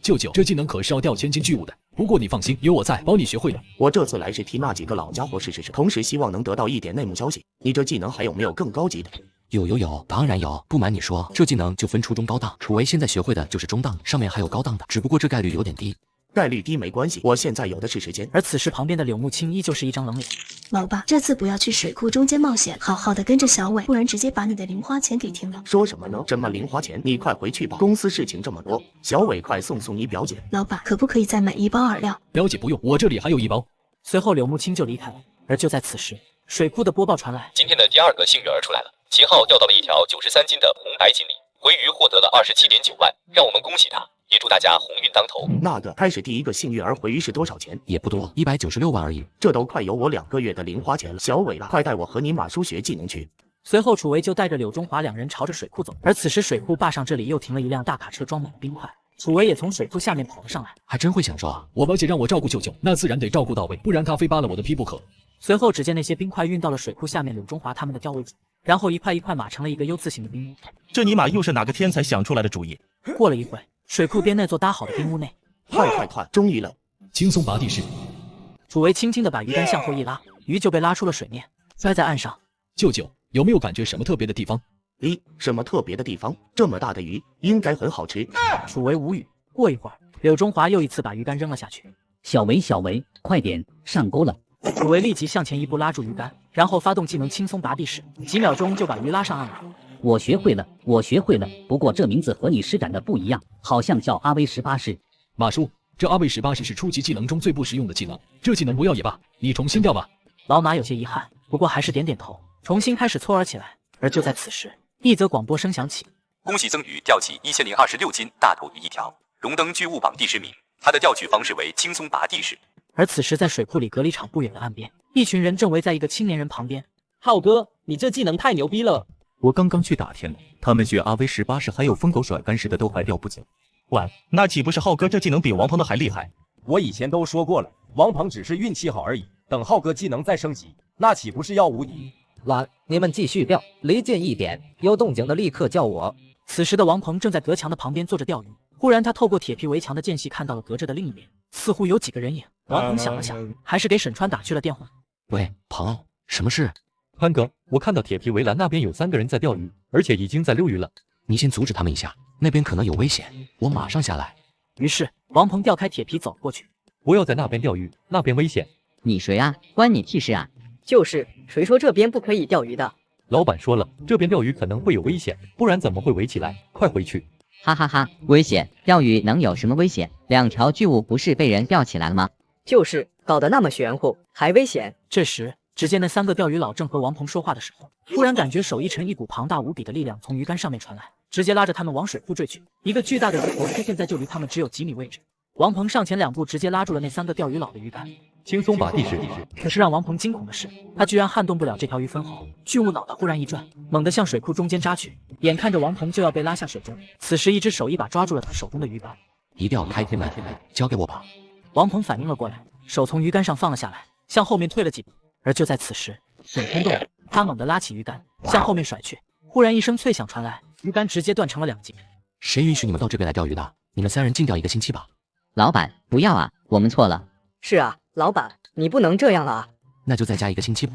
舅舅，这技能可是要钓1000斤巨物的，不过你放心，有我在，保你学会的。我这次来是替那几个老家伙试，同时希望能得到一点内幕消息。你这技能还有没有更高级的？有，当然有。不瞒你说，这技能就分初中高档，楚维现在学会的就是中档，上面还有高档的，只不过这概率有点低。概率低没关系，我现在有的是时间。而此时旁边的柳木青依旧是一张冷脸。老爸，这次不要去水库中间冒险，好好的跟着小伟，不然直接把你的零花钱给停了。说什么呢？什么零花钱？你快回去吧，公司事情这么多。小伟，快送你表姐。老爸，可不可以再买1包饵料？表姐不用，我这里还有1包。随后柳木青就离开了。而就在此时，水库的播报传来：今天的第2个幸运儿出来了，7号钓到了一条93斤的红白锦鲤，回鱼获得了27.9万，让我们恭喜他。也祝大家鸿运当头。那个开始第1个幸运儿回鱼是多少钱？也不多，196万而已。这都快有我2个月的零花钱了。小伟了，快带我和你马叔学技能去。随后楚维就带着柳中华2人朝着水库走。而此时水库坝上这里又停了一辆大卡车，装满了冰块。楚维也从水库下面跑了上来。还真会享受啊！我表姐让我照顾舅舅，那自然得照顾到位，不然她非扒了我的皮不可。随后只见那些冰块运到了水库下面柳中华他们的钓位处，然后一块一块码成了一个 U 字形的冰屋。这尼玛又是哪个天才想出来的主意？过了一会，水库边那座搭好的冰屋内，快，终于了！轻松拔地式。楚维轻轻地把鱼竿向后一拉，鱼就被拉出了水面，摔在岸上。舅舅，有没有感觉什么特别的地方？什么特别的地方？这么大的鱼，应该很好吃。楚维无语。过一会儿，柳中华又一次把鱼竿扔了下去。小维，快点上钩了！楚维立即向前一步拉住鱼竿，然后发动技能轻松拔地式，几秒钟就把鱼拉上岸了。我学会了，不过这名字和你施展的不一样，好像叫阿威18式。马叔，这阿威18式是初级技能中最不实用的技能，这技能不要也罢，你重新钓吧。老马有些遗憾，不过还是点点头，重新开始搓饵起来。而就在此时，一则广播声响起：恭喜曾宇钓起1026斤大头鱼一条，荣登巨物榜第10名。他的钓取方式为轻松拔地式。而此时，在水库里隔离场不远的岸边，一群人正围在一个青年人旁边。浩哥，你这技能太牛逼了！我刚刚去打天了，他们学阿威18式还有疯狗甩竿式的都还钓不久。哇，那岂不是浩哥这技能比王鹏的还厉害？我以前都说过了，王鹏只是运气好而已，等浩哥技能再升级，那岂不是要无敌？晚，你们继续钓，离近一点，有动静的立刻叫我。此时的王鹏正在隔墙的旁边坐着钓鱼，忽然他透过铁皮围墙的间隙看到了隔着的另一边，似乎有几个人影。王鹏想了想，还是给沈川打去了电话。喂，鹏，什么事？潘哥，我看到铁皮围栏那边有3个人在钓鱼，而且已经在溜鱼了。你先阻止他们一下，那边可能有危险，我马上下来。于是王鹏调开铁皮走过去。我要在那边钓鱼，那边危险。你谁啊？关你屁事啊！就是谁说这边不可以钓鱼的？老板说了，这边钓鱼可能会有危险，不然怎么会围起来？快回去！哈哈哈，危险？钓鱼能有什么危险？2条巨物不是被人钓起来了吗？就是搞得那么玄乎，还危险。这时，只见那3个钓鱼佬正和王鹏说话的时候，突然感觉手一沉，一股庞大无比的力量从鱼竿上面传来，直接拉着他们往水库坠去。一个巨大的鱼头出现在就离他们只有几米位置。王鹏上前2步，直接拉住了那3个钓鱼佬的鱼竿，轻松拔地式。可是让王鹏惊恐的是，他居然撼动不了这条鱼分毫。巨物脑袋忽然一转，猛地向水库中间扎去，眼看着王鹏就要被拉下水中。此时，一只手一把抓住了他手中的鱼竿，一定要开天门，交给我吧。王鹏反应了过来，手从鱼竿上放了下来，向后面退了几步。而就在此时，水空洞了，他猛地拉起鱼竿向后面甩去，忽然一声脆响传来，鱼竿直接断成了2截。谁允许你们到这边来钓鱼的？你们3人禁钓1个星期吧。老板，不要啊，我们错了。是啊，老板，你不能这样了啊。那就再加1个星期吧。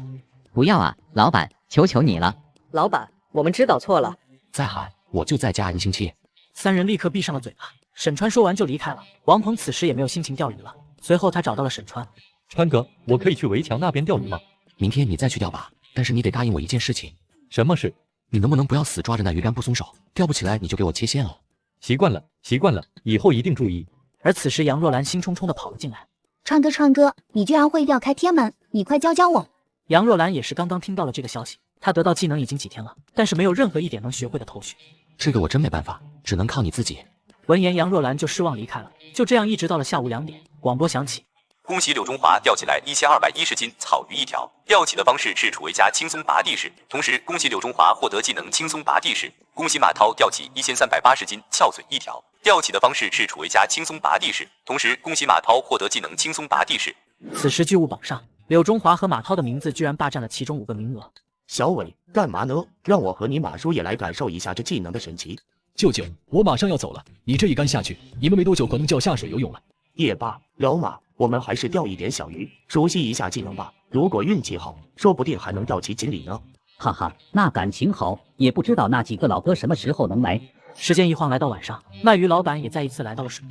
不要啊，老板，求求你了。老板，我们知道错了。再喊我就再加1星期。三人立刻闭上了嘴巴。沈川说完就离开了。王鹏此时也没有心情钓鱼了。随后他找到了沈川。川哥，我可以去围墙那边钓鱼吗？明天你再去钓吧，但是你得答应我一件事情。什么事？你能不能不要死抓着那鱼竿不松手？钓不起来你就给我切线了。习惯了，习惯了，以后一定注意。而此时杨若兰兴冲冲地跑了进来。川哥，你居然会钓开天门，你快教教我。杨若兰也是刚刚听到了这个消息，她得到技能已经几天了，但是没有任何一点能学会的头绪。这个我真没办法，只能靠你自己。闻言，杨若兰就失望离开了。就这样一直到了下午2点，广播响起。恭喜柳中华钓起来1210斤草鱼一条，钓起的方式是楚维家轻松拔地式。同时，恭喜柳中华获得技能轻松拔地式。恭喜马涛钓起1380斤翘嘴一条，钓起的方式是楚维家轻松拔地式。同时，恭喜马涛获得技能轻松拔地式。此时剧务榜上，柳中华和马涛的名字居然霸占了其中5个名额。小伟，干嘛呢？让我和你马叔也来感受一下这技能的神奇。舅舅，我马上要走了，你这一竿下去，你们没多久可能就要下水游泳了。也罢，老马，我们还是钓一点小鱼，熟悉一下技能吧。如果运气好，说不定还能钓起锦鲤呢。哈哈，那感情好，也不知道那几个老哥什么时候能来。时间一晃来到晚上，卖鱼老板也再一次来到了水。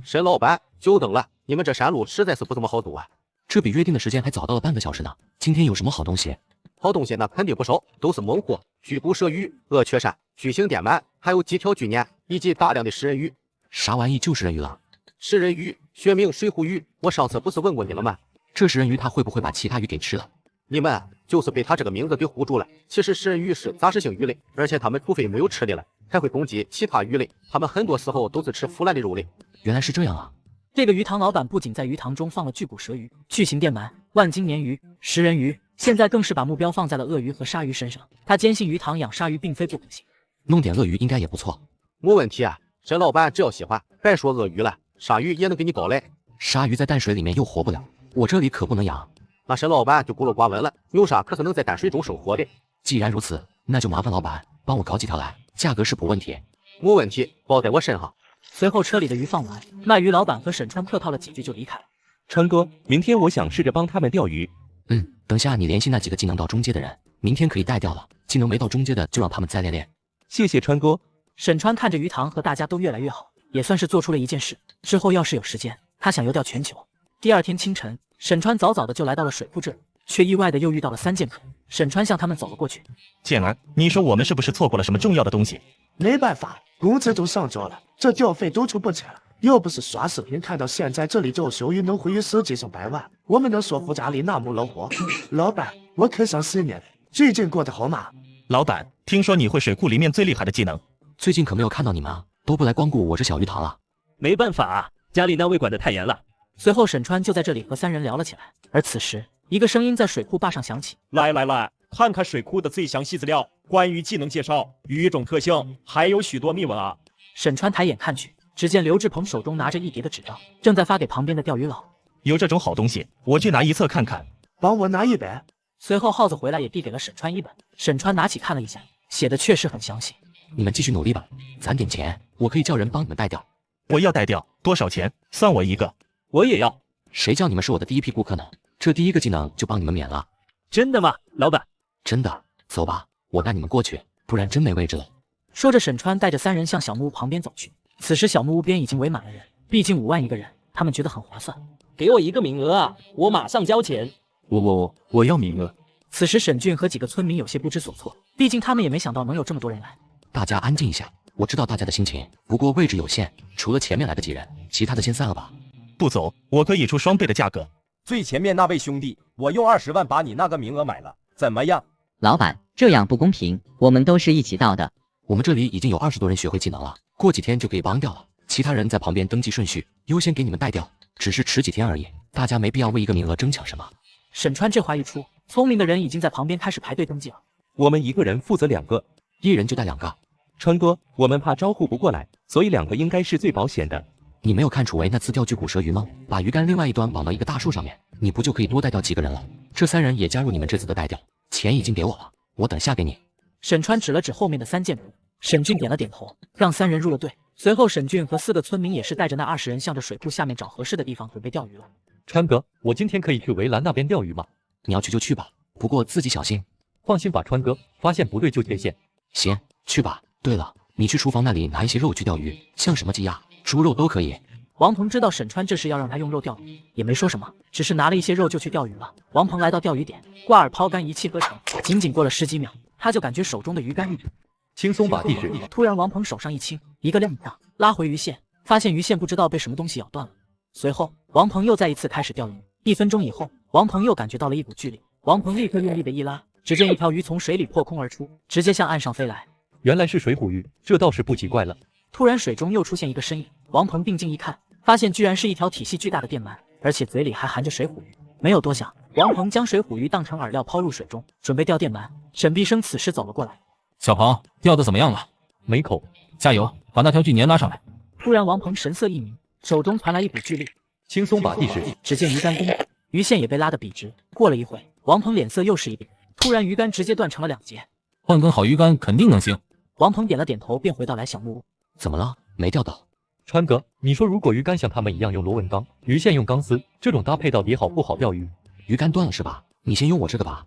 沈老板，久等了，你们这山路实在是不怎么好走啊。这比约定的时间还早到了半个小时呢。今天有什么好东西？好东西那肯定不少，都是猛货，巨骨蛇鱼、鹅雀鳝、巨型电鳗，还有几条巨鲶，以及大量的食人鱼。啥玩意？就食人鱼了？食人鱼学名水虎鱼，我上次不是问过你了吗？这食人鱼它会不会把其他鱼给吃了？你们就是被它这个名字给唬住了。其实食人鱼是杂食性鱼类，而且它们除非没有吃的了，还会攻击其他鱼类。它们很多时候都是吃腐烂的肉类。原来是这样啊！这个鱼塘老板不仅在鱼塘中放了巨骨蛇鱼、巨型电鳗、万金鲶鱼、食人鱼，现在更是把目标放在了鳄鱼和鲨鱼身上。他坚信鱼塘养鲨鱼并非不可行，弄点鳄鱼应该也不错。没问题啊，沈老板只要喜欢，别说鳄鱼了，鲨鱼也能给你搞来。鲨鱼在淡水里面又活不了，我这里可不能养。那沈老板就孤陋寡闻了，有啥可是能在淡水中生活的。既然如此，那就麻烦老板帮我搞几条来，价格是不问题。没问题，包在我身上。随后车里的鱼放完，卖鱼老板和沈川客套了几句就离开了。川哥，明天我想试着帮他们钓鱼。等下你联系那几个技能到中阶的人，明天可以带掉了。技能没到中阶的就让他们再练练。谢谢川哥。沈川看着鱼塘和大家都越来越好，也算是做出了一件事。之后要是有时间，他想游钓全球。第二天清晨，沈川早早的就来到了水库这里，却意外的又遇到了3剑客。沈川向他们走了过去。剑兰，你说我们是不是错过了什么重要的东西？没办法，工资都上交了，这钓费都出不成。要不是刷视频看到现在这里钓手鱼能回于10几上百万，我们能说服家里那么恼火。老板，我可想10年，最近过得好吗？老板，听说你会水库里面最厉害的技能，最近可没有看到你们啊，都不来光顾我这小鱼塘了。没办法啊，家里那位管得太严了。随后沈川就在这里和3人聊了起来，而此时一个声音在水库坝上响起：来，看看水库的最详细资料，关于技能介绍、鱼种特性，还有许多秘闻啊。沈川抬眼看去，只见刘志鹏手中拿着一叠的纸张，正在发给旁边的钓鱼佬。有这种好东西，我去拿一册看看。帮我拿一本。随后耗子回来也递给了沈川1本，沈川拿起看了一下，写的确实很详细。你们继续努力吧，攒点钱，我可以叫人帮你们带掉。我要带掉，多少钱？算我一个。我也要。谁叫你们是我的第一批顾客呢？这第一个技能就帮你们免了。真的吗，老板？真的，走吧，我带你们过去，不然真没位置了。说着，沈川带着3人向小木屋旁边走去。此时小木屋边已经围满了人，毕竟5万一个人，他们觉得很划算。给我1个名额啊，我马上交钱。我要名额。此时沈俊和几个村民有些不知所措，毕竟他们也没想到能有这么多人来。大家安静一下，我知道大家的心情，不过位置有限，除了前面来的几人，其他的先散了吧。不走，我可以出双倍的价格。最前面那位兄弟，我用20万把你那个名额买了，怎么样？老板，这样不公平，我们都是一起到的。我们这里已经有20多人学会技能了，过几天就可以帮掉了。其他人在旁边登记顺序，优先给你们带掉，只是迟几天而已，大家没必要为1个名额争抢什么。沈川这话一出，聪明的人已经在旁边开始排队登记了。我们1个人负责2个，1人就带2个。川哥，我们怕招呼不过来，所以2个应该是最保险的。你没有看楚维那次钓巨骨蛇鱼吗？把鱼竿另外一端绑到一个大树上面，你不就可以多带掉几个人了？这3人也加入你们这次的带调，钱已经给我了，我等下给你。沈川指了指后面的3件部，沈俊点了点头，让3人入了队。随后沈俊和4个村民也是带着那20人向着水库下面找合适的地方准备钓鱼了。川哥，我今天可以去围栏那边钓鱼吗？你要去就去吧，不过自己小心。放心吧，川哥，发现不对就切线。行，去吧。对了，你去厨房那里拿一些肉去钓鱼，像什么鸡鸭、猪肉都可以。王鹏知道沈川这是要让他用肉钓鱼，也没说什么，只是拿了一些肉就去钓鱼了。王鹏来到钓鱼点，挂饵抛竿，一气呵成。仅仅过了10几秒，他就感觉手中的鱼竿一直轻松把地势。突然，王鹏手上一轻，一个踉跄，拉回鱼线，发现鱼线不知道被什么东西咬断了。随后，王鹏又再一次开始钓鱼。1分钟以后，王鹏又感觉到了一股巨力，王鹏立刻用力的一拉，只见一条鱼从水里破空而出，直接向岸上飞来。原来是水虎鱼，这倒是不奇怪了。突然，水中又出现一个身影，王鹏定睛一看，发现居然是一条体系巨大的电鳗，而且嘴里还含着水虎鱼。没有多想，王鹏将水虎鱼当成饵料抛入水中，准备钓电鳗。沈碧生此时走了过来，小鹏，钓的怎么样了？没口，加油，把那条巨鲶拉上来。突然，王鹏神色一凝，手中传来一股巨力，轻松把地势。只见鱼竿弓，鱼线也被拉得笔直。过了一会，王鹏脸色又是一变，突然鱼竿直接断成了2截。换根好鱼竿肯定能行。王鹏点了点头，便回到来小木屋。怎么了？没钓到？川哥，你说如果鱼竿像他们一样用螺纹钢，鱼线用钢丝，这种搭配到底好不好钓鱼？鱼竿断了是吧？你先用我这个吧，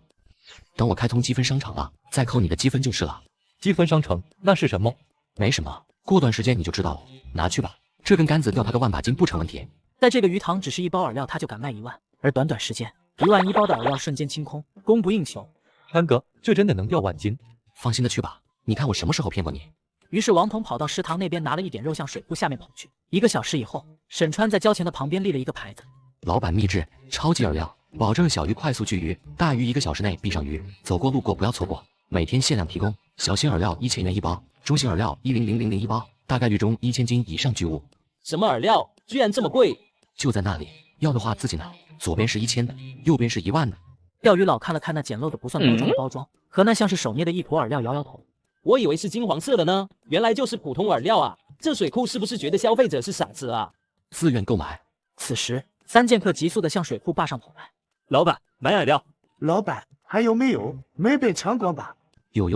等我开通积分商场了，再扣你的积分就是了。积分商城那是什么？没什么，过段时间你就知道了。拿去吧，这根杆子钓他个万把斤不成问题。在这个鱼塘，只是1包饵料，他就敢卖1万，而短短时间，1万1包的饵料瞬间清空，供不应求。川哥，这真的能钓万斤？放心的去吧，你看我什么时候骗过你？于是王鹏跑到食堂那边拿了一点肉向水库下面跑去。1个小时以后，沈川在交钱的旁边立了一个牌子：老板秘制超级饵料，保证小鱼快速聚鱼，大鱼1个小时内闭上鱼，走过路过不要错过，每天限量提供。小型饵料1000元1包，中型饵料1000001包，大概率中1000斤以上巨物。什么饵料居然这么贵？就在那里，要的话自己拿。左边是1000的，右边是1万的。钓鱼佬看了看那简陋的不算包装的包装，和那像是手捏的一坨饵料，摇摇头。我以为是金黄色的呢，原来就是普通饵料啊！这水库是不是觉得消费者是傻子啊？自愿购买。此时，3剑客急速的向水库坝上跑来。老板，买饵料。老板，还有没有？没被抢光吧？有，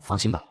放心吧。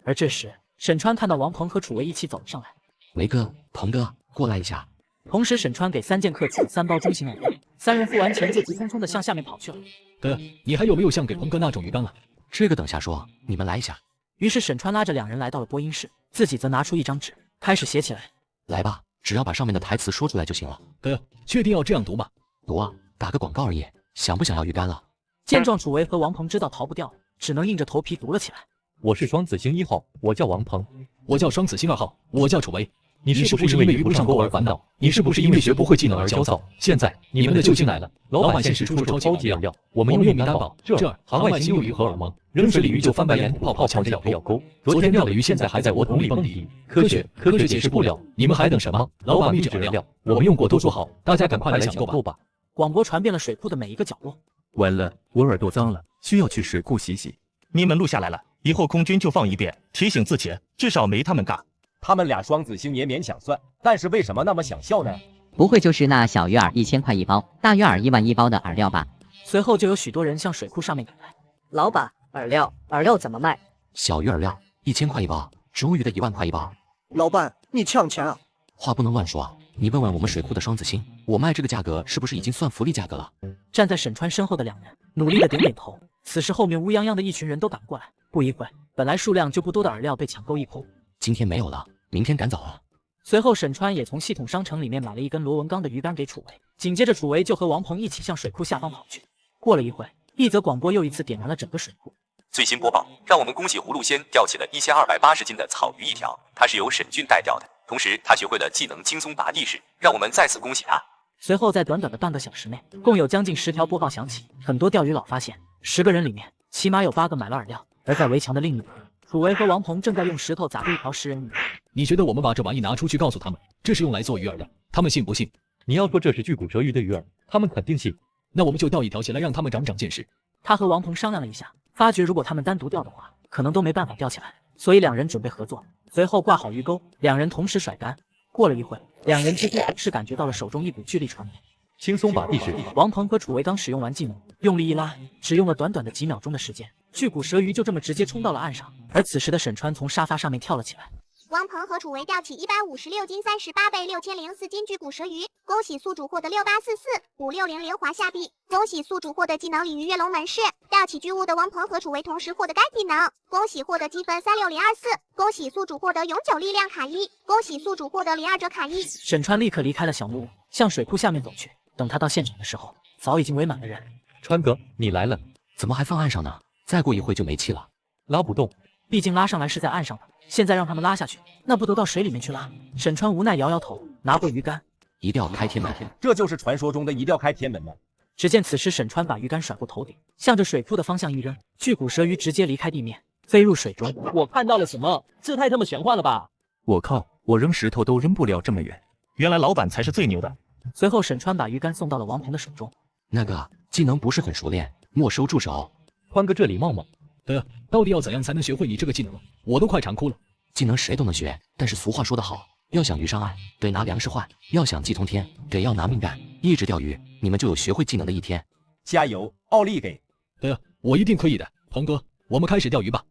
而这时，沈川看到王鹏和楚维一起走了上来。维哥，鹏哥，过来一下。同时，沈川给3剑客寄了3包中型饵料，3人付完钱就急匆匆的向下面跑去了。哥，你还有没有像给鹏哥那种鱼竿啊？这个等下说，你们来一下。于是沈川拉着2人来到了播音室，自己则拿出一张纸，开始写起来。来吧，只要把上面的台词说出来就行了。哥，确定要这样读吗？读啊，打个广告而已。想不想要鱼竿了？见状，楚维和王鹏知道逃不掉了，只能硬着头皮读了起来。我是双子星1号，我叫王鹏。我叫双子星2号，我叫楚维。你是不是因为鱼不上钩而烦恼？你是不是因为学不会技能而焦躁？现在你们的救星来了！老板限时出售超级饵料，我们用命担保。这儿行外星幼鱼荷尔蒙，扔水鲤鱼就翻白眼，泡泡抢着咬钩。昨天钓的鱼现在还在我桶里蹦迪，科学解释不了，你们还等什么？老板秘制饵料，我们用过都说好，大家赶快来抢购吧！广播传遍了水库的每一个角落。完了，我耳朵脏了，需要去水库洗洗。你们录下来了，以后空军就放一遍，提醒自己，至少没他们尬。他们俩双子星也勉强算，但是为什么那么想笑呢？不会就是那小鱼饵1000块1包，大鱼饵1万1包的饵料吧？随后就有许多人向水库上面赶来。老板，饵料怎么卖？小鱼饵料1000块1包，中鱼的1万块1包。老板，你抢钱啊！话不能乱说啊！你问问我们水库的双子星，我卖这个价格是不是已经算福利价格了？站在沈川身后的2人努力的点点头。此时后面乌泱泱的一群人都赶过来，不一会，本来数量就不多的饵料被抢购一空。今天没有了，明天赶早啊！随后沈川也从系统商城里面买了一根螺纹钢的鱼竿给楚维，紧接着楚维就和王鹏一起向水库下方跑去。过了一会，一则广播又一次点燃了整个水库。最新播报，让我们恭喜葫芦仙钓起了1280斤的草鱼一条，他是由沈俊带钓的，同时他学会了技能轻松拔地式，让我们再次恭喜他。随后在短短的半个小时内，共有将近10条播报响起。很多钓鱼佬发现，10个人里面起码有8个买了饵料，而在围墙的另一边，楚维和王鹏正在用石头砸出一条食人鱼。你觉得我们把这玩意拿出去告诉他们，这是用来做鱼饵的，他们信不信？你要说这是巨骨舌鱼的鱼饵，他们肯定信。那我们就钓一条起来，让他们长长见识。他和王鹏商量了一下，发觉如果他们单独钓的话，可能都没办法钓起来，所以2人准备合作。随后挂好鱼钩，2人同时甩竿。过了一会，2人几乎同时感觉到了手中一股巨力传来，轻松把地势。王鹏和楚维刚使用完技能，用力一拉，只用了短短的几秒钟的时间，巨骨舌鱼就这么直接冲到了岸上。而此时的沈川从沙发上面跳了起来。王鹏和楚维钓起156斤38倍6004斤巨骨舌鱼，恭喜宿主获得68445600华夏币，恭喜宿主获得技能鲤鱼跃龙门式，钓吊起巨物的王鹏和楚维同时获得该技能，恭喜获得积分36024，恭喜宿主获得永久力量卡1，恭喜宿主获得02折卡1。沈川立刻离开了小木屋，向水库下面走去。等他到现场的时候，早已经围满了人。川哥，你来了，怎么还放岸上呢？再过一会就没气了。拉不动，毕竟拉上来是在岸上的，现在让他们拉下去，那不都到水里面去拉？沈川无奈摇摇头，拿过鱼竿，一定要开天门。这就是传说中的一定要开天门吗？只见此时沈川把鱼竿甩过头顶，向着水库的方向一扔，巨骨蛇鱼直接离开地面，飞入水中。我看到了什么？这太他妈玄幻了吧！我靠，我扔石头都扔不了这么远。原来老板才是最牛的。随后沈川把鱼竿送到了王鹏的手中。那个技能不是很熟练，没收住手。宽哥这礼貌吗？对啊，到底要怎样才能学会你这个技能？我都快馋哭了。技能谁都能学，但是俗话说得好，要想鱼上岸，得拿粮食换；要想技通天，得要拿命干。一直钓鱼，你们就有学会技能的一天。加油，奥利给！对啊，我一定可以的，鹏哥，我们开始钓鱼吧。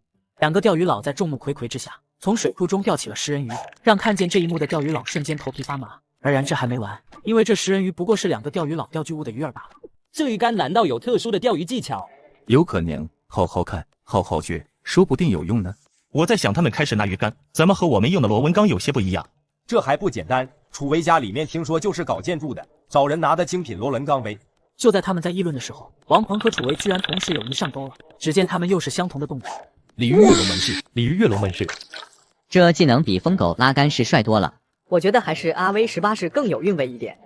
两个钓鱼佬在众目睽睽之下，从水库中钓起了食人鱼，让看见这一幕的钓鱼佬瞬间头皮发麻。而然这还没完，因为这食人鱼不过是两个钓鱼佬钓巨物的鱼饵罢了。这鱼竿难道有特殊的钓鱼技巧？有可能，好好看，好好学，说不定有用呢。我在想他们开始拿鱼竿，怎么和我们用的螺纹钢有些不一样？这还不简单，楚维家里面听说就是搞建筑的，找人拿的精品螺纹钢呗。就在他们在议论的时候，王鹏和楚维居然同时有一上钩了。只见他们又是相同的动作。鲤鱼跃龙门式，鲤鱼跃龙门式，这技能比疯狗拉杆式帅多了。我觉得还是阿威18式更有韵味一点。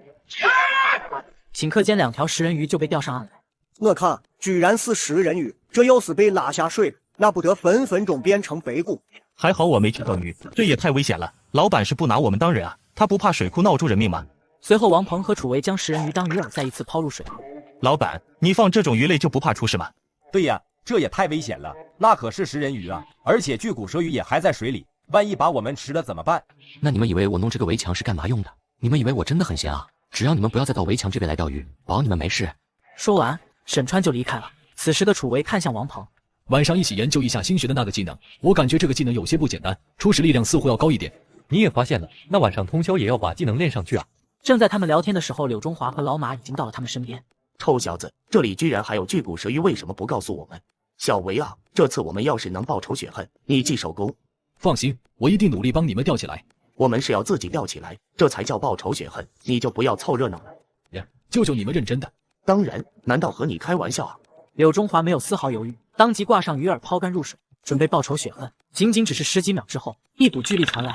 顷刻间，两条食人鱼就被钓上岸来。我看，居然是食人鱼，这要是被拉下水，那不得分分钟变成白骨。还好我没去钓鱼，这也太危险了。老板是不拿我们当人啊？他不怕水库闹出人命吗？随后，王鹏和楚维将食人鱼当鱼饵再一次抛入水库。老板，你放这种鱼类就不怕出事吗？对呀，这也太危险了，那可是食人鱼啊！而且巨骨蛇鱼也还在水里，万一把我们吃了怎么办？那你们以为我弄这个围墙是干嘛用的？你们以为我真的很闲啊？只要你们不要再到围墙这边来钓鱼，保你们没事。说完，沈川就离开了。此时的楚维看向王鹏，晚上一起研究一下新学的那个技能，我感觉这个技能有些不简单，初始力量似乎要高一点。你也发现了，那晚上通宵也要把技能练上去啊！正在他们聊天的时候，柳中华和老马已经到了他们身边。臭小子，这里居然还有巨骨蛇鱼，为什么不告诉我们？小维啊，这次我们要是能报仇雪恨，你记手工。放心，我一定努力帮你们钓起来。我们是要自己钓起来，这才叫报仇雪恨，你就不要凑热闹了。呀，舅舅你们认真的？当然，难道和你开玩笑啊？柳中华没有丝毫犹豫，当即挂上鱼饵抛竿入水，准备报仇雪恨。仅仅只是10几秒之后，一股巨力传来，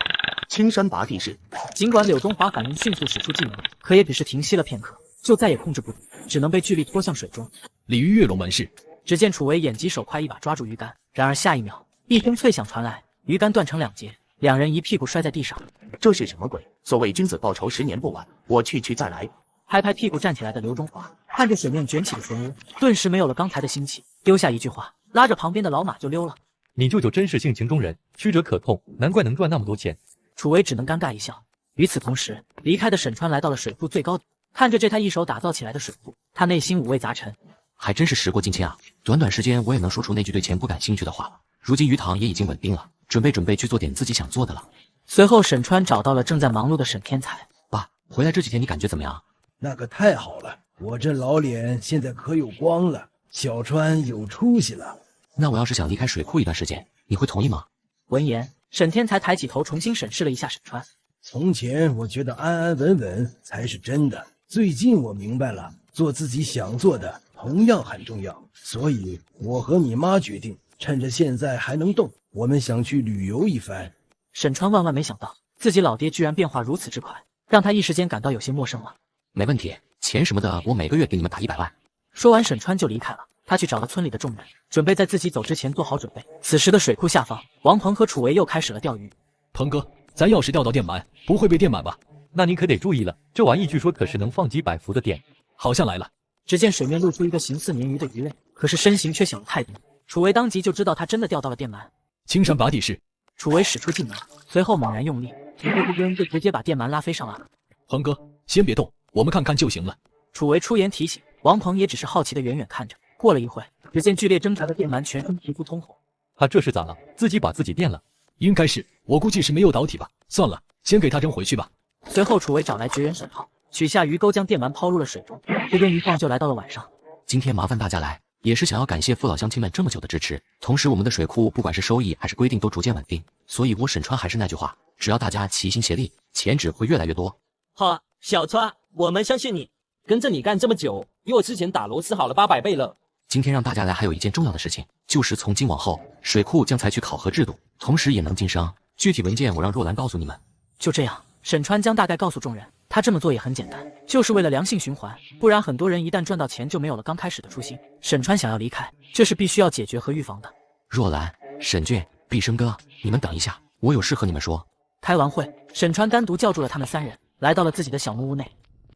青山拔地式。尽管柳中华反应迅速使出技能，可也只是停息了片刻，就再也控制不住，只能被巨力拖向水中。鲤鱼跃龙门式。只见楚维眼疾手快，一把抓住鱼竿，然而下一秒，一声脆响传来，鱼竿断成2截，两人一屁股摔在地上。这是什么鬼？所谓君子报仇10年不晚，我去再来。拍拍屁股站起来的刘中华，看着水面卷起的漩涡，顿时没有了刚才的心气，丢下一句话，拉着旁边的老马就溜了。你舅舅真是性情中人，曲折可控，难怪能赚那么多钱。楚维只能尴尬一笑。与此同时，离开的沈川来到了水库最高点，看着这他一手打造起来的水库，他内心五味杂陈。还真是时过境迁啊！短短时间，我也能说出那句对钱不感兴趣的话了。如今鱼塘也已经稳定了，准备去做点自己想做的了。随后，沈川找到了正在忙碌的沈天才。爸，回来这几天你感觉怎么样？那可太好了，我这老脸现在可有光了，小川有出息了。那我要是想离开水库一段时间，你会同意吗？闻言，沈天才抬起头，重新审视了一下沈川。从前我觉得安安稳稳才是真的，最近我明白了，做自己想做的同样很重要。所以我和你妈决定，趁着现在还能动，我们想去旅游一番。沈川万万没想到，自己老爹居然变化如此之快，让他一时间感到有些陌生了。没问题，钱什么的我每个月给你们打100万。说完，沈川就离开了。他去找了村里的众人，准备在自己走之前做好准备。此时的水库下方，王鹏和楚维又开始了钓鱼。鹏哥，咱要是钓到电鳗，不会被电满吧？那你可得注意了，这玩意据说可是能放几百伏的电。好像来了。只见水面露出一个形似鲶鱼的鱼类，可是身形却小了太多。楚维当即就知道他真的钓到了电鳗。青山拔地式。楚维使出技能，随后猛然用力，一个咕跟就直接把电鳗拉飞上岸。鹏哥，先别动，我们看看就行了。楚维出言提醒，王鹏也只是好奇的远远看着。过了一会，只见剧烈挣扎的电鳗全身皮肤通红。他这是咋了？自己把自己电了？应该是，我估计是没有导体吧。算了，先给他扔回去吧。随后，楚维找来绝缘手套，取下鱼钩，将电鳗抛入了水中。这边一放就来到了晚上。今天麻烦大家来，也是想要感谢父老乡亲们这么久的支持。同时，我们的水库不管是收益还是规定都逐渐稳定，所以我沈川还是那句话，只要大家齐心协力，钱只会越来越多。好，小川，我们相信你，跟着你干这么久，比我之前打螺丝好了800倍了。今天让大家来还有一件重要的事情，就是从今往后，水库将采取考核制度，同时也能晋升。具体文件我让若兰告诉你们。就这样，沈川将大概告诉众人，他这么做也很简单，就是为了良性循环，不然很多人一旦赚到钱就没有了刚开始的初心。沈川想要离开，这是必须要解决和预防的。若兰、沈俊、毕生哥，你们等一下，我有事和你们说。开完会，沈川单独叫住了他们3人，来到了自己的小木屋内。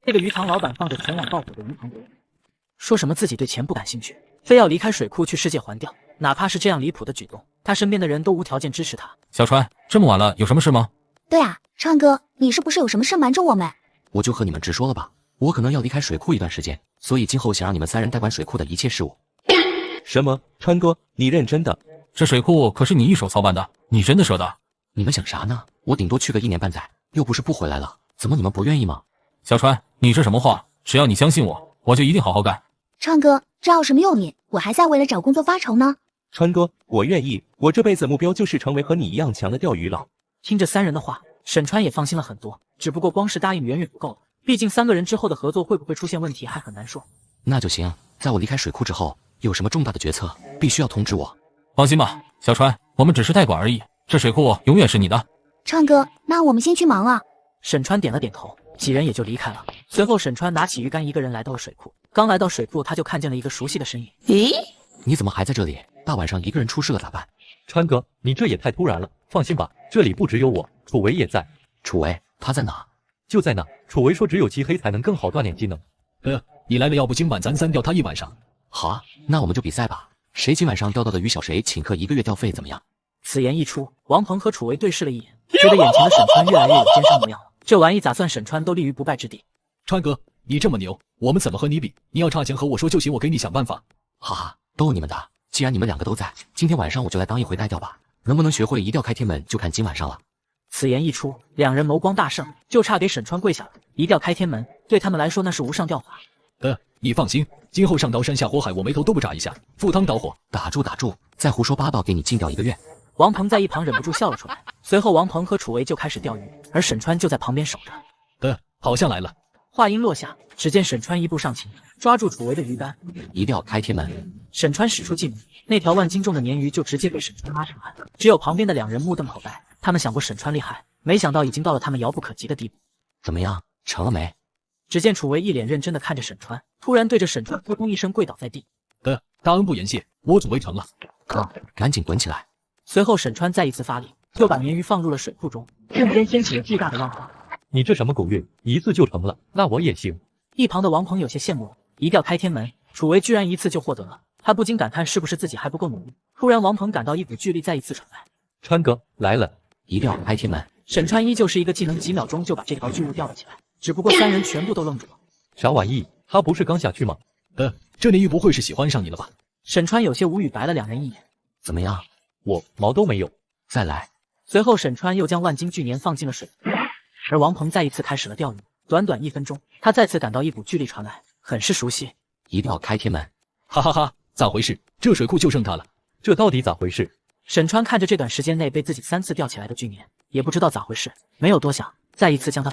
这个鱼塘老板放着全网爆火的鱼塘国，说什么自己对钱不感兴趣，非要离开水库去世界还钓，哪怕是这样离谱的举动，他身边的人都无条件支持他。小川，这么晚了，有什么事吗？对啊，川哥，你是不是有什么事瞒着我们？我就和你们直说了吧，我可能要离开水库一段时间，所以今后想让你们3人代管水库的一切事务。什么？川哥，你认真的？这水库可是你一手操办的，你真的舍得？你们想啥呢？我顶多去个1年半载，又不是不回来了，怎么你们不愿意吗？小川，你这什么话？只要你相信我，我就一定好好干。川哥，这要是没有你，我还在为了找工作发愁呢。川哥，我愿意，我这辈子目标就是成为和你一样强的钓鱼佬。听着3人的话，沈川也放心了很多，只不过光是答应远远不够了，毕竟3个人之后的合作会不会出现问题还很难说。那就行，在我离开水库之后，有什么重大的决策必须要通知我。放心吧，小川，我们只是代管而已，这水库永远是你的。川哥，那我们先去忙了。沈川点了点头，几人也就离开了。随后沈川拿起鱼竿，一个人来到了水库。刚来到水库，他就看见了一个熟悉的身影。咦，你怎么还在这里？大晚上一个人出事了咋办？川哥，你这也太突然了。放心吧，这里不只有我，楚维也在。楚维他在哪？就在那。楚维说只有漆黑才能更好锻炼技能。你来了，要不今晚咱3钓他一晚上？好啊，那我们就比赛吧，谁今晚上钓到的鱼小，谁请客1个月钓费，怎么样？此言一出，王鹏和楚维对视了一眼，觉得眼前的沈川越来越有奸商模样了。这玩意咋算沈川都立于不败之地。川哥，你这么牛，我们怎么和你比？你要差钱和我说就行，我给你想办法。哈哈，都你们的，既然你们2个都在，今天晚上我就来当一回代钓吧。能不能学会一钓开天门，就看今晚上了。此言一出，2人眸光大盛，就差给沈川跪下了。一钓开天门，对他们来说那是无上钓法。你放心，今后上刀山下火海，我眉头都不眨一下，赴汤蹈火。打住，再胡说八道，给你禁钓1个月。王鹏在一旁忍不住笑了出来。随后王鹏和楚维就开始钓鱼，而沈川就在旁边守着。好像来了。话音落下，只见沈川一步上前，抓住楚维的鱼竿，一钓开天门。沈川使出劲力，那条万斤重的鲶鱼就直接被沈川拉上岸。只有旁边的2人目瞪口呆，他们想过沈川厉害，没想到已经到了他们遥不可及的地步。怎么样，成了没？只见楚维一脸认真地看着沈川，突然对着沈川扑通一声跪倒在地。大恩不言谢，我祖为成了。赶紧滚起来！随后沈川再一次发力，就把鲶鱼放入了水库中，瞬间掀起了巨大的浪花。你这什么狗运，一次就成了，那我也行。一旁的王鹏有些羡慕了，一钓开天门，楚维居然一次就获得了，他不禁感叹是不是自己还不够努力。突然王鹏感到一股巨力再一次传来，川哥来了，一钓开天门。沈川依旧是一个技能，几秒钟就把这条巨物钓了起来，只不过3人全部都愣住了。啥玩意？他不是刚下去吗？这鲶鱼不会是喜欢上你了吧？沈川有些无语，白了2人一眼。怎么样？我毛都没有。再来。随后沈川又将万斤巨鲶放进了水，而王鹏再一次开始了钓鱼。短短1分钟，他再次感到一股巨力传来，很是熟悉。一钓开天门。哈哈哈，咋回事？这水库就剩他了，这到底咋回事？沈川看着这短时间内被自己3次钓起来的巨鲶，也不知道咋回事，没有多想，再一次将它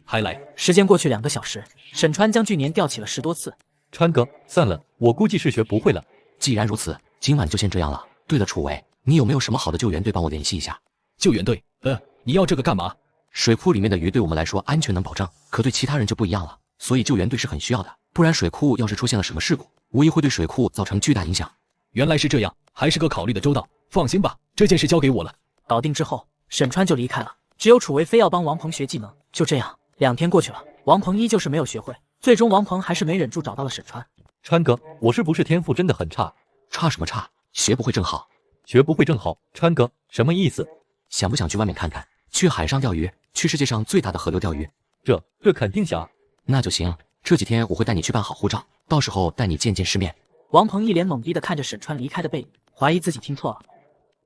还来。时间过去2个小时，沈川将巨鲶钓起了10多次。川哥，算了，我估计是学不会了。既然如此，今晚就先这样了。对了，楚维，你有没有什么好的救援队帮我联系一下？救援队？你要这个干嘛？水库里面的鱼对我们来说安全能保障，可对其他人就不一样了，所以救援队是很需要的。不然水库要是出现了什么事故，无疑会对水库造成巨大影响。原来是这样，还是个考虑的周到。放心吧，这件事交给我了。搞定之后，沈川就离开了，只有楚维非要帮王鹏学技能。就这样，2天过去了，王鹏依旧是没有学会。最终王鹏还是没忍住找到了沈川。川哥，我是不是天赋真的很差？差什么差？学不会正好。学不会正好。川哥，什么意思？想不想去外面看看？去海上钓鱼，去世界上最大的河流钓鱼。这肯定想。那就行，这几天我会带你去办好护照，到时候带你见见世面。王鹏一脸懵逼地看着沈川离开的背影，怀疑自己听错了。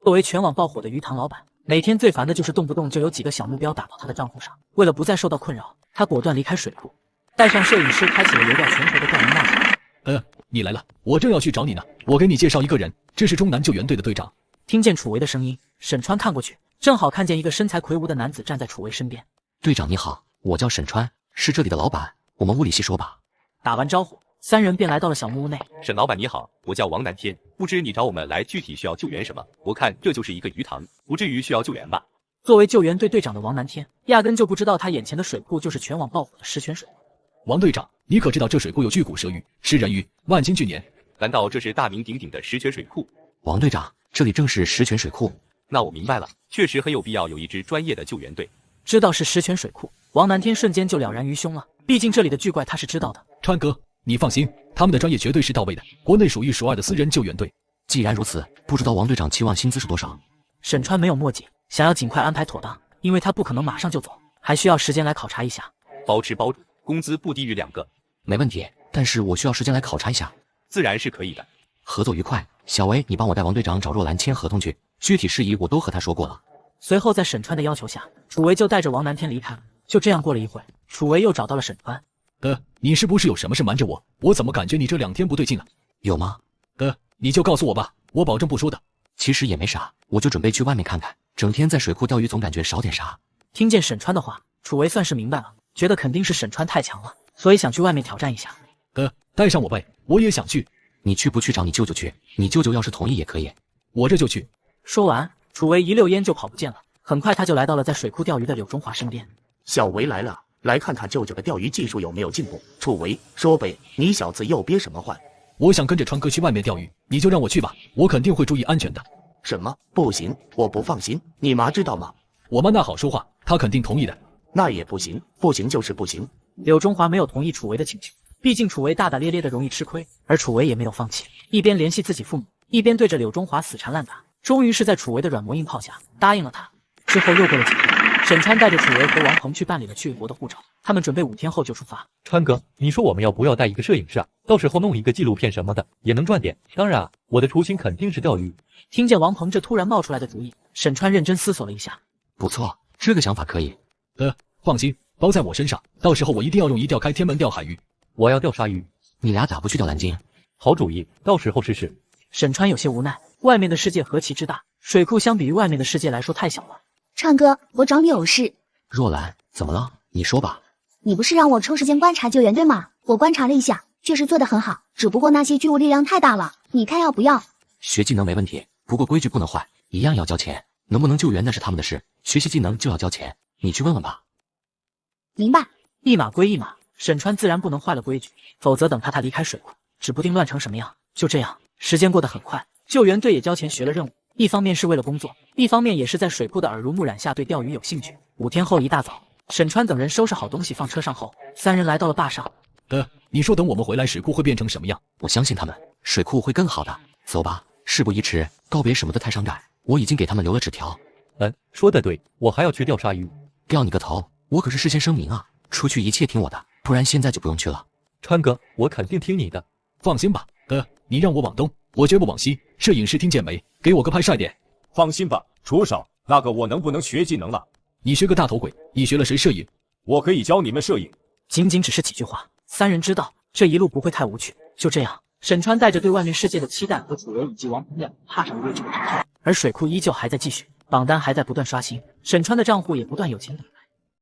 作为全网爆火的鱼塘老板，每天最烦的就是动不动就有几个小目标打到他的账户上。为了不再受到困扰，他果断离开水库，带上摄影师，开启了游钓全球的钓鱼冒险。你来了，我正要去找你呢。我给你介绍一个人，这是中南救援队的队长。听见楚维的声音，沈川看过去，正好看见一个身材魁梧的男子站在楚维身边。队长你好，我叫沈川，是这里的老板，我们屋里细说吧。打完招呼，三人便来到了小木屋内。沈老板你好，我叫王南天，不知你找我们来具体需要救援什么？我看这就是一个鱼塘，不至于需要救援吧？作为救援队队长的王南天，压根就不知道他眼前的水库就是全网爆火的十泉水库。王队长，你可知道这水库有巨骨蛇鱼、食人鱼、万金巨年？难道这是大名鼎鼎的十泉水库？王队长，这里正是十泉水库。那我明白了，确实很有必要有一支专业的救援队。知道是十泉水库，王南天瞬间就了然于胸了。毕竟这里的巨怪他是知道的。川哥，你放心，他们的专业绝对是到位的，国内数一数二的私人救援队。既然如此，不知道王队长期望薪资是多少？沈川没有墨迹，想要尽快安排妥当，因为他不可能马上就走，还需要时间来考察一下。包吃包住，工资不低于2个。没问题，但是我需要时间来考察一下。自然是可以的。合作愉快，小维，你帮我带王队长找若兰签合同去，具体事宜我都和他说过了。随后在沈川的要求下，楚维就带着王南天离开了。就这样过了一会，楚维又找到了沈川。你是不是有什么事瞒着我？我怎么感觉你这2天不对劲啊？有吗？你就告诉我吧，我保证不说的。其实也没啥，我就准备去外面看看，整天在水库钓鱼总感觉少点啥。听见沈川的话，楚维算是明白了，觉得肯定是沈川太强了，所以想去外面挑战一下。带上我呗，我也想去。你去不去找你舅舅去？你舅舅要是同意也可以。我这就去。说完，楚维一溜烟就跑不见了。很快他就来到了在水库钓鱼的柳中华身边。小维来了，来看看舅舅的钓鱼技术有没有进步。楚维，说呗，你小子又憋什么坏？我想跟着川哥去外面钓鱼，你就让我去吧，我肯定会注意安全的。什么？不行，我不放心。你妈知道吗？我妈那好说话，她肯定同意的。那也不行，不行就是不行。柳中华没有同意楚维的请求，毕竟楚维大大咧咧的容易吃亏，而楚维也没有放弃，一边联系自己父母，一边对着柳中华死缠烂打，终于是在楚维的软磨硬泡下答应了他。之后又过了几天，沈川带着楚维和王鹏去办理了去国的护照，他们准备5天后就出发。川哥，你说我们要不要带一个摄影师啊？到时候弄一个纪录片什么的，也能赚点。当然啊，我的初心肯定是钓鱼。听见王鹏这突然冒出来的主意，沈川认真思索了一下，不错，这个想法可以。放心，包在我身上，到时候我一定要用鱼钓开天门钓海鱼。我要钓鲨鱼。你俩咋不去钓蓝鲸？好主意，到时候试试。沈川有些无奈，外面的世界何其之大，水库相比于外面的世界来说太小了。川哥，我找你有事。若兰，怎么了？你说吧。你不是让我抽时间观察救援队吗？我观察了一下，确实做得很好，只不过那些巨物力量太大了，你看要不要？学技能没问题，不过规矩不能坏，一样要交钱。能不能救援那是他们的事，学习技能就要交钱，你去问问吧。明白。一码归一码，沈川自然不能坏了规矩，否则等他离开水库，指不定乱成什么样。就这样，时间过得很快，救援队也交钱学了任务，一方面是为了工作，一方面也是在水库的耳濡目染下对钓鱼有兴趣。5天后一大早，沈川等人收拾好东西放车上后，三人来到了坝上。你说等我们回来，水库会变成什么样？我相信他们，水库会更好的。走吧，事不宜迟，告别什么的太伤感，我已经给他们留了纸条。说得对，我还要去钓鲨鱼。钓你个头，我可是事先声明啊，出去一切听我的，不然现在就不用去了。川哥，我肯定听你的。放心吧，你让我往东，我绝不往西。摄影师听见没？给我个拍帅点。放心吧，楚少，那个我能不能学技能了？你学个大头鬼，你学了谁摄影？我可以教你们摄影。仅仅只是几句话，三人知道这一路不会太无趣。就这样，沈川带着对外面世界的期待和楚维以及王鹏两踏上了未知的征程，而水库依旧还在继续，榜单还在不断刷新，沈川的账户也不断有钱等。